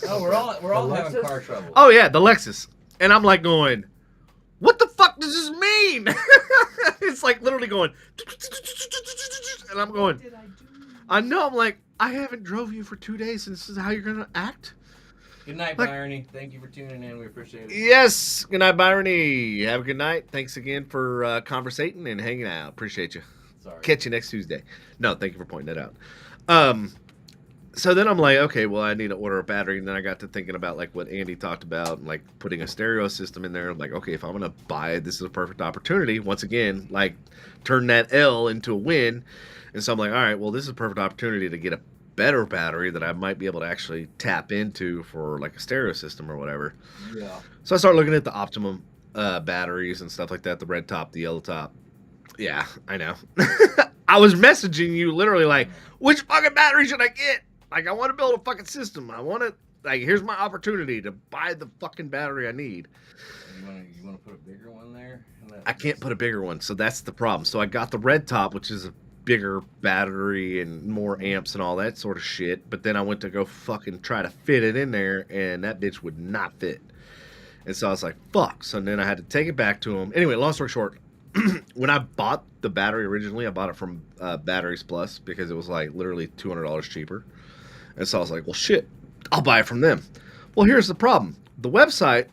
Oh, we're all having car trouble. Oh yeah, the Lexus. And I'm like going, what the fuck does this mean? It's like literally going, and I'm going, I know, I'm like, I haven't drove you for 2 days, and this is how you're going to act? Good night, Like- Byrony. Thank you for tuning in. We appreciate it. Yes. Good night, Byrony. Have a good night. Thanks again for conversating and hanging out. Appreciate you. Sorry. Catch you next Tuesday. No, thank you for pointing that out. So then I'm like, okay, well, I need to order a battery. And then I got to thinking about like what Andy talked about, like putting a stereo system in there. I'm like, okay, if I'm going to buy it, this is a perfect opportunity. Once again, like turn that L into a win. And so I'm like, all right, well, this is a perfect opportunity to get a better battery that I might be able to actually tap into for like a stereo system or whatever. Yeah. So I started looking at the Optimum batteries and stuff like that, the red top, the yellow top. Yeah, I know. I was messaging you literally like, which fucking battery should I get? Like, I want to build a fucking system. I want to, like, here's my opportunity to buy the fucking battery I need. You want to put a bigger one there? I can't put a bigger one, so that's the problem. So I got the red top, which is a bigger battery and more amps and all that sort of shit. But then I went to go fucking try to fit it in there, and that bitch would not fit. And so I was like, fuck. So then I had to take it back to him. Anyway, long story short, when I bought the battery originally, I bought it from Batteries Plus because it was like literally $200 cheaper. And so I was like, well, shit, I'll buy it from them. Well, here's the problem. The website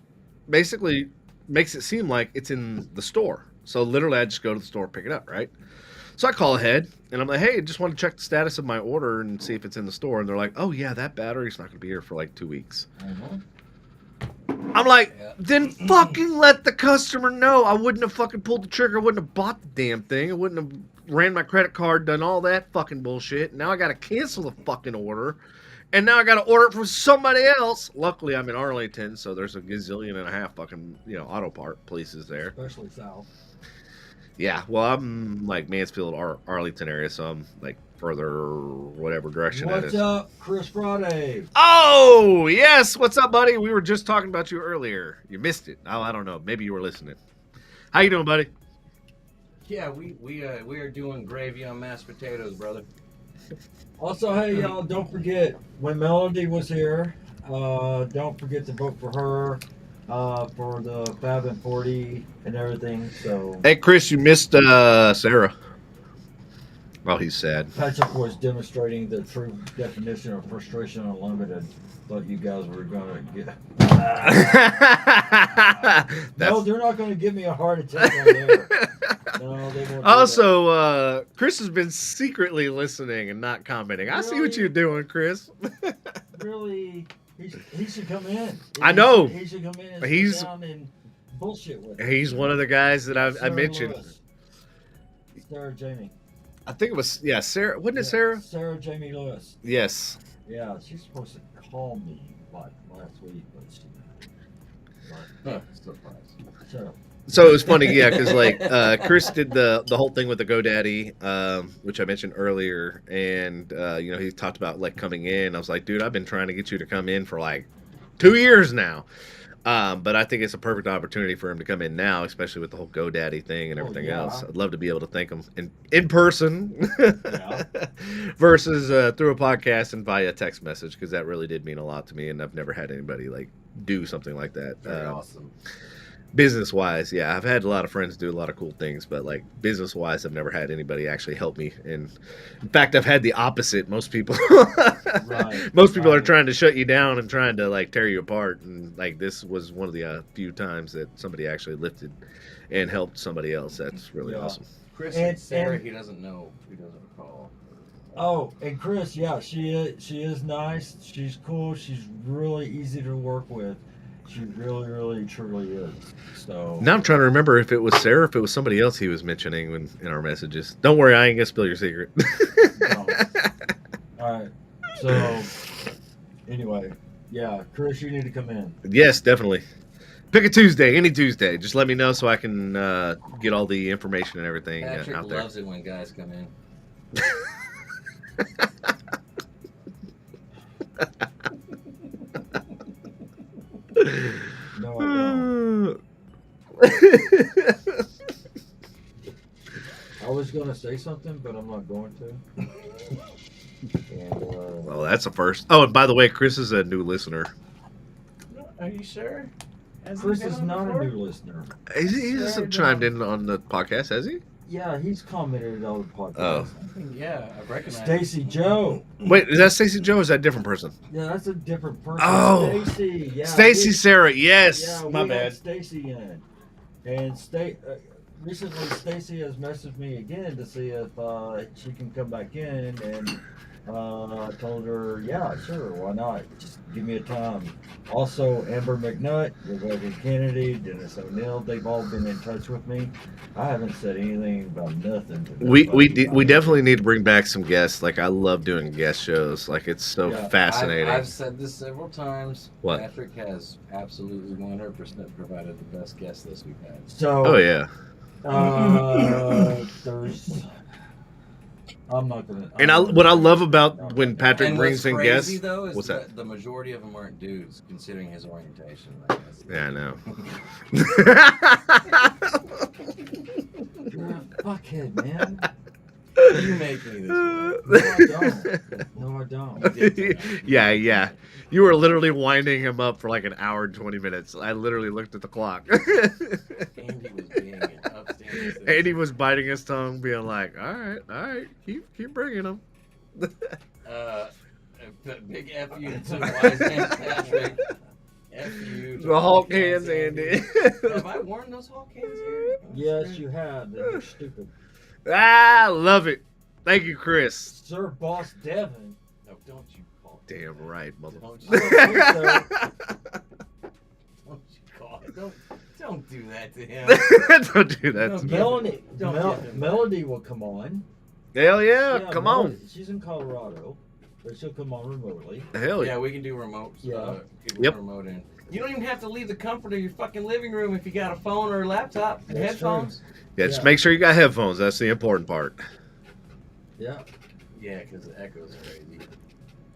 basically makes it seem like it's in the store. So literally I just go to the store, pick it up, right? So I call ahead and I'm like, hey, just want to check the status of my order and see if it's in the store. And they're like, oh, yeah, that battery's not going to be here for like 2 weeks. I'm like, then fucking let the customer know. I wouldn't have fucking pulled the trigger. I wouldn't have bought the damn thing. I wouldn't have ran my credit card, done all that fucking bullshit. Now I got to cancel the fucking order. And now I got to order it from somebody else. Luckily, I'm in Arlington, so there's a gazillion and a half fucking, auto part places there. Especially south. Yeah, well, I'm like Mansfield, Arlington area, so I'm like further whatever direction that is. What's up, Chris Friday? Oh, yes. What's up, buddy? We were just talking about you earlier. You missed it. Oh, I don't know. Maybe you were listening. How you doing, buddy? Yeah, we are doing gravy on mashed potatoes, brother. Also, hey, y'all, don't forget, when Melody was here, don't forget to vote for her for the Fab and 40 and everything. So, Hey, Chris, you missed Sarah. Well, he's sad. Patrick was demonstrating the true definition of frustration unlimited. Thought you guys were going to get... No, they're not going to give me a heart attack on there. No, they won't. Also, Chris has been secretly listening and not commenting. I see what you're doing, Chris. Really? He should come in. I know. He should come in and He's- sit down and bullshit with us. He's one of the guys that I Sarah mentioned. Lewis. Sarah Jamie. I think it was, Sarah. Wasn't it Sarah? Sarah Jamie Lewis. Yes. Yeah, she's supposed to call me like last week, but she didn't. Surprise. Shut up. So it was funny, yeah, because like Chris did the whole thing with the GoDaddy, which I mentioned earlier, and he talked about like coming in. I was like, dude, I've been trying to get you to come in for like 2 years now, but I think it's a perfect opportunity for him to come in now, especially with the whole GoDaddy thing and everything else. I'd love to be able to thank him in person versus through a podcast and via text message, because that really did mean a lot to me, and I've never had anybody like do something like that. Very awesome. Business wise, yeah, I've had a lot of friends do a lot of cool things, but like business wise, I've never had anybody actually help me. And in fact, I've had the opposite. Most people, most people are trying to shut you down and trying to like tear you apart. And like this was one of the few times that somebody actually lifted and helped somebody else. That's really awesome. Chris and Sarah, he doesn't know. He doesn't recall. Oh, and Chris, yeah, she is nice. She's cool. She's really easy to work with. She really, really, truly is. So now I'm trying to remember if it was Sarah, if it was somebody else he was mentioning in our messages. Don't worry, I ain't gonna spill your secret. No. All right. So anyway, yeah, Chris, you need to come in. Yes, definitely. Pick a Tuesday, any Tuesday. Just let me know so I can get all the information and everything Patrick out there. loves it when guys come in. No, I don't. I was going to say something, but I'm not going to. And, Well, that's a first. Oh, and by the way, Chris is a new listener. Are you sure? Chris is not a new listener. He's chimed in on the podcast, has he? Yeah, he's commented on the podcast. Oh. Yeah, I recognize. Stacy Joe. Wait, is that Stacey Joe or is that a different person? Yeah, that's a different person. Oh. Stacy. Yeah. Stacey Sarah, yes. Yeah, My we bad. had Stacy in. And recently Stacy has messaged me again to see if she can come back in, and I told her, yeah, sure, why not? Just give me a time. Also, Amber McNutt, Rebecca Kennedy, Dennis O'Neill, they've all been in touch with me. I haven't said anything about nothing to We nobody about definitely need to bring back some guests. Like I love doing guest shows. Like it's so Yeah. fascinating. I've said this several times. What? Patrick has absolutely 100% provided the best guest list we've had. So, Oh yeah. there's. I'm not gonna. And what I love about when Patrick And brings what's in crazy, guests. though, is What's that? the majority of them aren't dudes, considering his orientation. I guess. Yeah, I know. You're a fuckhead, man. You make me this way. No, I don't. Yeah. You were literally winding him up for like an hour and 20 minutes. I literally looked at the clock. Andy was being an upstanding citizen. Andy was biting his tongue, being like, "All right, keep bringing him." Big F you to wise man Patrick. F you to The Hulk hands, Andy. Have I worn those Hulk hands here? Yes, you have. They're stupid. Ah, love it. Thank you, Chris. Sir Boss Devin. No, don't you call it. Damn right, Don't motherfucker. you, So, don't you call it. Don't do that to him. Don't do that to me. Melanie, Don't give him that. Melody will come on. Hell yeah, come Melody, on. She's in Colorado, but she'll come on remotely. Hell Yeah, yeah. we can do remote. Yeah. People Yep. remote in. You don't even have to leave the comfort of your fucking living room if you got a phone or a laptop and That's headphones. Yeah, just Yeah. make sure you got headphones. That's the important part. Yeah. Yeah, because the echo's crazy.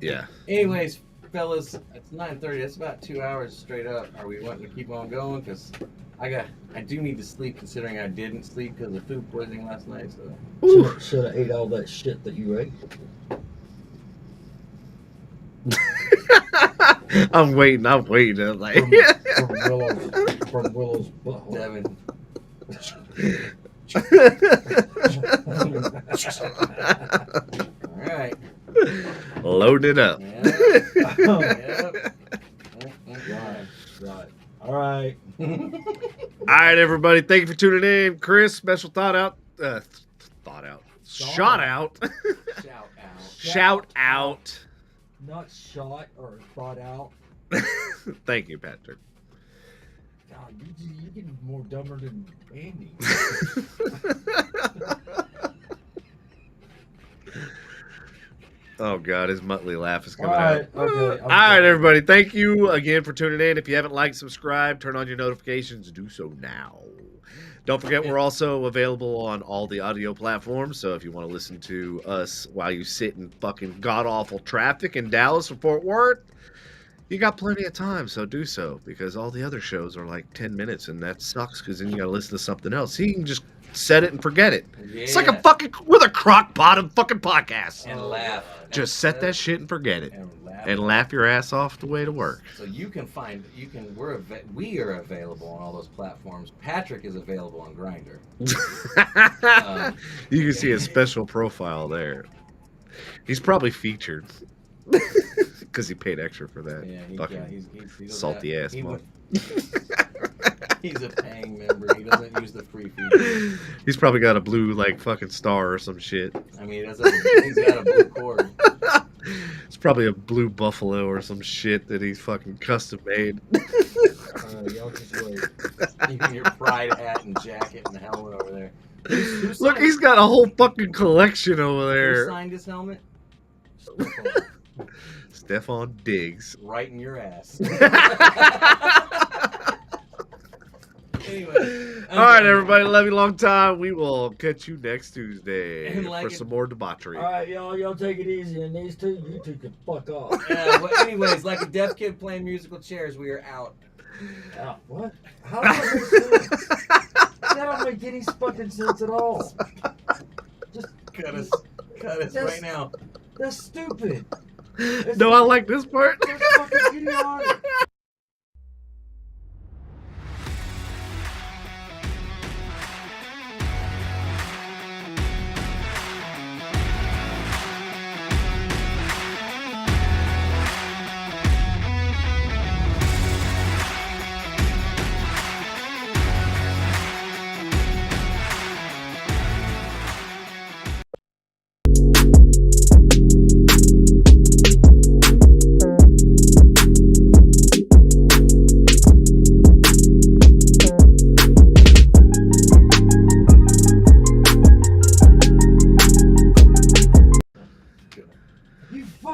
Yeah. Anyways, fellas, it's 9:30. That's about 2 hours straight up. Are we wanting to keep on going? Because I do need to sleep, considering I didn't sleep because of food poisoning last night. So Ooh. Should have ate all that shit that you ate. I'm waiting. I'm like. From Willow's butthole. Devin, all right. Load it up. Yep. Right. All right. All right, everybody. Thank you for tuning in. Chris, special shout out. Shout out. Not shot or thought out. Thank you, Patrick. God, you're getting more dumber than Andy. Oh God, his Muttley laugh is All coming right. out. Okay. All right, everybody. Thank you again for tuning in. If you haven't liked, subscribe, turn on your notifications, do so now. Don't forget, we're also available on all the audio platforms. So if you want to listen to us while you sit in fucking god-awful traffic in Dallas or Fort Worth, you got plenty of time. So do so, because all the other shows are like 10 minutes, and that sucks because then you got to listen to something else. So you can just set it and forget it. Yeah. It's like we're the crock bottom fucking podcast. And laugh. Just set that shit and forget it. And laugh. Laugh your ass off the way to work. So we are available on all those platforms. Patrick is available on Grindr. You can see a special profile there. He's probably featured because he paid extra for that. Yeah, Fucking he does salty that. ass He mother. He's a paying member. He doesn't use the free feature. He's probably got a blue like fucking star or some shit. I mean, he's got a blue cord. It's probably a blue buffalo or some shit that he's fucking custom made. Y'all just wait. Even your pride hat and jacket and helmet over there. Who Look, signed- he's got a whole fucking collection over Who there. signed his helmet? Stefan Diggs. Right in your ass. Anyway, All right, everybody. Love you long time. We will catch you next Tuesday And like for it- some more debauchery. All right, y'all take it easy, and these two, you two can fuck off. well, anyways, like a deaf kid playing musical chairs, we are out. What? How does that make sense? That don't make any fucking sense at all. Just Cut us That's- right now. that's stupid. No, I like this part. That's fucking idiotic.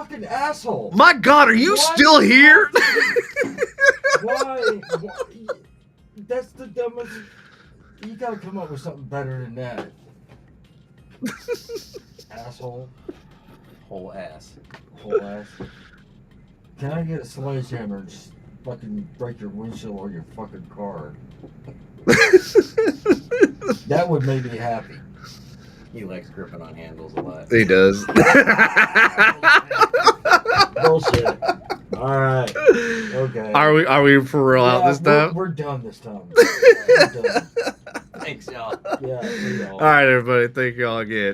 fucking asshole. My God, are you Why- still here? Why? That's the dumbest. You gotta come up with something better than that. Asshole. Whole ass. Whole ass. Can I get a sledgehammer and just fucking break your windshield or your fucking car? That would make me happy. He likes gripping on handles a lot. He does. Bullshit. Alright. Okay. Are we for real out this time? We're done this time. We're done. Thanks, y'all. Yeah, see y'all. All right, everybody. Thank y'all again.